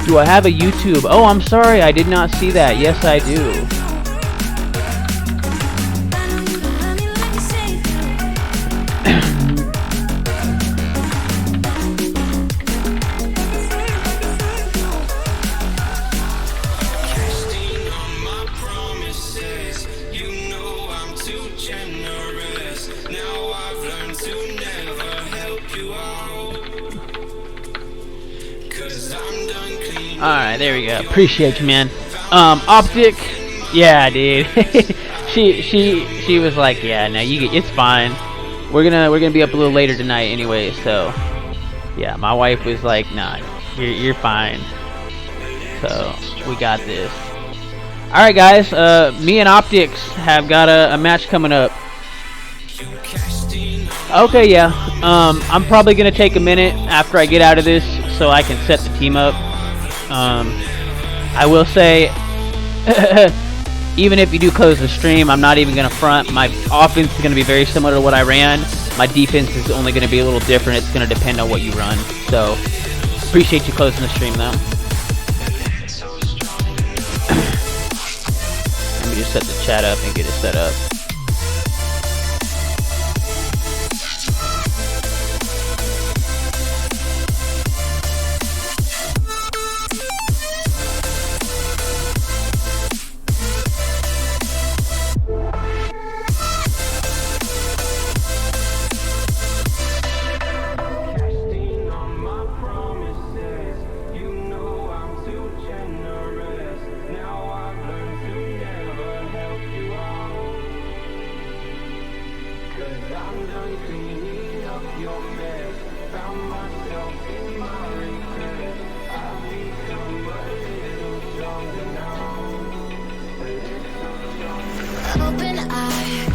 Do I have a YouTube? Oh, I'm sorry, I did not see that. Yes, I do. Alright, there we go. Appreciate you, man. Optic, yeah, dude. she was like, yeah, no, it's fine. We're gonna be up a little later tonight anyway, so yeah, my wife was like, nah, you're fine. So we got this. Alright, guys, me and Optics have got a match coming up. Okay, yeah. I'm probably gonna take a minute after I get out of this so I can set the team up. I will say, even if you do close the stream, I'm not even going to front. My offense is going to be very similar to what I ran. My defense is only going to be a little different. It's going to depend on what you run. So, appreciate you closing the stream, though. Let me just set the chat up and get it set up. Open eye,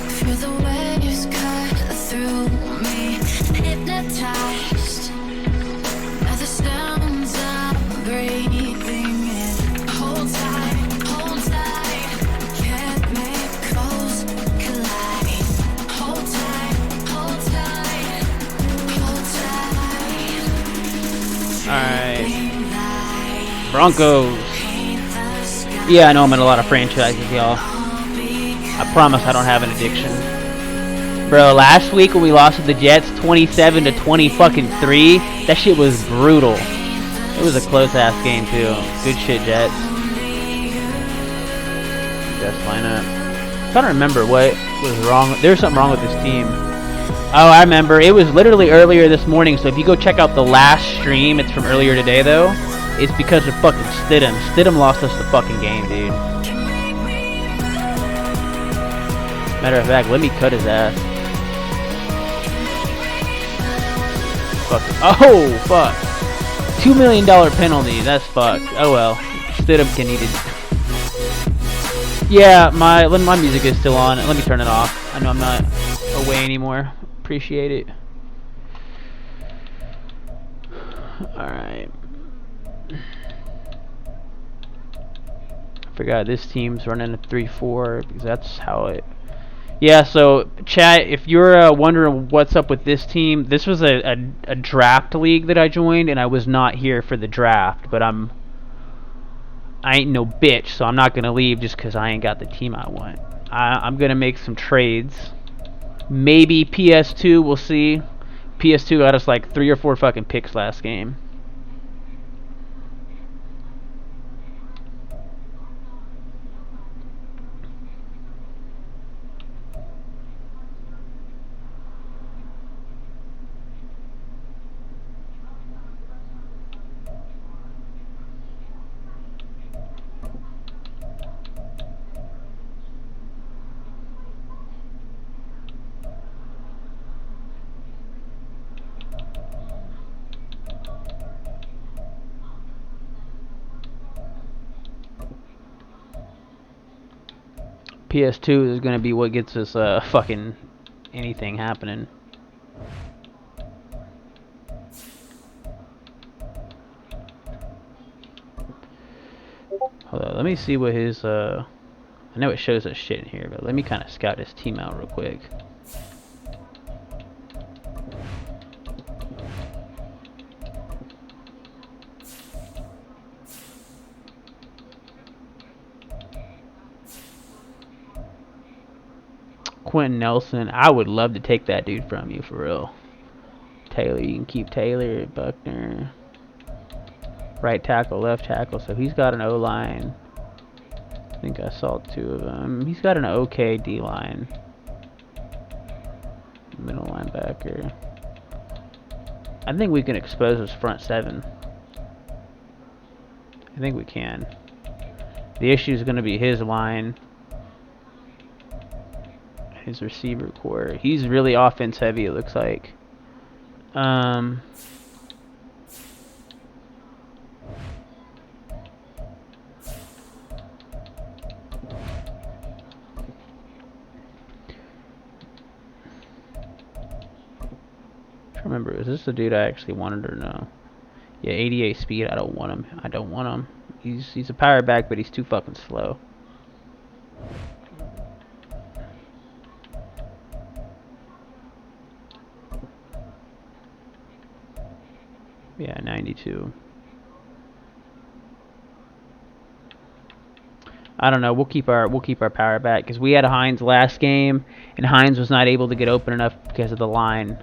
feel the waves cut through me. Hypnotized by the sounds I'm breathing in. Hold tight, chemicals collide. Hold tight, hold tight, hold tight. Alright. Broncos. Yeah, I know I'm in a lot of franchises, y'all. I promise I don't have an addiction. Bro, last week when we lost to the Jets 27-20-3, that shit was brutal. It was a close-ass game, too. Good shit, Jets. Jets lineup. I'm trying to remember what was wrong. There was something wrong with this team. Oh, I remember. It was literally earlier this morning, so if you go check out the last stream, it's from earlier today, though. It's because of fucking Stidham. Stidham lost us the fucking game, dude. Matter of fact, let me cut his ass. Fuck. Oh, fuck. $2 million penalty. That's fucked. Oh well. Stidham can eat it. Yeah, my music is still on. Let me turn it off. I know I'm not away anymore. Appreciate it. Alright. Forgot this team's running a 3-4 because that's how it. Yeah, so chat, if you're wondering what's up with this team, this was a draft league that I joined, and I was not here for the draft, but I ain't no bitch, so I'm not gonna leave just because I ain't got the team I want. I'm gonna make some trades. Maybe PS2, we'll see. PS2 got us like 3 or 4 fucking picks last game. PS2 is gonna be what gets us fucking anything happening. Hold on, let me see what his I know it shows us shit in here, but let me kind of scout his team out real quick. Quentin Nelson, I would love to take that dude from you, for real. Taylor, you can keep Taylor. Buckner. Right tackle, left tackle, so he's got an O-line. I think I saw 2 of them. He's got an okay D-line. Middle linebacker. I think we can expose his front 7. I think we can. The issue is going to be his line. His receiver core. He's really offense heavy, it looks like. Remember, is this the dude I actually wanted or no? Yeah, 88 speed. I don't want him. I don't want him. He's a power back, but he's too fucking slow. Yeah, 92. I don't know. We'll keep our power back because we had Hines last game, and Hines was not able to get open enough because of the line.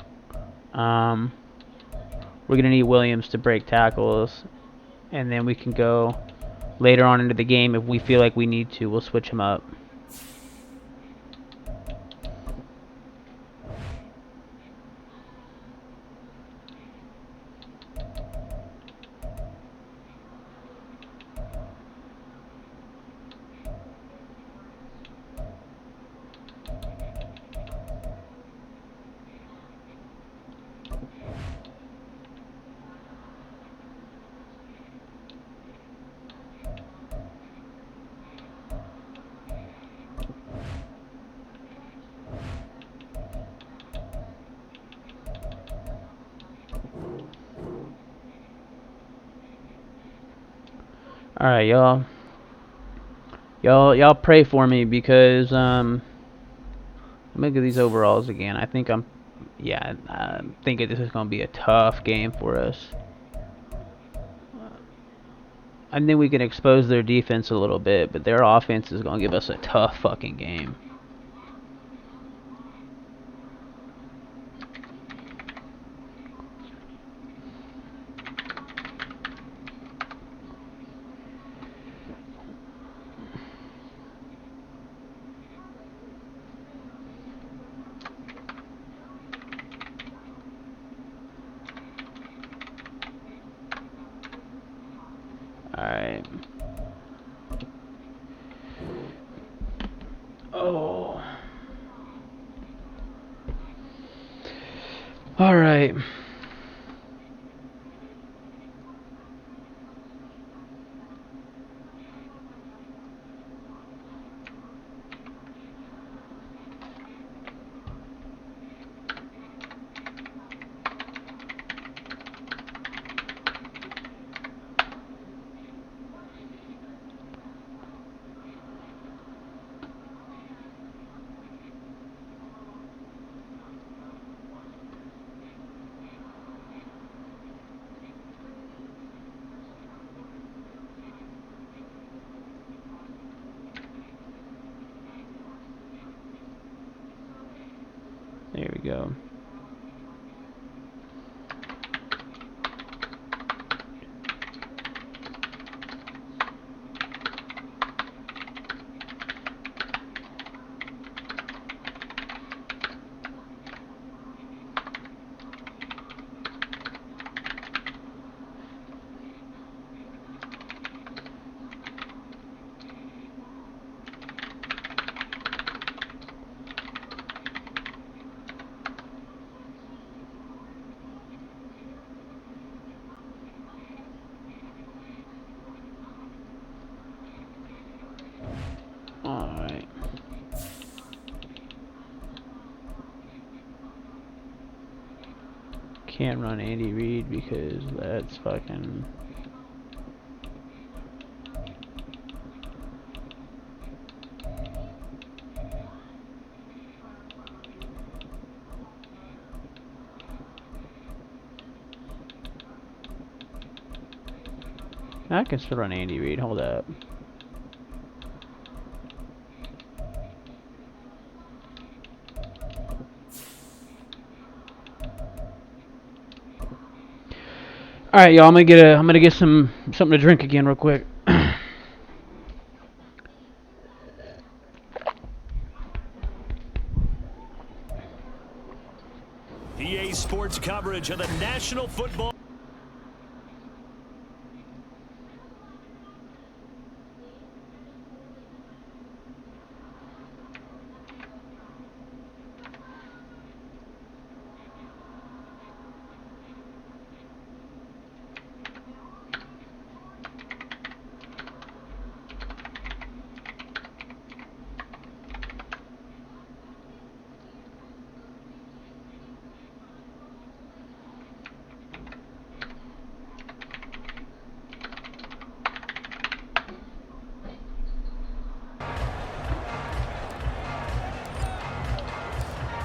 We're gonna need Williams to break tackles, and then we can go later on into the game if we feel like we need to. We'll switch him up. Alright, y'all. Y'all pray for me because let me look at these overalls again. I think I'm thinking this is gonna be a tough game for us. I think we can expose their defense a little bit, but their offense is gonna give us a tough fucking game. Alright. Oh. Alright. There we go. Alright. Can't run Andy Reid because that's fucking... I can still run Andy Reid. Hold up. All right, y'all. I'm gonna get something to drink again real quick. EA Sports coverage of the National Football.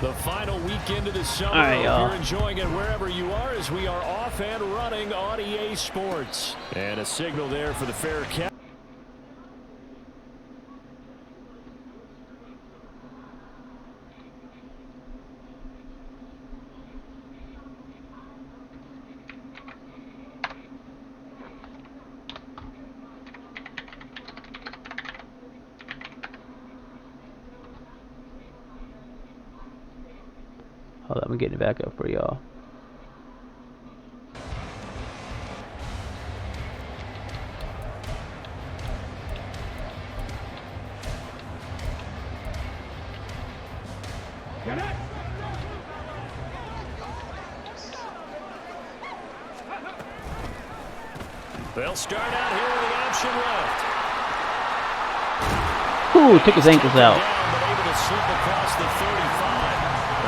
The final weekend of the summer. All right, y'all. You're enjoying it wherever you are as we are off and running on EA Sports. And a signal there for the fair catch. Hold on, I'm getting it back up for y'all. They'll start out here with the option left. Ooh, took his ankles out. But able to slip across the 35.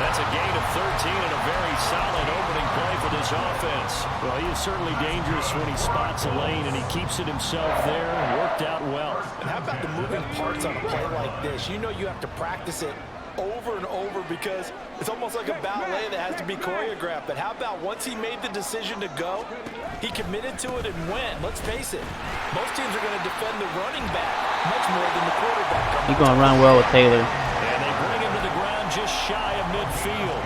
That's a gain of 13 and a very solid opening play for this offense. Well, he is certainly dangerous when he spots a lane and he keeps it himself there and worked out well. And how about the moving parts on a play like this? You know you have to practice it over and over because it's almost like a ballet that has to be choreographed. But how about once he made the decision to go, he committed to it and went. Let's face it, most teams are going to defend the running back much more than the quarterback. He's going to run well with Taylor. And they bring him to the ground just shy of midfield.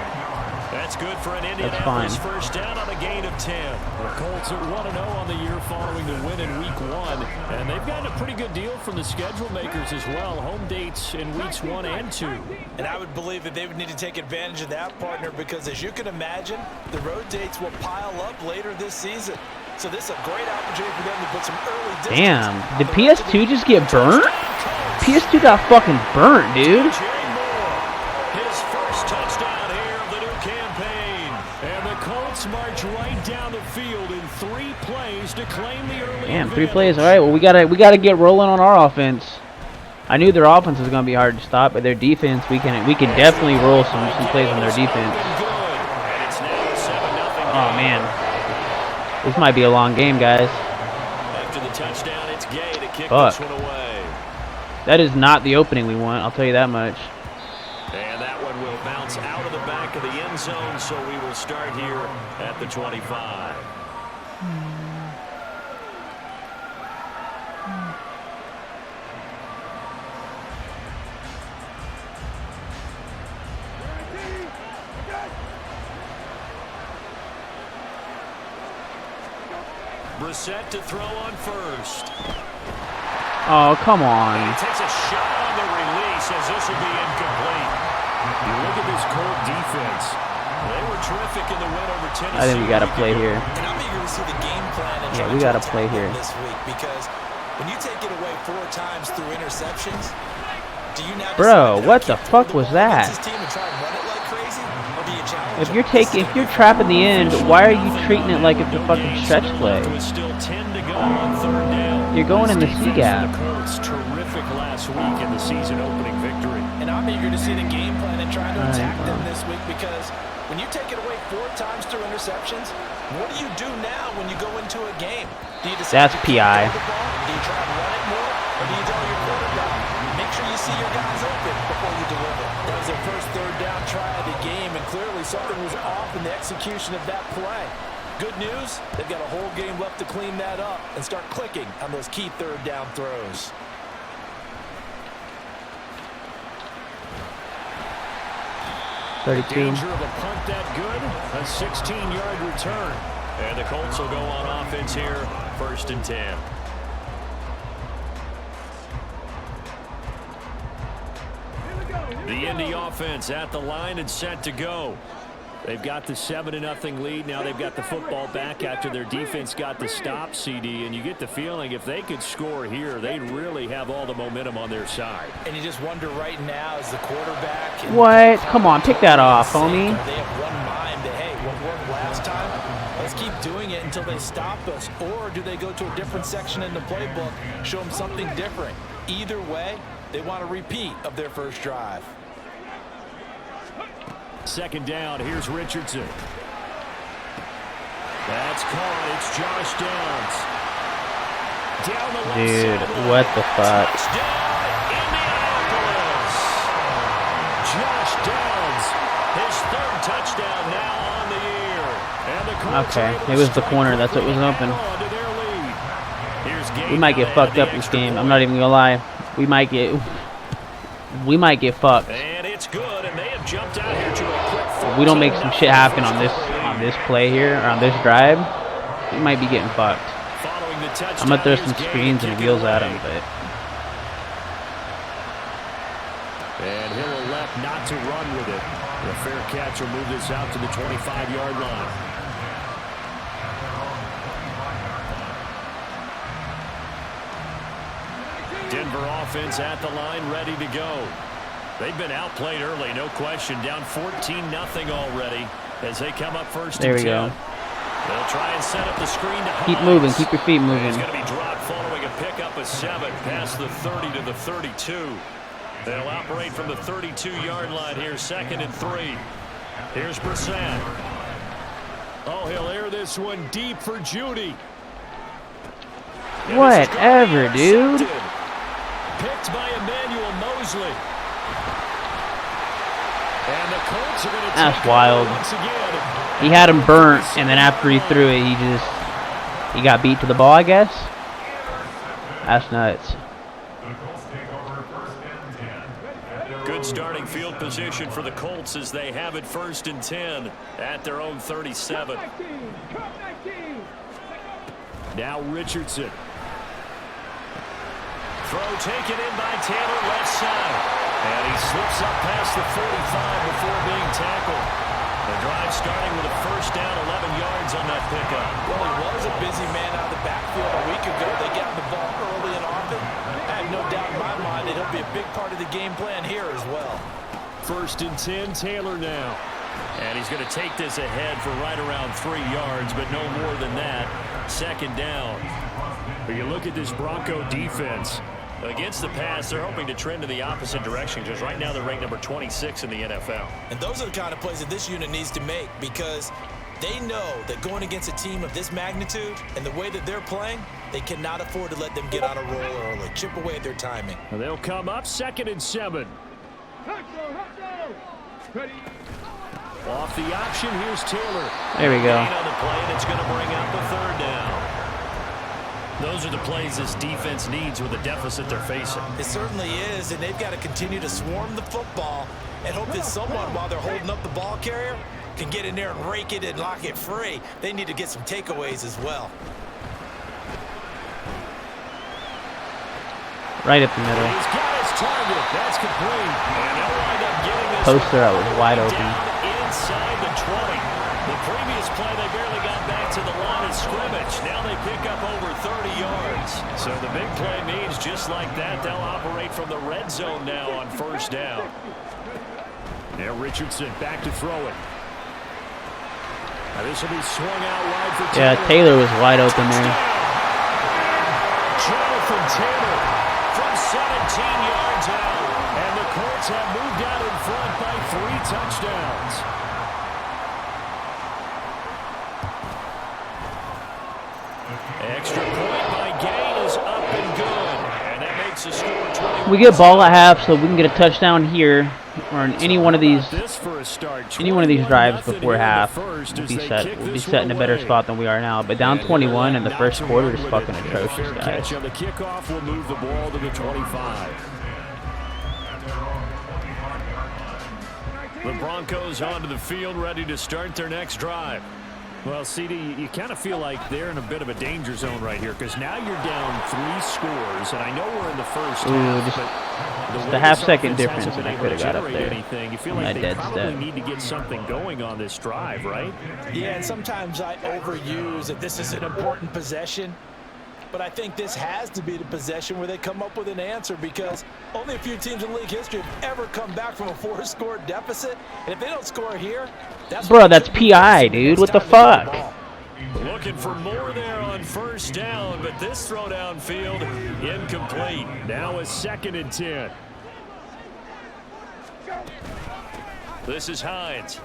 That's good for an Indianapolis first down on a gain of 10. The Colts are 1-0 on the year following the win in Week 1. And they've gotten a pretty good deal from the schedule makers as well. Home dates in Weeks 1 and 2. And I would believe that they would need to take advantage of that, partner, because as you can imagine, the road dates will pile up later this season. So this is a great opportunity for them to put some early distance. Damn, did PS2 just get burnt? PS2 got fucking burnt, dude. His first touchdown here of the new campaign. And the Colts march right down the field in 3 plays to claim the early Damn, advantage. 3 plays. All right, well, we gotta get rolling on our offense. I knew their offense was gonna be hard to stop, but their defense, we can definitely roll some plays on their defense. Oh man, this might be a long game, guys. After the touchdown, it's Gay to kick this one away. That is not the opening we want. I'll tell you that much. And that one will bounce out of the back of the end zone, so we will start here at the 25. Brissett to throw on first. Oh, come on. He takes a shot on the release as this will be incomplete. You look at this Colt defense. They were terrific in the win over Tennessee. I think we got to play here. And I'm eager to see the game plan and Yeah, we got to play here. this week because when you take it away 4 times through interceptions, do you now Bro, what the fuck was that? If you're trapping the end, why are you treating it like it's a fucking stretch play? You're going in the C gap. Terrific last week in the season opening victory. And I'm eager to see the game plan and try to attack them this week because when you take it away 4 times through interceptions, what do you do now when you go into a game? Do you decide That's PI. do you try to run it more, or do you tell your quarterback, make sure you see your guys open before you deliver? That was their first 3rd down try of the game, and clearly something was off in the execution of that play. Good news, they've got a whole game left to clean that up and start clicking on those key third down throws. Danger of a punt that good. A 16-yard return. And the Colts will go on offense here, 1st and 10. The Indy offense at the line and set to go. They've got the 7-0 lead. Now they've got the football back after their defense got the stop, CD. And you get the feeling if they could score here, they'd really have all the momentum on their side. And you just wonder right now as the quarterback. What? Come on, pick that off, homie. They have one mind that, hey, what worked last time, let's keep doing it until they stop us. Or do they go to a different section in the playbook, show them something different? Either way, they want a repeat of their first drive. 2nd down, here's Richardson. That's caught. It's Josh Downs. Down the left Dude, sideline. what the fuck? Touchdown, Indianapolis. Josh Downs, his 3rd touchdown now on the year. And the Colts Okay, are able it was to the corner. That's what was open. on to their lead. Here's We might get fucked up this game. I'm not even gonna lie. We might get fucked. And it's good, and they have jumped out here to a quick If we don't make some shit happen on this play here, or on this drive, we might be getting fucked. Following the touchdown, I'm gonna throw some here's Gay screens to and kick it wheels at away. him, but And he'll elect not to run with it. The fair catch will move this out to the 25-yard line. Denver offense at the line, ready to go. They've been outplayed early, no question. Down 14-0 already as they come up 1st there and 10. we go. They'll try and set up the screen to Keep Hines. moving, keep your feet moving. It's going to be dropped following a pickup of 7 past the 30 to the 32. They'll operate from the 32-yard line here, 2nd and 3. Here's Brissett. Oh, he'll air this one deep for Judy. Whatever, dude. Picked by Emmanuel Mosley. And the Colts are going to That's take wild. once again. He had him burnt, and then after he threw it, he got beat to the ball, I guess. That's nuts. Good starting field position for the Colts as they have it 1st and 10 at their own 37. Now Richardson. Throw taken in by Taylor, left side. And he slips up past the 45 before being tackled. The drive starting with a 1st down, 11 yards on that pickup. Well, he was a busy man out of the backfield a week ago. They got the ball early and often. I have no doubt in my mind that he'll be a big part of the game plan here as well. 1st and 10, Taylor now. And he's going to take this ahead for right around 3 yards, but no more than that. 2nd down. But you look at this Bronco defense. Against the pass, they're hoping to trend in the opposite direction because right now they're ranked number 26 in the NFL. And those are the kind of plays that this unit needs to make because they know that going against a team of this magnitude and the way that they're playing, they cannot afford to let them get on a roll early. Chip away at their timing. And they'll come up 2nd and 7. Off the option, here's Taylor. There we go. Gain on the play, and it's going to bring out the 3rd down. Those are the plays this defense needs with the deficit they're facing. It certainly is, and they've got to continue to swarm the football and hope that someone, while they're holding up the ball carrier, can get in there and rake it and lock it free. They need to get some takeaways as well. Right up the middle. He's got his target. That's complete. And they'll wind up getting this Poster out was wide open. down inside the 20. The previous play, they barely got back to the line of scrimmage. Now they pick up over 30 yards. So the big play means just like that, they'll operate from the red zone now on 1st down. Now Richardson back to throw it. Now this will be swung out wide for Taylor. Yeah, Taylor was wide open there. Jonathan Taylor from 17 yards out. And the Colts have moved out in front by 3 touchdowns. Extra point by Gay is up and good. And that makes the score 21. We get ball at half, so we can get a touchdown here. or in any one of these drives before half, we'll be set in a better spot than we are now. But down 21 in the first quarter is fucking atrocious, guys. On the kickoff will move the ball to the 25. The Broncos onto the field, ready to start their next drive. Well, CD, you kind of feel like they're in a bit of a danger zone right here because now you're down 3 scores, and I know we're in the first half, just a half-second difference, and I could have got up there. You feel like they probably need to get something going on this drive, right? Yeah, and sometimes I overuse that this is an important possession. But I think this has to be the possession where they come up with an answer because only a few teams in league history have ever come back from a 4-score deficit. And if they don't score here, that's PI, dude. What the fuck? Looking for more there on first down, but this throw downfield incomplete. Now a 2nd and 10. This is Hines.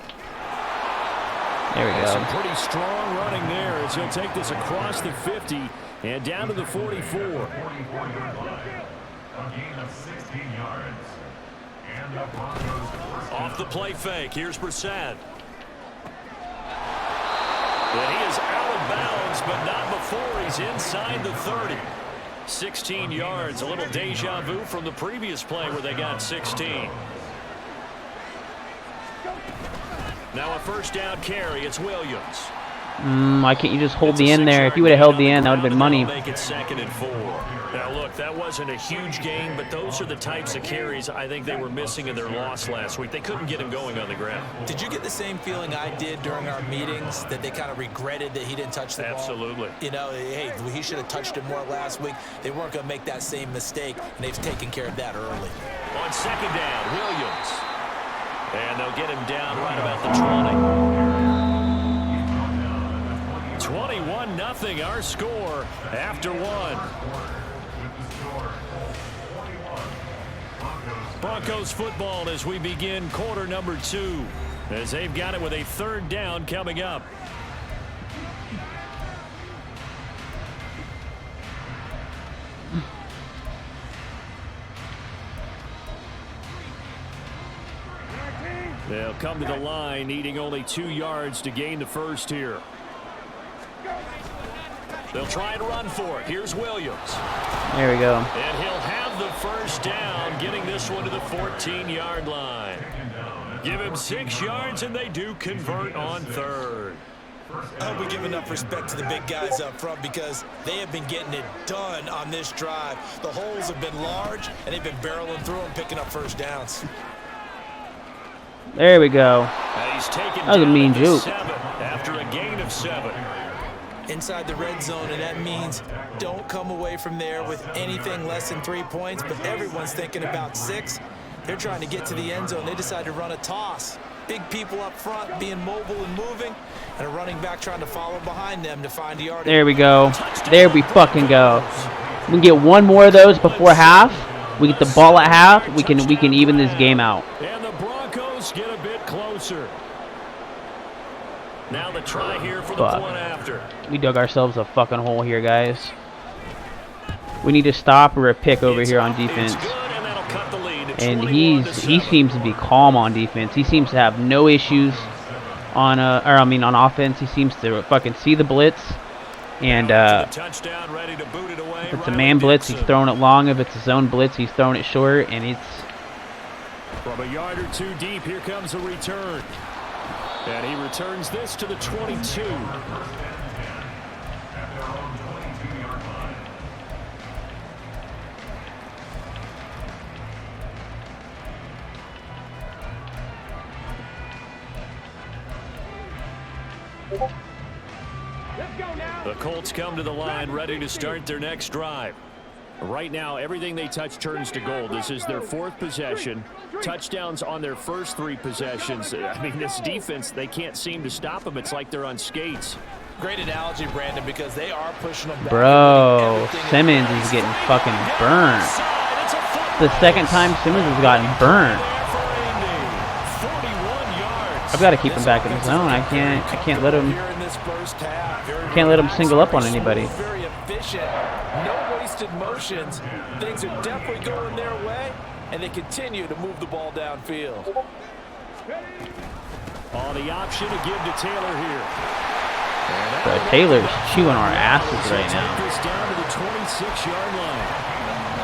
There we go. Some pretty strong running there as he'll take this across the 50 and down to the 44. A gain of 16 yards. And the Broncos off the play fake. Here's Brissett. And he is out of bounds, but not before he's inside the 30. 16 yards. A little deja vu from the previous play where they got 16. Now a first down carry. It's Williams. Why can't you just hold the end there? If you would have held the end, that would have been money. Make it 2nd and 4. Now look, that wasn't a huge gain, but those are the types of carries I think they were missing in their loss last week. They couldn't get him going on the ground. Did you get the same feeling I did during our meetings that they kind of regretted that he didn't touch the ball? Absolutely. You know, hey, he should have touched it more last week. They weren't going to make that same mistake, and they've taken care of that early. On 2nd down, Williams. And they'll get him down right about the 20. 21-0 our score after 1. Broncos football as we begin quarter number 2 as they've got it with a 3rd down coming up. They'll come to the line needing only 2 yards to gain the first here. They'll try and run for it. Here's Williams. There we go. And he'll have the first down, getting this one to the 14-yard line. Give him 6 yards, and they do convert on 3rd. I hope we give enough respect to the big guys up front because they have been getting it done on this drive. The holes have been large, and they've been barreling through them, picking up first downs. There we go. He's taken that was a mean juke. After a gain of 7. Inside the red zone, and that means don't come away from there with anything less than 3 points, but everyone's thinking about 6. They're trying to get to the end zone. They decide to run a toss. Big people up front being mobile and moving, and a running back trying to follow behind them to find a yard. There we go. There we fucking go. We can get one more of those before half. We get the ball at half. We can even this game out. And the Broncos get a bit closer. Now the try here for the point after. We dug ourselves a fucking hole here, guys. We need to stop or a pick over here on defense. And he seems to be calm on defense. He seems to have no issues on on offense. He seems to fucking see the blitz. And if it's a man blitz, he's throwing it long. If it's a zone blitz, he's throwing it short. And it's from a yard or 2 deep. Here comes a return. And he returns this to the 22. The Colts come to the line ready to start their next drive. Right now, everything they touch turns to gold. This is their 4th possession. Touchdowns on their first 3 possessions. I mean, this defense, they can't seem to stop them. It's like they're on skates. Great analogy, Brandon, because they are pushing them back. Bro, Simmons is getting fucking burned. The 2nd time Simmons has gotten burned. I've got to keep him back in the zone. I can't let him. Can't let him single up on anybody. Very efficient. No wasted motions. Things are definitely going their way. and they continue to move the ball downfield. On the option to give to Taylor here. Bro, Taylor's chewing our asses right now. This down to the 26-yard line.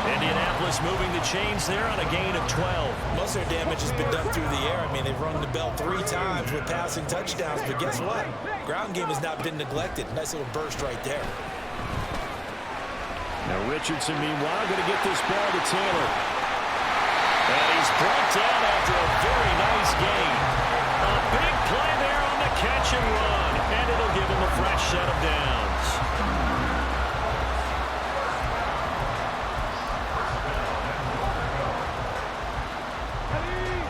Indianapolis moving the chains there on a gain of 12. Most of their damage has been done through the air. I mean, they've rung the bell 3 times with passing touchdowns, but guess what? Ground game has not been neglected. Nice little burst right there. Now Richardson, meanwhile, going to get this ball to Taylor. And he's brought down after a very nice gain. A big play there on the catch and run, and it'll give him a fresh set of downs.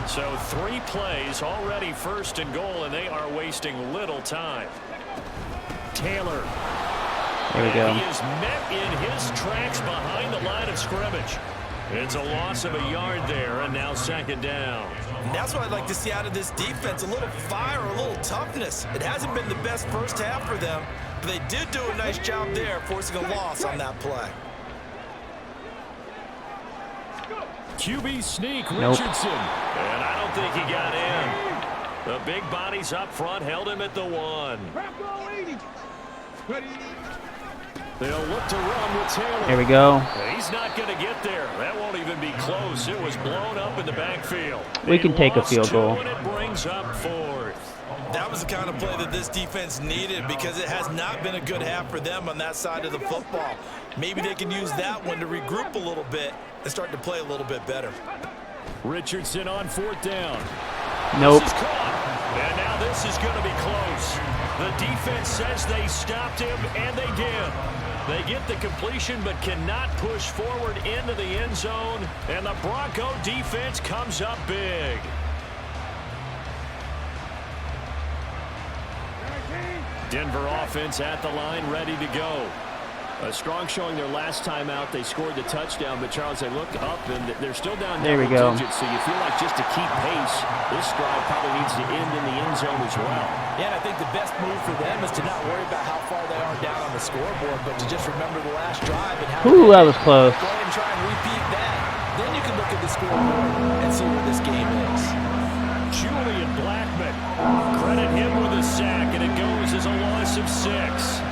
So 3 plays, already first and goal, and they are wasting little time. Taylor. There we go. He is met in his tracks behind the line of scrimmage. It's a loss of a yard there, and now second down. And that's what I'd like to see out of this defense, a little fire, a little toughness. It hasn't been the best first half for them, but they did do a nice job there, forcing a loss on that play. QB sneak, Nope. Richardson. And I don't think he got in. The big bodies up front held him at the 1. They'll look to run with Taylor. There we go. He's not going to get there. That won't even be close. It was blown up in the backfield. We can take a field goal. And it brings up 4th. That was the kind of play that this defense needed because it has not been a good half for them on that side of the football. Maybe they can use that one to regroup a little bit and start to play a little bit better. Richardson on 4th down. Nope. This is caught. And now this is going to be close. The defense says they stopped him, and they did. They get the completion but cannot push forward into the end zone, and the Bronco defense comes up big. Denver offense at the line, ready to go. A strong showing their last time out. They scored the touchdown, but Charles, they look up, and they're still down there we go. digits, so you feel like just to keep pace, this drive probably needs to end in the end zone as well. Yeah, and I think the best move for them is to not worry about how far they are down on the scoreboard, but to just remember the last drive and how Ooh, that was close. Go ahead and try and repeat that. Then you can look at the scoreboard and see where this game is. Julian Blackman, credit him with a sack, and it goes as a loss of 6.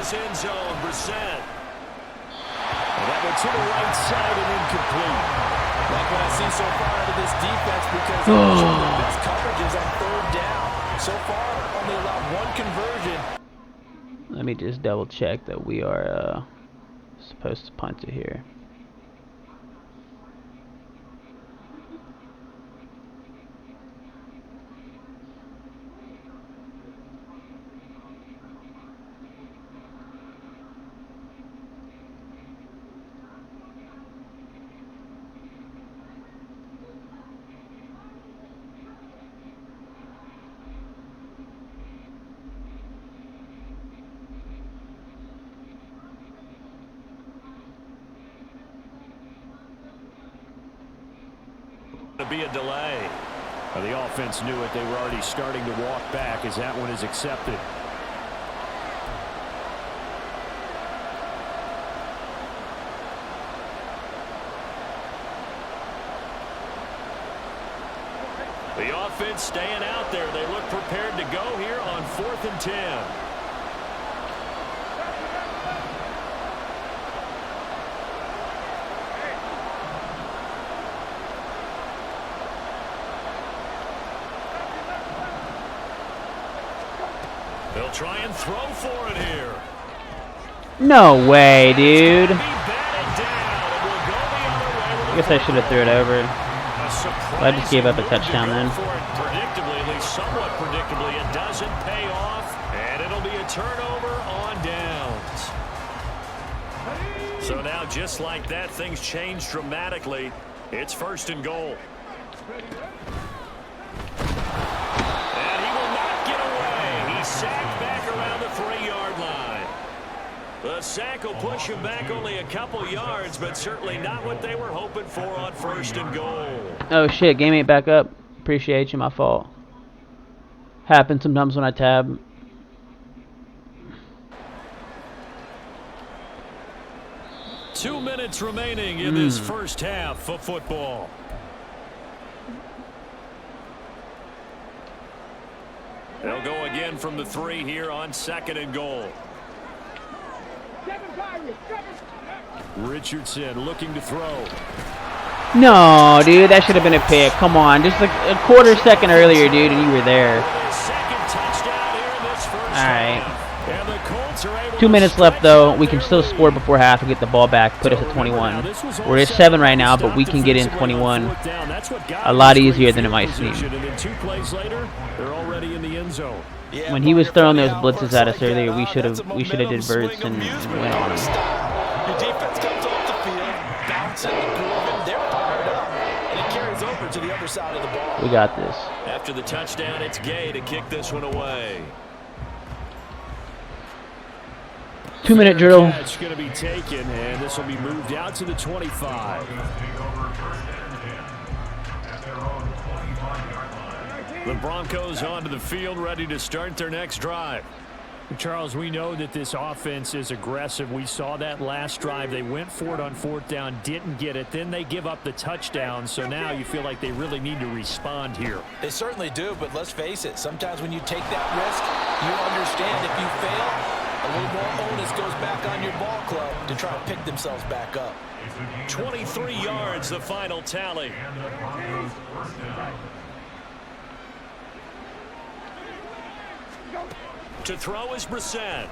His end zone, Brissett. And that went to the right side and incomplete. Like what I see so far out of this defense because they're showing their best coverages on 3rd down. So far, only allowed 1 conversion. Let me just double check that we are supposed to punt it here. To be a delay. The offense knew it. They were already starting to walk back as that one is accepted. The offense staying out there. They look prepared to go here on 4th and 10. They'll try and throw for it here. No way, dude. I guess I should have threw it over. Well, I just gave up a touchdown then. Predictably, at least somewhat predictably, it doesn't pay off, and it'll be a turnover on downs. So now, just like that, things change dramatically. It's 1st and goal. Sacked back around the 3-yard line. The sack will push him back only a couple yards, but certainly not what they were hoping for on 1st and goal. Oh shit, game ain't back up. Appreciate you, my fault. Happens sometimes when I tab. 2 minutes remaining in this first half of football. They'll go again from the 3 here on 2nd and goal. Richardson looking to throw. No, dude, that should have been a pick. Come on, just like a quarter second earlier, dude, and you were there. All right. 2 minutes left, though. We can still score before half and get the ball back, put us at 21. We're at 7 right now, but we can get in 21 a lot easier than it might seem. When he was throwing those blitzes at us earlier, we should have did verts and went on him. Your defense comes off the field, bouncing, grooving, they're fired up, and it carries over to the other side of the ball. We got this. After the touchdown, it's Gay to kick this one away. 2-minute drill. It's going to be taken, and this will be moved out to the 25. The Broncos onto the field, ready to start their next drive. Charles, we know that this offense is aggressive. We saw that last drive. They went for it on 4th down, didn't get it. Then they give up the touchdown. So now you feel like they really need to respond here. They certainly do, but let's face it. Sometimes when you take that risk, you understand if you fail, a little more onus goes back on your ball club to try to pick themselves back up. 23 yards, the final tally. To throw is Brissett.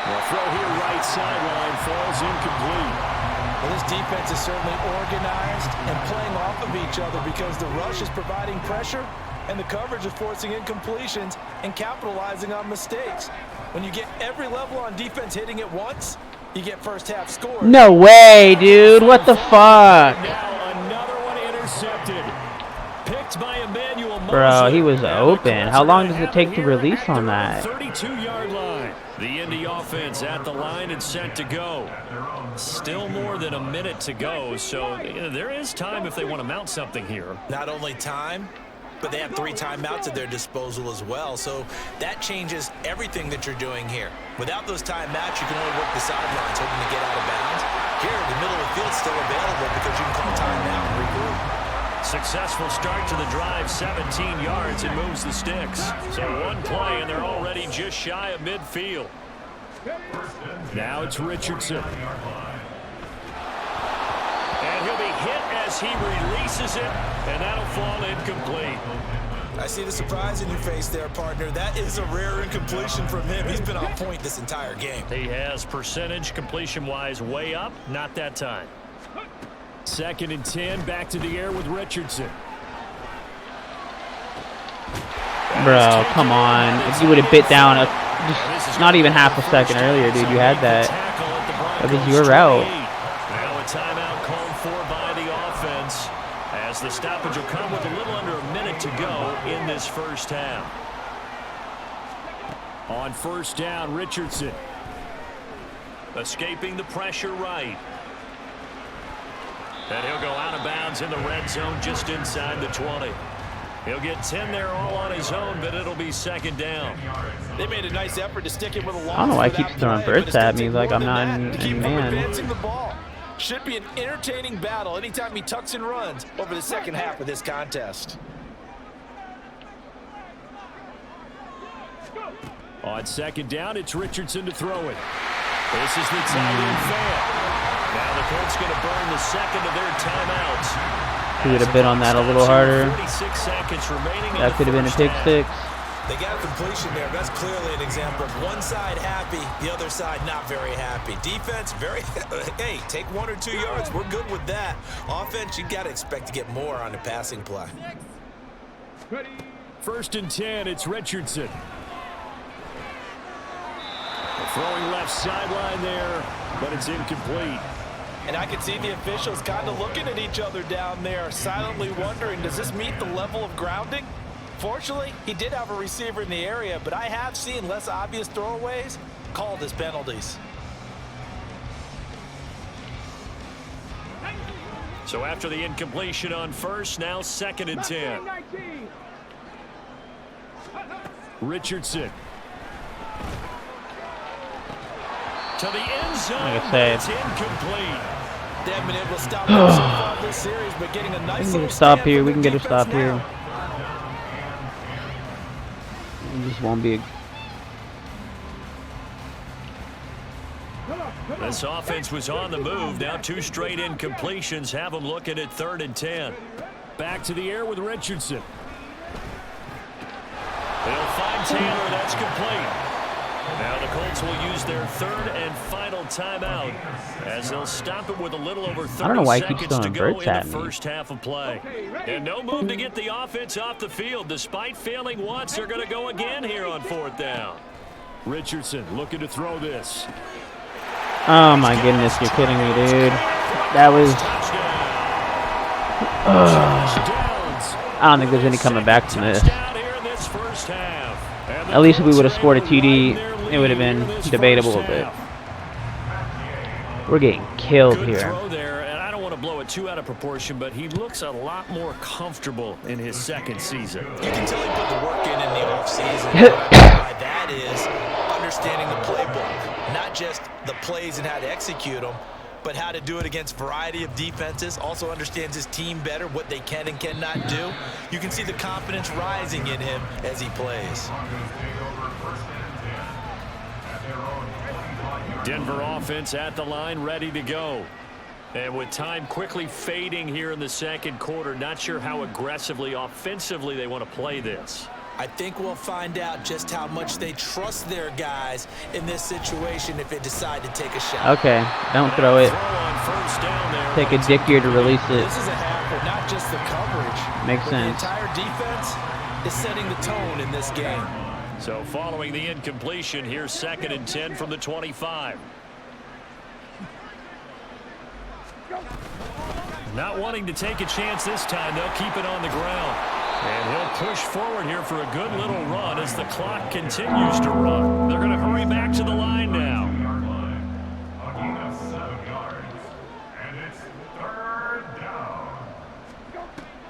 The throw here right sideline falls incomplete. Well, this defense is certainly organized and playing off of each other because the rush is providing pressure and the coverage is forcing incompletions and capitalizing on mistakes. When you get every level on defense hitting at once, you get first half scores. No way, dude. What the fuck? Now another one intercepted. Picked by Emmanuel Moser. Bro, he was open. How long does it take to release on that? 32-yard line. The Indy offense at the line and set to go. Still more than a minute to go, so there is time if they want to mount something here. Not only time, but they have 3 timeouts at their disposal as well, so that changes everything that you're doing here. Without those timeouts, you can only work the sidelines hoping to get out of bounds. Here, the middle of the field's still available because you can call timeout and regroup. Successful start to the drive, 17 yards, and moves the sticks. So one play, and they're already just shy of midfield. Now it's Richardson. And he'll be hit as he releases it, and that'll fall incomplete. I see the surprise in your face there, partner. That is a rare incompletion from him. He's been on point this entire game. He has percentage completion-wise way up, not that time. 2nd and 10, back to the air with Richardson. Bro, come on. If you would have bit down just not even half a second earlier, dude, you had that. That was your route. Now a timeout called for by the offense as the stoppage will come with a little under a minute to go in this first half. On 1st down, Richardson. Escaping the pressure right. And he'll go out of bounds in the red zone just inside the 20. He'll get 10 there all on his own, but it'll be 2nd down. They made a nice effort to stick it with a long. I don't know why he keeps throwing birds at me like I'm not in man. Advancing the ball. Should be an entertaining battle anytime he tucks and runs over the second half of this contest. On 2nd down, it's Richardson to throw it. This is the tight end fail. Now the Colts going to burn the 2nd of their timeouts. He would have been on that a little harder. 46 seconds remaining. That could have been a pick 6. They got a completion there. That's clearly an example of one side happy, the other side not very happy. Defense, very, hey, take 1 or 2 yards. We're good with that. Offense, you got to expect to get more on the passing play. 1st and 10, it's Richardson. Throwing left sideline there, but it's incomplete. And I can see the officials kind of looking at each other down there, silently wondering, does this meet the level of grounding? Fortunately, he did have a receiver in the area, but I have seen less obvious throwaways called as penalties. So after the incompletion on 1st, now 2nd and 10. Richardson. To the end zone, Like I said. it's incomplete. They haven't been able to stop them so far this series, but getting a We nice can get little a stop stand here. from We can their get a stop defense here. now. It just won't be. This offense was on the move. Now 2 straight incompletions have them looking at 3rd and 10. Back to the air with Richardson. They'll find Taylor. That's complete. Now the Colts will use their 3rd and final timeout as they'll stop it with a little over 30 I don't know why he keeps seconds to throwing go birds in at the me. first half of play. And no move to get the offense off the field. Despite failing once, they're going to go again here on 4th down. Richardson looking to throw this. Oh my goodness, you're kidding me, dude. That was. I don't think there's any coming back from this. At least if we would have scored a TD, it would have been debatable a bit. We're getting killed Good here. throw there, and I don't want to blow it too out of proportion, but he looks a lot more comfortable in his 2nd season. You can tell he put the work in the offseason. What I mean by that is understanding the playbook, not just the plays and how to execute them, but how to do it against a variety of defenses. Also understands his team better, what they can and cannot do. You can see the confidence rising in him as he plays. Denver offense at the line, ready to go. And with time quickly fading here in the 2nd quarter, not sure how aggressively, offensively they want to play this. I think we'll find out just how much they trust their guys in this situation if they decide to take a shot. Okay, don't throw it. Take a dick here to release it. This is a half, but not just the coverage. Makes but sense. The entire defense is setting the tone in this game. So following the incompletion, here's 2nd and 10 from the 25. Not wanting to take a chance this time, they'll keep it on the ground. And he'll push forward here for a good little run as the clock continues to run. They're going to hurry back to the line now.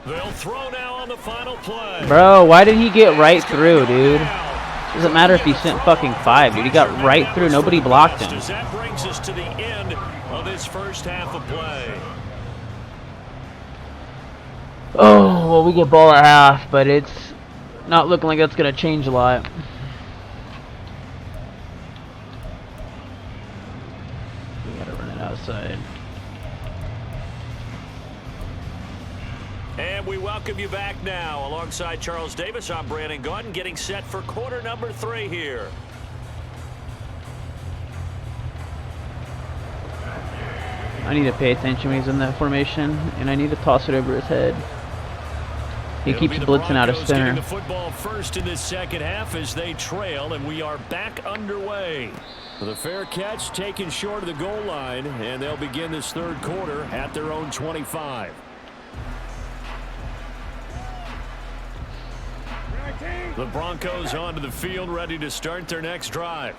They'll throw now on the final play. Bro, why did he get right through, dude? Doesn't matter if he sent fucking 5, dude. He got right through. Nobody blocked him. That brings us to the end of this first half of play. Oh, well, we get ball at half, but it's not looking like that's going to change a lot. We got to run it outside. And we welcome you back now. Alongside Charles Davis, I'm Brandon Gordon, getting set for quarter number 3 here. I need to pay attention when he's in that formation, and I need to toss it over his head. He keeps blitzing out of center. The football first in this 2nd half as they trail, and we are back underway. The fair catch taken short of the goal line, and they'll begin this 3rd quarter at their own 25. The Broncos onto the field, ready to start their next drive.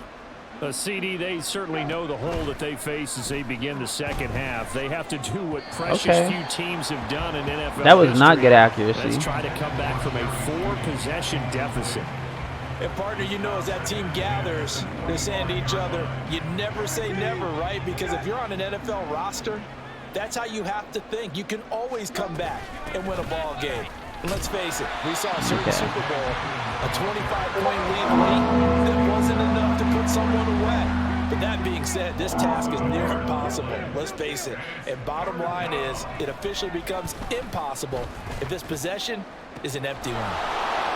CD, they certainly know the hole that they face as they begin the 2nd half. They have to do what precious few teams have done in NFL That was history. not good accuracy. Let's try to come back from a 4-possession deficit. And partner, you know, as that team gathers, they're saying to each other, you never say never, right? Because if you're on an NFL roster, that's how you have to think. You can always come back and win a ball game. And let's face it, we saw a certain Super Bowl, a 25-point lead late that wasn't enough to put someone away. But that being said, this task is near impossible. Let's face it. And bottom line is, it officially becomes impossible if this possession is an empty one.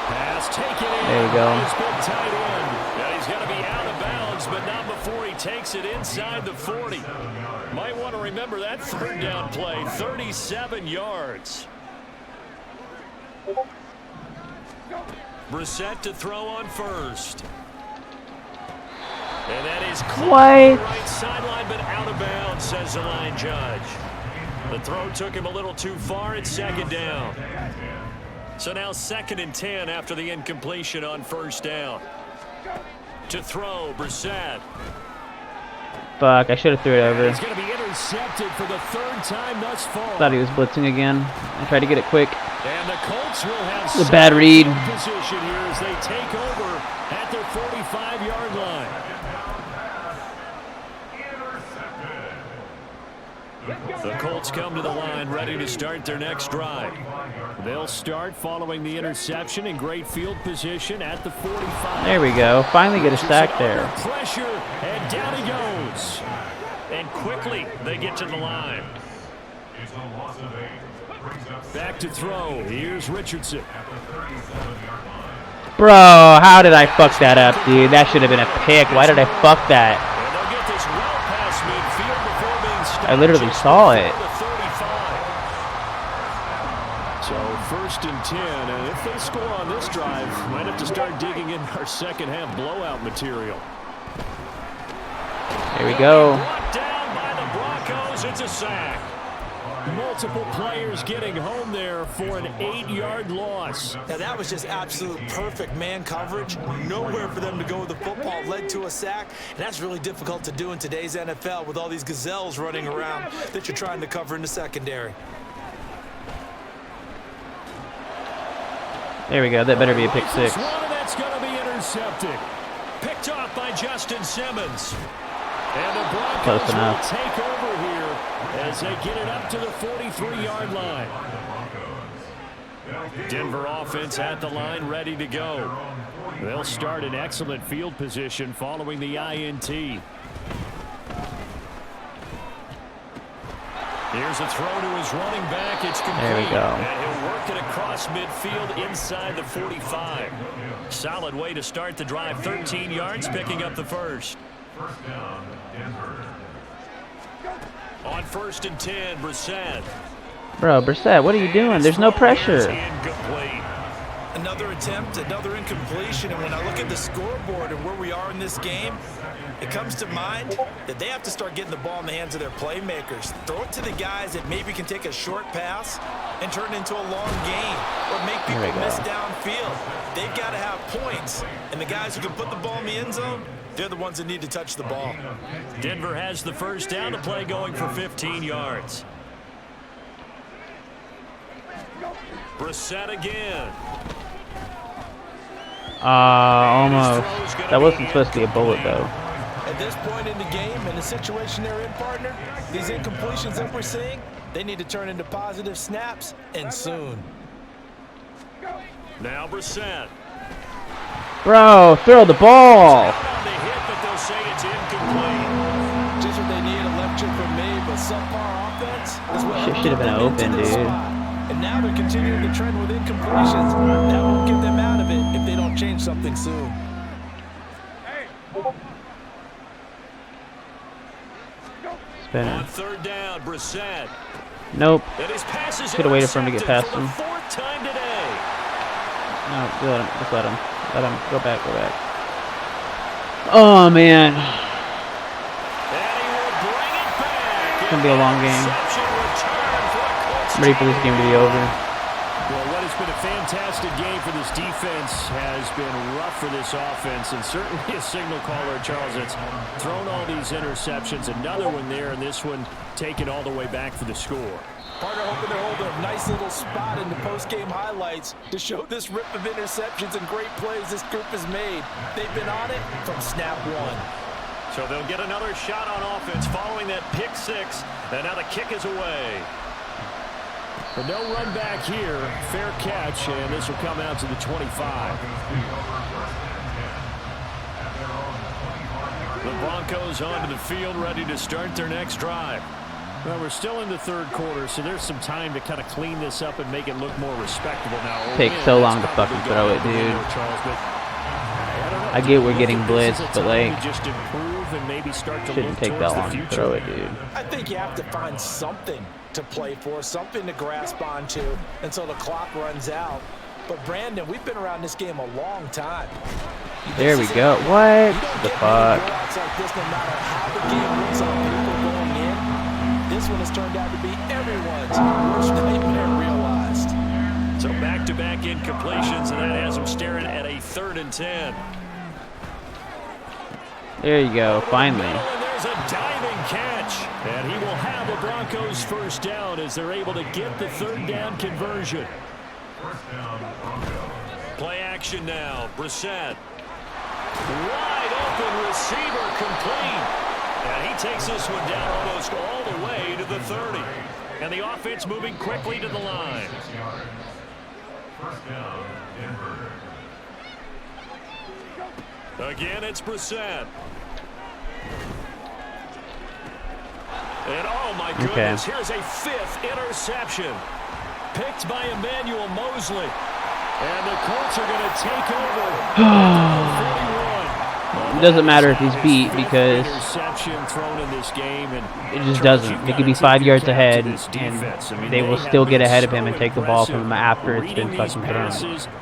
Pass taken in. There you go. He's been tight end. Yeah, he's going to be out of bounds, but not before he takes it inside the 40. Might want to remember that 3rd down play, 37 yards. Brissett to throw on first. And that is caught right sideline, but out of bounds, says the line judge. The throw took him a little too far. It's 2nd down. So now 2nd and 10 after the incompletion on 1st down. To throw, Brissett. Fuck, I should have threw it over. He's going to be intercepted for the 3rd time thus far. Thought he was blitzing again. I tried to get it quick. And the Colts will have a bad read. Position here as they take over at their 45-yard line. The Colts come to the line, ready to start their next drive. They'll start following the interception in great field position at the 45. There we go. Finally get a sack there. Pressure, and down he goes. And quickly, they get to the line. Back to throw. Here's Richardson. Bro, how did I fuck that up, dude? That should have been a pick. Why did I fuck that? And they'll get this well past midfield before being stopped. I literally saw it. So 1st and 10, and if they score on this drive, might have to start digging in our second half blowout material. Here we go. Brought down by the Broncos. It's a sack. Multiple players getting home there for an 8-yard loss. Now that was just absolute perfect man coverage. Nowhere for them to go with the football, led to a sack. And that's really difficult to do in today's NFL with all these gazelles running around that you're trying to cover in the secondary. There we go. That better be a pick six. That's going to be intercepted. Picked off by Justin Simmons. And the Broncos will take over here as they get it up to the 43-yard line. Denver offense at the line, ready to go. They'll start in excellent field position following the INT. Here's a throw to his running back. It's complete. There we go. And he'll work it across midfield inside the 45. Solid way to start the drive. 13 yards, picking up the first. First down, Denver. On 1st and 10, Brissett. Bro, Brissett, what are you doing? There's no pressure. Incomplete. Another attempt, another incompletion, and when I look at the scoreboard and where we are in this game, it comes to mind that they have to start getting the ball in the hands of their playmakers. Throw it to the guys that maybe can take a short pass and turn it into a long game or make people miss downfield. They've got to have points, and the guys who can put the ball in the end zone, they're the ones that need to touch the ball. Denver has the first down to play, going for 15 yards. Brissett again. Almost. That wasn't supposed to be a bullet, though. At this point in the game and the situation they're in, partner, these incompletions that we're seeing, they need to turn into positive snaps, and soon. Now Brissett. Bro, throw the ball. They hit, but they'll say it's incomplete. Just what they need, a lecture from me, but subpar offense is what Shit should have been open, dude. And now they're continuing to trend with incompletions. That won't get them out of it if they don't change something soon. Spinner. On 3rd down, Brissett. Nope. Should have waited for him to get past him. 4th time today. No, let him. Just let him. Let him. Go back. Go back. Oh, man. It's going to be a long game. I'm ready for this game to be over. Well, what has been a fantastic game for this defense has been rough for this offense, and certainly a signal caller, Charles, that's thrown all these interceptions. Another one there, and this one taken all the way back for the score. Partner hoping to hold a nice little spot in the post-game highlights to show this rip of interceptions and great plays this group has made. They've been on it from snap one. So they'll get another shot on offense following that pick six, and now the kick is away. But no run back here. Fair catch, and this will come out to the 25. The Broncos onto the field, ready to start their next drive. Well, we're still in the 3rd quarter, so there's some time to kind of clean this up and make it look more respectable now. Takes so long to fucking throw it, dude. I get we're getting blitzed, but like, just improve and maybe start to shouldn't take that long to throw it, dude. I think you have to find something to play for, something to grasp onto until the clock runs out. But Brandon, we've been around this game a long time. There we go. What the fuck? Like this, no matter how the game looks on people going in, this one has turned out to be everyone's worst nightmare realized. So back-to-back incompletions, and that has them staring at a 3rd and 10. There you go, finally. And there's a diving catch, and he will have the Broncos first down as they're able to get the 3rd down conversion. Play action now, Brissett. Wide open receiver complete. And he takes this one down almost all the way to the 30. And the offense moving quickly to the line. First down, Denver. Again, it's Brissett. And oh my goodness, here's a 5th interception. Picked by Emmanuel Mosley. And the Colts are going to take over. It doesn't matter if he's beat because thrown in this game, and it just doesn't. They could be 5 yards ahead, and they will still get ahead of him and take the ball from him after it's been fucking thrown.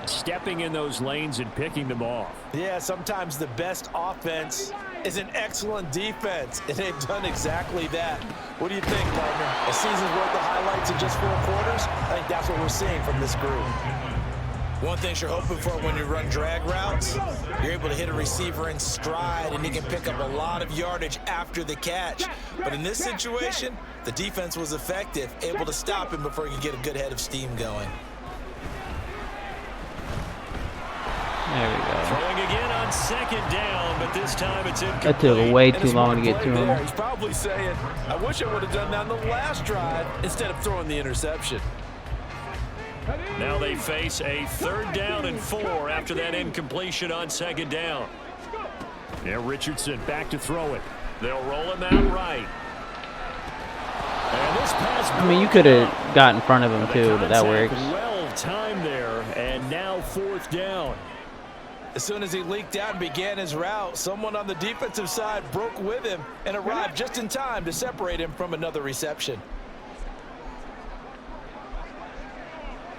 Stepping in those lanes and picking them off. Yeah, sometimes the best offense is an excellent defense, and they've done exactly that. What do you think, partner? A season's worth of highlights in just 4 quarters? I think that's what we're seeing from this group. One thing you're hoping for when you run drag routes, you're able to hit a receiver in stride and he can pick up a lot of yardage after the catch. But in this situation, the defense was effective, able to stop him before he could get a good head of steam going. There we go. Throwing again on 2nd down, but this time it's incomplete. That took way too long to get to him. He's probably saying, I wish I would have done that on the last drive instead of throwing the interception. Now they face a 3rd down and 4 after that incompletion on 2nd down. Yeah, Richardson back to throw it. They'll roll him out right. And this pass, I mean, you could have got in front of him too, but that works. Well timed there, and now 4th down. As soon as he leaked out and began his route, someone on the defensive side broke with him and arrived just in time to separate him from another reception.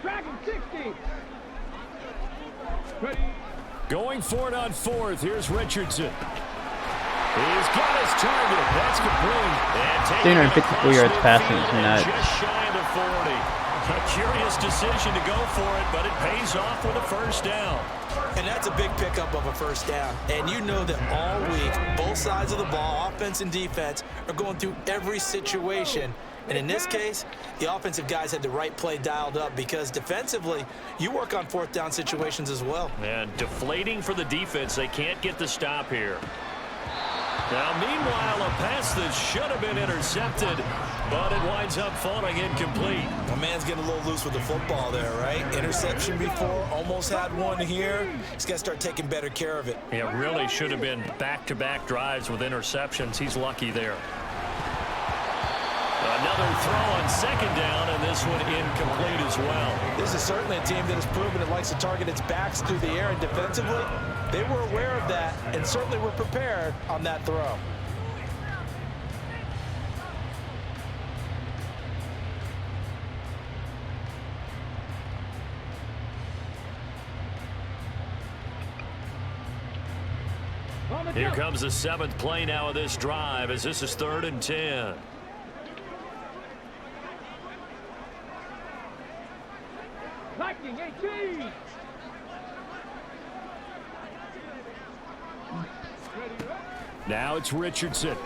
Dragon 60. Going for it on 4th. Here's Richardson. He's got his target. That's complete. 354 yards passing is nuts. Just shy of the 40. A curious decision to go for it, but it pays off with a 1st down. And that's a big pickup of a 1st down. And you know that all week, both sides of the ball, offense and defense, are going through every situation. And in this case, the offensive guys had the right play dialed up because defensively, you work on 4th down situations as well. And deflating for the defense. They can't get the stop here. Now, meanwhile, a pass that should have been intercepted, but it winds up falling incomplete. My man's getting a little loose with the football there, right? Interception before, almost had one here. He's got to start taking better care of it. Yeah, really should have been back-to-back drives with interceptions. He's lucky there. Another throw on 2nd down, and this one incomplete as well. This is certainly a team that has proven it likes to target its backs through the air, and defensively, they were aware of that and certainly were prepared on that throw. Here comes the 7th play now of this drive as this is 3rd and 10. Lightning 18. Now it's Richardson.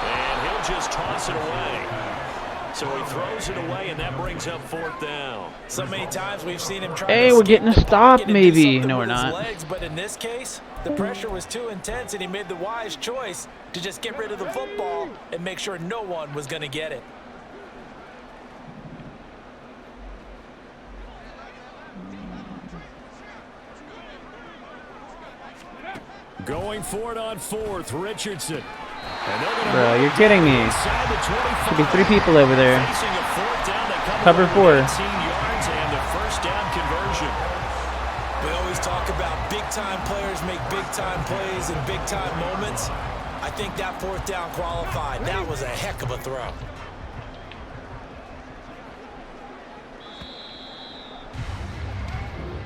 And he'll just toss it away. So he throws it away, and that brings up 4th down. So many times we've seen him try Hey, to we're getting a stop, maybe. No, we're with his not. legs, but in this case, the pressure was too intense, and he made the wise choice to just get rid of the football and make sure no one was going to get it. Going for it on 4th, Richardson. Bro, you're kidding me. Should be 3 people over there. Cover 4. And a 1st down conversion. We always talk about big-time players make big-time plays in big-time moments. I think that 4th down qualified. That was a heck of a throw.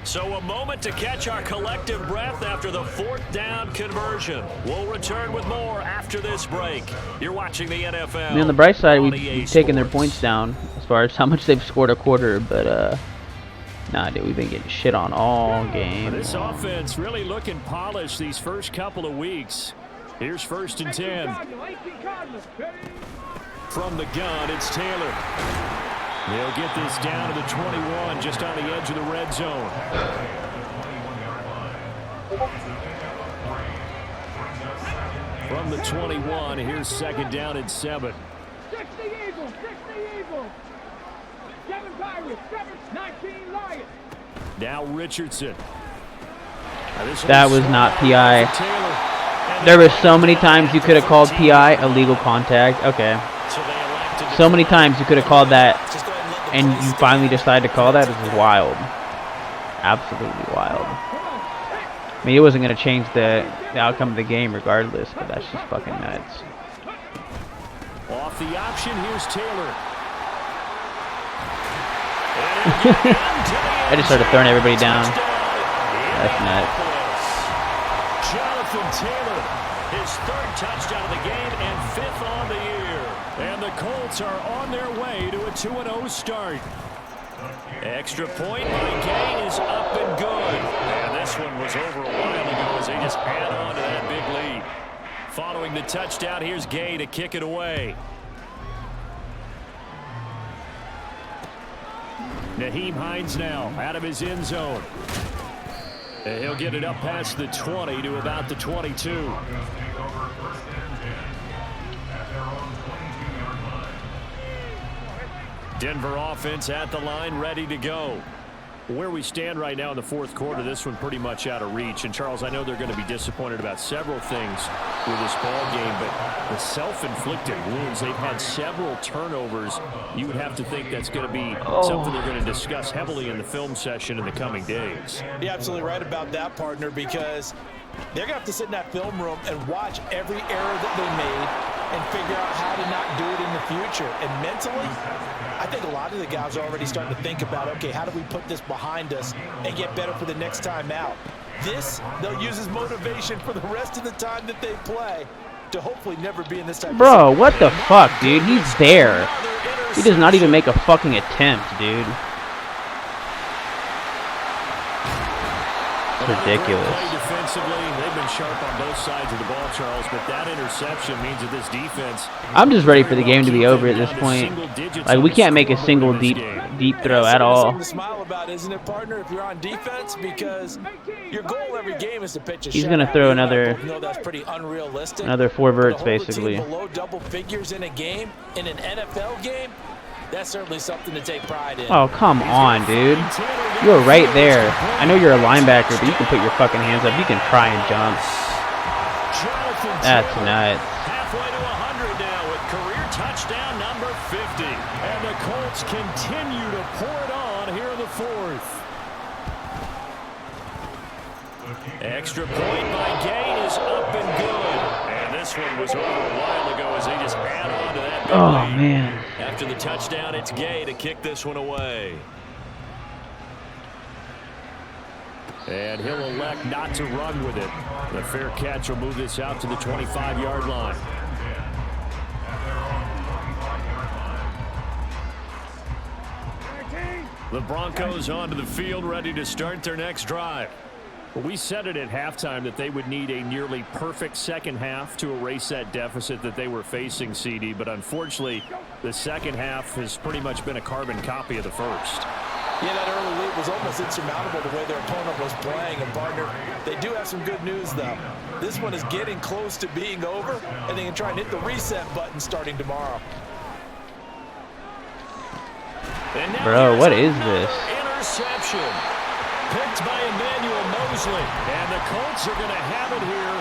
So a moment to catch our collective breath after the 4th down conversion. We'll return with more after this break. You're watching the NFL. I mean, on the bright side, we've taken their points down as far as how much they've scored a quarter, but nah, dude, we've been getting shit on all game. This offense really looking polished these first couple of weeks. Here's 1st and 10. From the gun, it's Taylor. They'll get this down to the 21, just on the edge of the red zone. From the 21, here's second down and 7. 60 Eagles, 60 Eagles. 7 Pirates, 19 Lions. Now Richardson. That was not PI. There were so many times you could have called PI illegal contact. Okay. So many times you could have called that, and you finally decided to call that. This is wild. Absolutely wild. I mean, it wasn't going to change the outcome of the game regardless, but that's just fucking nuts. Off the option, here's Taylor. I just started throwing everybody down. That's nuts. Jonathan Taylor, his 3rd touchdown of the game and 5th on the year. And the Colts are on their way to a 2-0 start. Extra point by Gay is up and good. And this one was over a while ago as they just add on to that big lead. Following the touchdown, here's Gay to kick it away. Naheem Hines now out of his end zone. And he'll get it up past the 20 to about the 22. Denver offense at the line, ready to go. Where we stand right now in the 4th quarter, this one pretty much out of reach. And Charles, I know they're going to be disappointed about several things with this ball game, but the self-inflicted wounds, they've had several turnovers. You would have to think that's going to be something they're going to discuss heavily in the film session in the coming days. You're absolutely right about that, partner, because they're going to have to sit in that film room and watch every error that they made and figure out how to not do it in the future. And mentally, I think a lot of the guys are already starting to think about, okay, how do we put this behind us and get better for the next time out? This, they'll use as motivation for the rest of the time that they play to hopefully never be in this type of situation. Bro, what the fuck, dude? He's there. He does not even make a fucking attempt, dude. It's ridiculous. Defensively, they've been sharp on both sides of the ball, Charles, but that interception means that this defense... I'm just ready for the game to be over at this point. Like, we can't make a single deep throw at all. To smile about, isn't it, partner, if you're on defense? Because your goal every game is to pitch a He's going to throw another 4 verts, basically. Below double figures in a game, in an NFL game, that's certainly something to take pride in. Oh, come on, dude. You're right there. I know you're a linebacker, but you can put your fucking hands up. You can try and jump. That's nuts. Halfway to 100 now with career touchdown number 50. And the Colts continue to pour it on here in the 4th. Extra point by Gay is up and good. And this one was over a while ago as they just add on to that big lead. Man. After the touchdown, it's Gay to kick this one away. And he'll elect not to run with it. The fair catch will move this out to the 25-yard line. The Broncos onto the field, ready to start their next drive. We said it at halftime that they would need a nearly perfect second half to erase that deficit that they were facing, CD, but unfortunately, the second half has pretty much been a carbon copy of the first. Yeah, that early lead was almost insurmountable the way their opponent was playing. And, partner, they do have some good news, though. This one is getting close to being over, and they can try and hit the reset button starting tomorrow. Bro, what is this? Interception. Picked by Emmanuel Mosley. And the Colts are going to have it here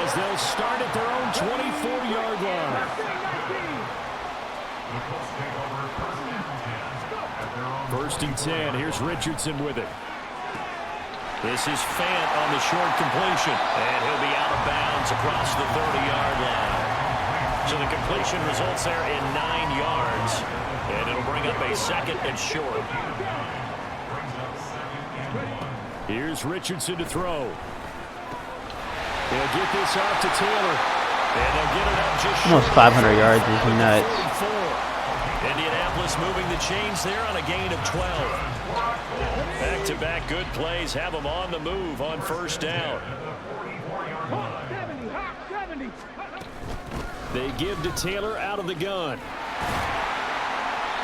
as they'll start at their own 24-yard line. First and 10. Here's Richardson with it. This is Fant on the short completion. And he'll be out of bounds across the 30-yard line. So the completion results there in 9 yards. And it'll bring up a second and short. Here's Richardson to throw. They'll get this off to Taylor. And they'll get it up just almost 500 yards is nuts. Indianapolis moving the chains there on a gain of 12. Back-to-back good plays have them on the move on first down. They give to Taylor out of the gun.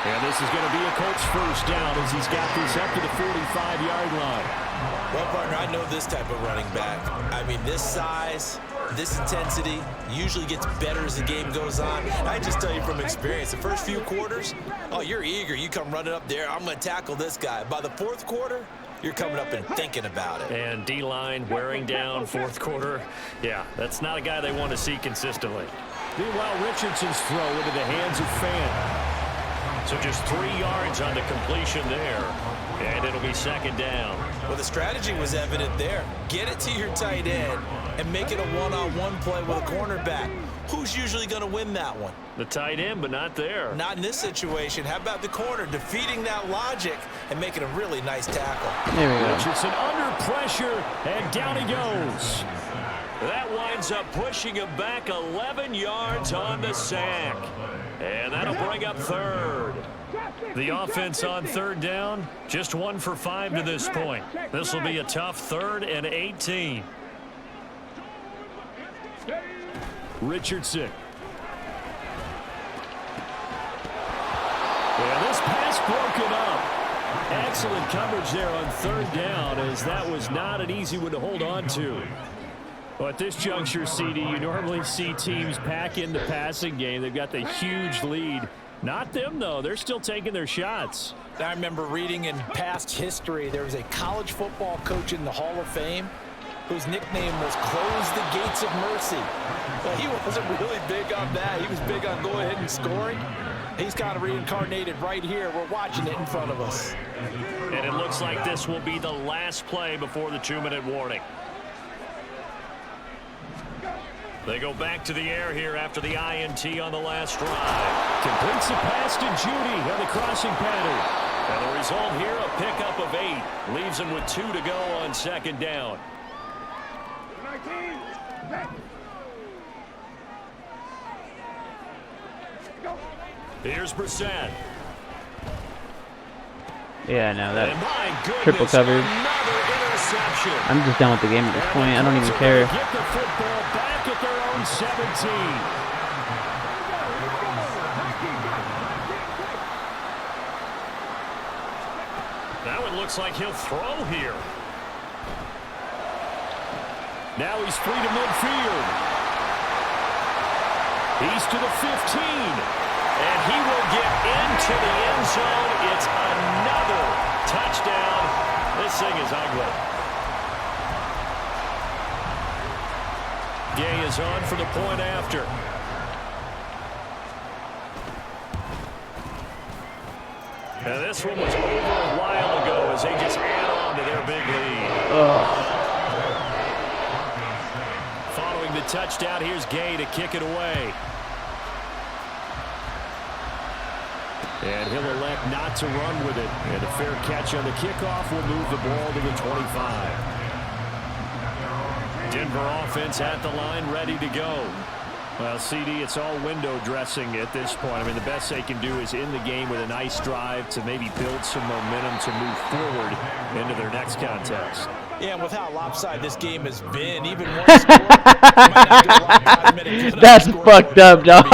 And this is going to be a Colts first down as he's got this up to the 45-yard line. Well, partner, I know this type of running back. I mean, this size, this intensity usually gets better as the game goes on. I just tell you from experience, the first few quarters, oh, you're eager. You come running up there, I'm going to tackle this guy. By the fourth quarter, you're coming up and thinking about it. And D-line wearing down fourth quarter. Yeah, that's not a guy they want to see consistently. Meanwhile, Richardson's throw into the hands of Fan. So just 3 yards on the completion there. And it'll be second down. Well, the strategy was evident there. Get it to your tight end and make it a one-on-one play with a cornerback. Who's usually going to win that one? The tight end, but not there. Not in this situation. How about the corner defeating that logic and making a really nice tackle? There we go. Richardson under pressure, and down he goes. That winds up pushing him back 11 yards on the sack. And that'll bring up third. The offense on third down, just 1 for 5 to this point. This will be a tough 3rd and 18. Richardson. And this pass broken up. Excellent coverage there on third down, as that was not an easy one to hold on to. Well, at this juncture, CD, you normally see teams pack in the passing game. They've got the huge lead. Not them, though. They're still taking their shots. I remember reading in past history, there was a college football coach in the Hall of Fame whose nickname was Close the Gates of Mercy. Well, he wasn't really big on that. He was big on go ahead and scoring. He's kind of reincarnated right here. We're watching it in front of us. And it looks like this will be the last play before the 2-minute warning. They go back to the air here after the INT on the last drive. Completes the pass to Judy on the crossing pattern. And the result here, a pickup of 8. Leaves him with 2 to go on second down. Here's Brissett. Yeah, no, that And my goodness, triple coverage. another interception. I'm just done with the game at this point. I don't even care. Get the football back at their own 17. Now it looks like he'll throw here. Now he's free to midfield. He's to the 15. And he will get into the end zone. It's another touchdown. This thing is ugly. Gay is on for the point after. And this one was over a while ago as they just add on to their big lead. Following the touchdown, here's Gay to kick it away. And he'll elect not to run with it. And a fair catch on the kickoff will move the ball to the 25. Denver offense at the line, ready to go. Well, CD, it's all window dressing at this point. I mean, the best they can do is in the game with a nice drive to maybe build some momentum to move forward into their next contest. Yeah, and with how lopsided this game has been, even one score, might not do a lot of minute. That's fucked up, dog.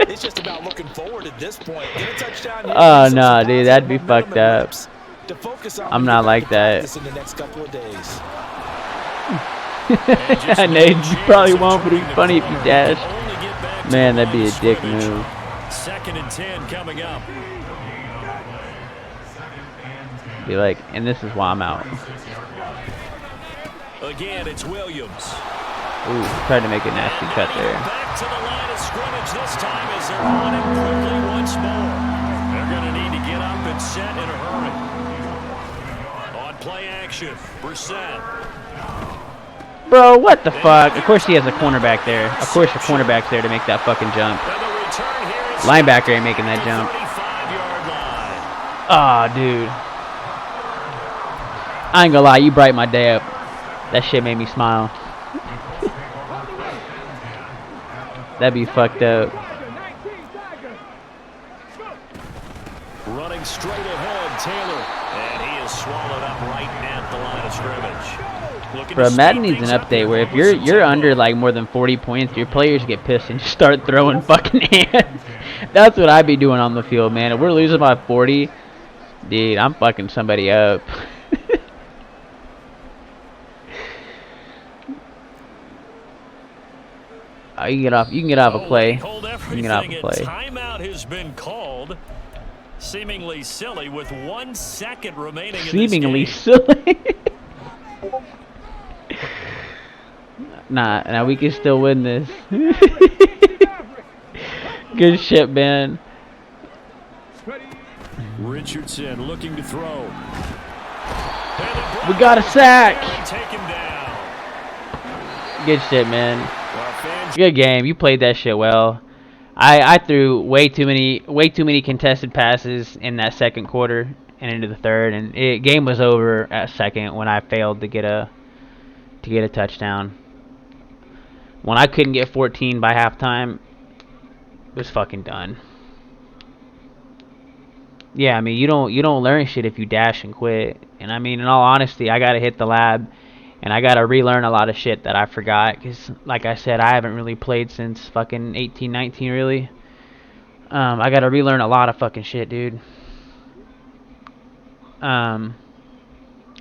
It's just about looking forward at this point. Get a touchdown here. Oh, no, dude, that'd be fucked up. To focus on I'm not like that. this in the next couple of days. I know you probably won't, but it'd be funny if you dashed. Man, that'd be a dick move. 2nd and 10 coming up. Be like, and this is why I'm out. Again, it's Williams. Ooh, tried to make a nasty cut there. Back to the line of scrimmage this time as they're on it quickly once more. They're going to need to get up and set in a hurry. On play action, Brissett. Bro, what the fuck? Of course he has a cornerback there. Of course the cornerback's there to make that fucking jump. Linebacker ain't making that jump. Aw, dude. I ain't gonna lie, you brightened my day up. That shit made me smile. That'd be fucked up. Running straight ahead, Taylor. And he is swallowed up right at the line of scrimmage. Bro, Madden needs an update where if you're under like more than 40 points, your players get pissed and just start throwing fucking hands. That's what I be doing on the field, man. If we're losing by 40, dude, I'm fucking somebody up. You can get off. You can get off a play. You Hold can get off everything, a play. and timeout has been called. Seemingly silly with 1 second remaining Seemingly in this silly. Nah, we can still win this. Good shit, man. Richardson looking to throw. We got a sack. Good shit, man. Good game. You played that shit well. I threw way too many contested passes in that second quarter and into the third, and game was over at second when I failed to get a touchdown. When I couldn't get 14 by halftime, it was fucking done. Yeah, I mean you don't learn shit if you dash and quit. And I mean, in all honesty, I gotta hit the lab, and I gotta relearn a lot of shit that I forgot. Cause like I said, I haven't really played since fucking 18, 19 really. I gotta relearn a lot of fucking shit, dude. I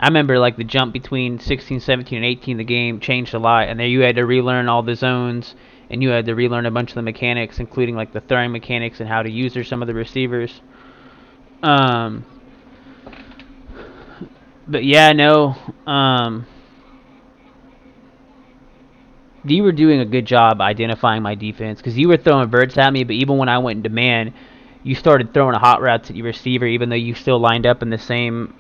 remember like the jump between 16, 17, and 18, the game changed a lot, and there you had to relearn all the zones, and you had to relearn a bunch of the mechanics, including like the throwing mechanics and how to use some of the receivers. But yeah, no. You were doing a good job identifying my defense, because you were throwing verts at me, but even when I went into man, you started throwing a hot route to your receiver, even though you still lined up in the same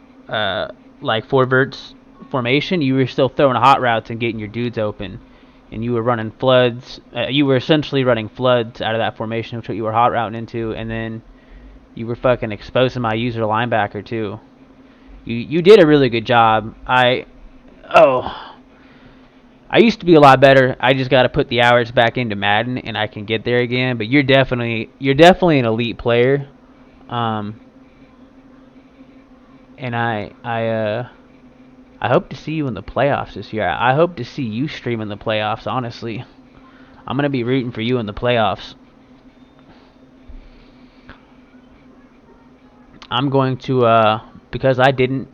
like 4 verts formation. You were still throwing hot routes and getting your dudes open, and you were running floods. You were essentially running floods out of that formation, which is what you were hot routing into, and then you were fucking exposing my user linebacker too. You did a really good job. I used to be a lot better. I just got to put the hours back into Madden, and I can get there again. But you're definitely an elite player. And I hope to see you in the playoffs this year. I hope to see you stream in the playoffs, honestly. I'm going to be rooting for you in the playoffs. I'm going to because I didn't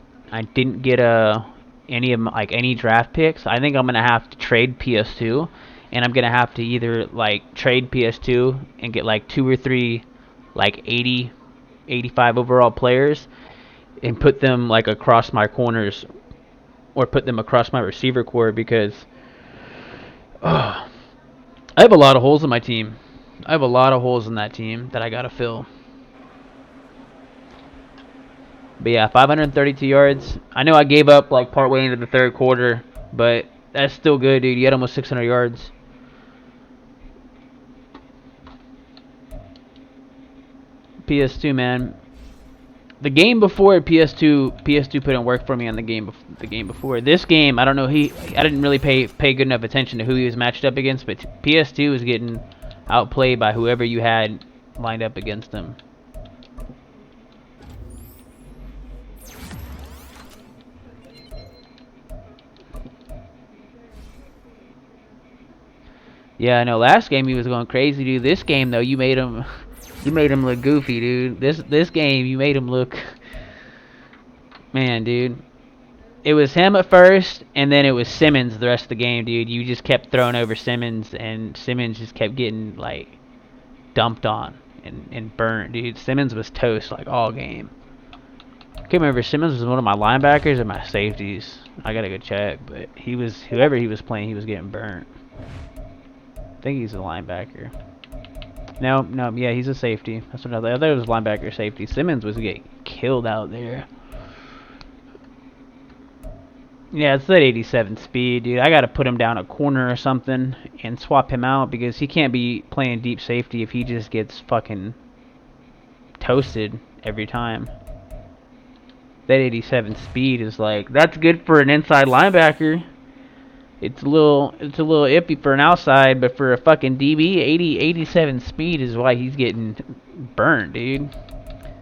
get any draft picks. I think I'm going to have to trade PS2, and I'm going to have to either like trade PS2 and get like 2 or 3 like 80 85 overall players and put them like across my corners, or put them across my receiver core, because I have a lot of holes in my team. I have a lot of holes in that team that I gotta fill. But yeah, 532 yards. I know I gave up like partway into the third quarter, but that's still good, dude. You had almost 600 yards. PS2, man. The game before PS2 couldn't work for me on the game before. This game, I don't know, I didn't really pay good enough attention to who he was matched up against, but PS2 was getting outplayed by whoever you had lined up against him. Yeah, I know. Last game he was going crazy, dude. This game though, you made him look goofy, dude. This game, you made him look, man, dude. It was him at first, and then it was Simmons the rest of the game, dude. You just kept throwing over Simmons, and Simmons just kept getting like dumped on and burnt, dude. Simmons was toast like all game. I can't remember if Simmons was one of my linebackers or my safeties. I gotta go check, but whoever he was playing, he was getting burnt. I think he's a linebacker. No, yeah, he's a safety. That's what I thought it was linebacker safety. Simmons was getting killed out there. Yeah, it's that 87 speed, dude. I gotta put him down a corner or something and swap him out, because he can't be playing deep safety if he just gets fucking toasted every time. That 87 speed is like, that's good for an inside linebacker. It's a little iffy for an outside, but for a fucking DB, 87 speed is why he's getting burnt, dude.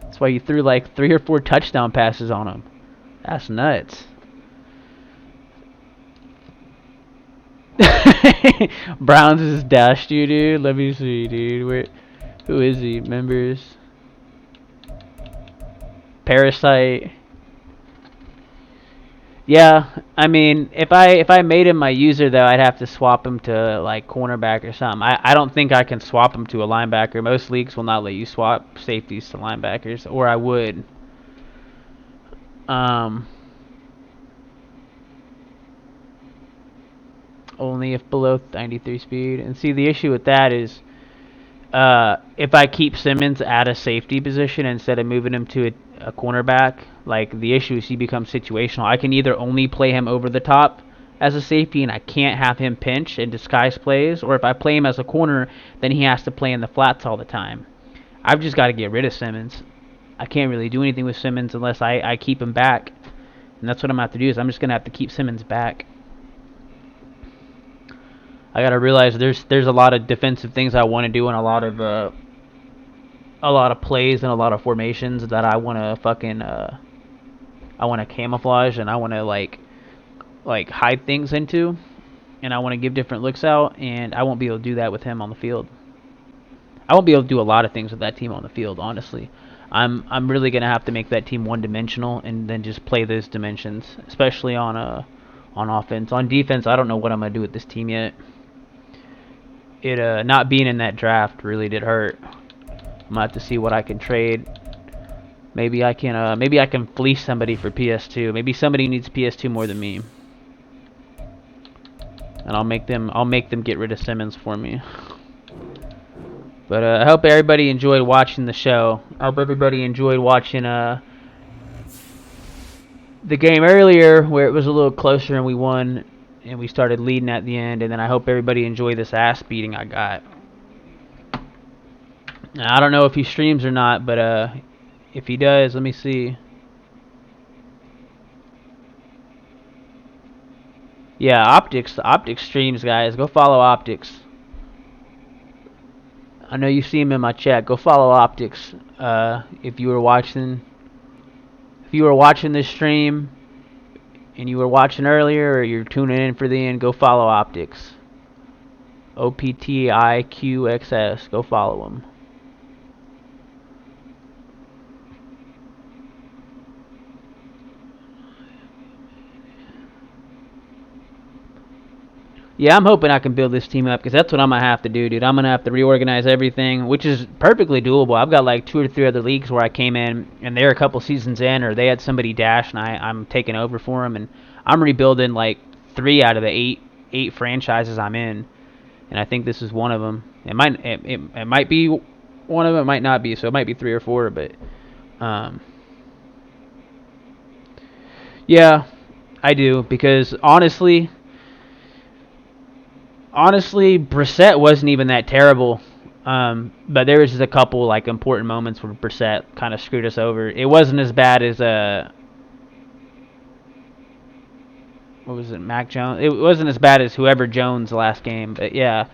That's why you threw like 3 or 4 touchdown passes on him. That's nuts. Browns just dashed you, dude. Let me see, dude. Who is he? Members. Parasite. Yeah, I mean, if I made him my user though, I'd have to swap him to like cornerback or something. I don't think I can swap him to a linebacker. Most leagues will not let you swap safeties to linebackers, or I would. Um, Only if below 93 speed. And see, the issue with that is, if I keep Simmons at a safety position instead of moving him to a cornerback, like the issue is he becomes situational. I can either only play him over the top as a safety and I can't have him pinch and disguise plays, or if I play him as a corner, then he has to play in the flats all the time. I've just got to get rid of Simmons. I can't really do anything with Simmons unless I keep him back. And that's what I'm going to have to do is I'm just going to have to keep Simmons back. I gotta realize there's a lot of defensive things I want to do and a lot of plays and a lot of formations that I want to fucking I want to camouflage and I want to like hide things into, and I want to give different looks out, and I won't be able to do that with him on the field. I won't be able to do a lot of things with that team on the field, honestly. I'm really gonna have to make that team one-dimensional and then just play those dimensions, especially on offense. On defense, I don't know what I'm gonna do with this team yet. It not being in that draft really did hurt. I'm gonna have to see what I can trade. Maybe I can fleece somebody for PS2. Maybe somebody needs PS2 more than me. And I'll make them get rid of Simmons for me. But I hope everybody enjoyed watching the show. I hope everybody enjoyed watching the game earlier where it was a little closer and we won and we started leading at the end, and then I hope everybody enjoyed this ass beating I got. Now, I don't know if he streams or not, but if he does, let me see. Yeah, Optics streams, guys. Go follow Optics. I know you see him in my chat. Go follow Optics. If you were watching this stream and you were watching earlier, or you're tuning in for the end, go follow Optics. OPTIQXS. Go follow him. Yeah, I'm hoping I can build this team up, because that's what I'm going to have to do, dude. I'm going to have to reorganize everything, which is perfectly doable. I've got like 2 or 3 other leagues where I came in, and they're a couple seasons in, or they had somebody dash, and I'm taking over for them, and I'm rebuilding like 3 out of the 8 franchises I'm in, and I think this is one of them. It might be one of them, it might not be, so it might be 3 or 4, but yeah, I do, because honestly, Brissett wasn't even that terrible. But there was just a couple like important moments where Brissett kind of screwed us over. It wasn't as bad as what was it, Mac Jones? It wasn't as bad as whoever Jones last game. But yeah,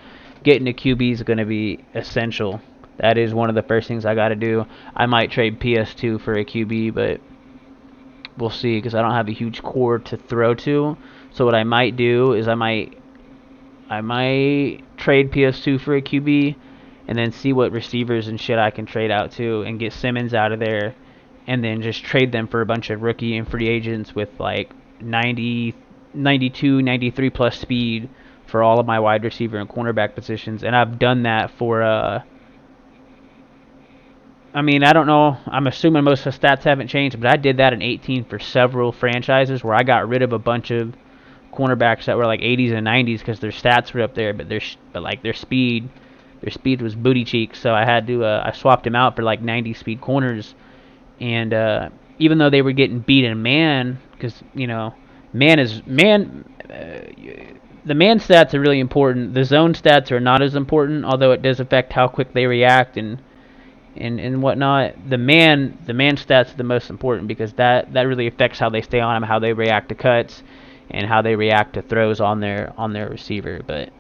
getting a QB is going to be essential. That is one of the first things I got to do. I might trade PS2 for a QB, but we'll see, because I don't have a huge core to throw to. So what I might do is I might trade PS2 for a QB, and then see what receivers and shit I can trade out to, and get Simmons out of there, and then just trade them for a bunch of rookie and free agents with like 90, 92, 93 plus speed for all of my wide receiver and cornerback positions. And I've done that for I mean, I don't know. I'm assuming most of the stats haven't changed, but I did that in 18 for several franchises where I got rid of a bunch of cornerbacks that were like 80s and 90s because their stats were up there, but their speed was booty cheeks. So I had to I swapped them out for like 90 speed corners, and even though they were getting beat in man, because the man stats are really important. The zone stats are not as important, although it does affect how quick they react and whatnot. The man stats are the most important, because that really affects how they stay on him, how they react to cuts, and how they react to throws on their receiver. But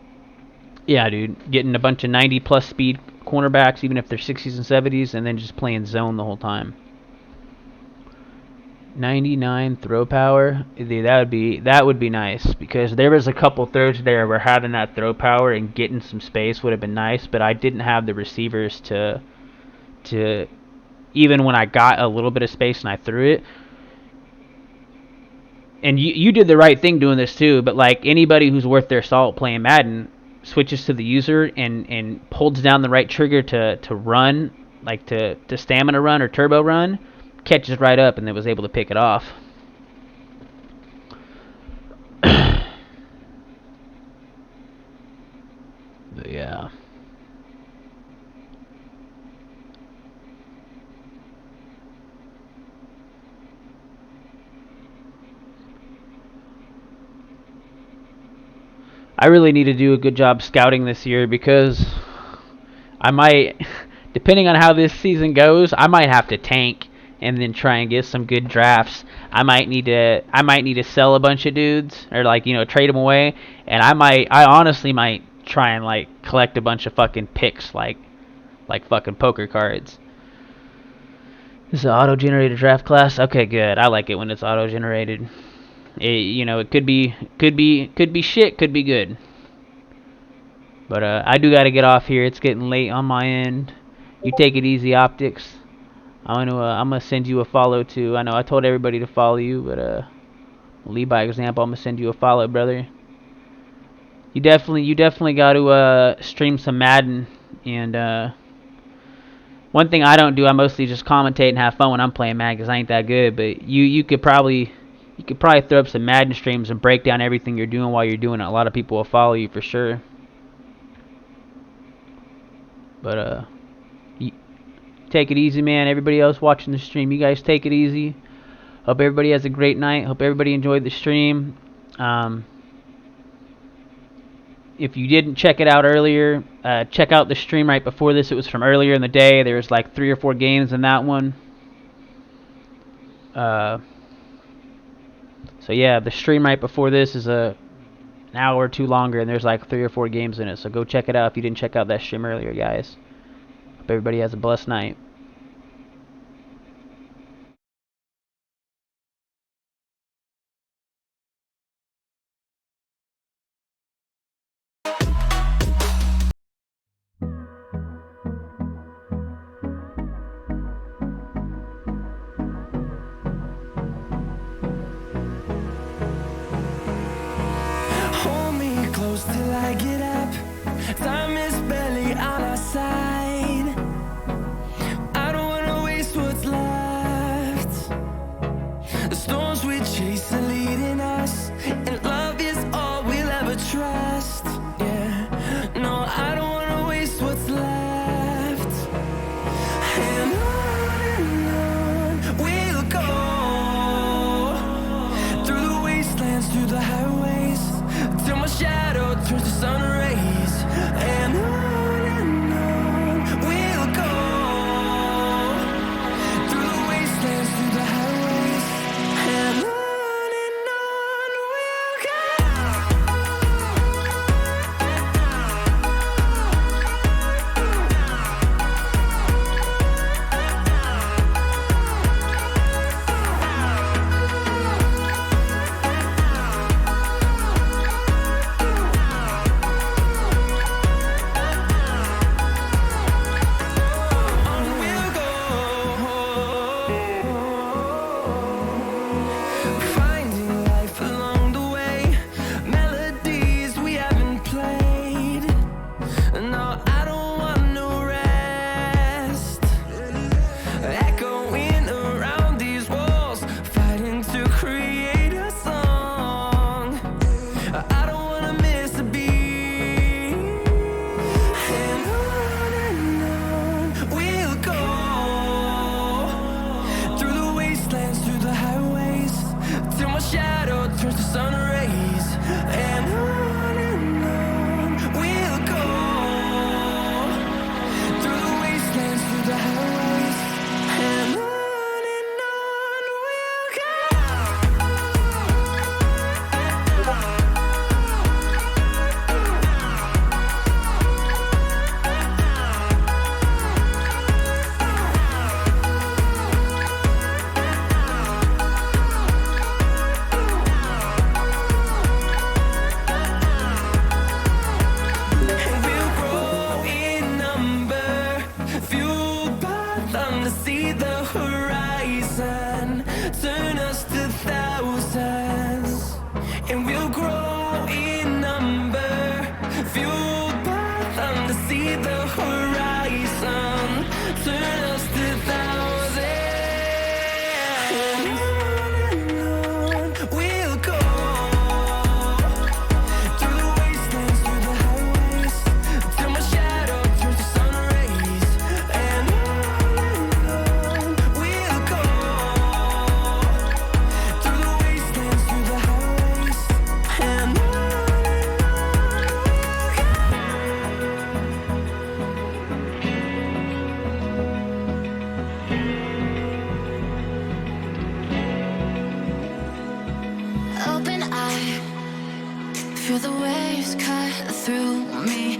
yeah, dude, getting a bunch of 90 plus speed cornerbacks, even if they're 60s and 70s, and then just playing zone the whole time. 99 throw power, dude, that would be nice, because there was a couple throws there where having that throw power and getting some space would have been nice, but I didn't have the receivers to even when I got a little bit of space and I threw it, and you did the right thing doing this too, but like anybody who's worth their salt playing Madden switches to the user and holds down the right trigger to run, like to stamina run or turbo run, catches right up and then was able to pick it off. But yeah. I really need to do a good job scouting this year because I might, depending on how this season goes, I might have to tank and then try and get some good drafts. I might need to sell a bunch of dudes or like, you know, trade them away, and I honestly might try and like collect a bunch of fucking picks like fucking poker cards. This is an auto-generated draft class. Okay, good. I like it when it's auto-generated. You know, it could be shit, could be good. But I do got to get off here. It's getting late on my end. You take it easy, Optics. I'm gonna send you a follow too. I know I told everybody to follow you, but lead by example. I'm gonna send you a follow, brother. You definitely got to stream some Madden. And one thing I don't do, I mostly just commentate and have fun when I'm playing Madden because I ain't that good. But you could probably throw up some Madden streams and break down everything you're doing while you're doing it. A lot of people will follow you for sure. But take it easy, man. Everybody else watching the stream, you guys take it easy. Hope everybody has a great night. Hope everybody enjoyed the stream. If you didn't check it out earlier, check out the stream right before this. It was from earlier in the day. There was like 3 or 4 games in that one. So yeah, the stream right before this is an hour or 2 longer, and there's like 3 or 4 games in it. So go check it out if you didn't check out that stream earlier, guys. Hope everybody has a blessed night. Hold me close till I get up. Time is barely on our side. the horizon, turn us to thousands. And on we'll go, through the wastelands, through the highways, till my shadow turns to sun rays. And on we'll go, through the wastelands, through the highways, and on. Open eye, feel the waves cut through me.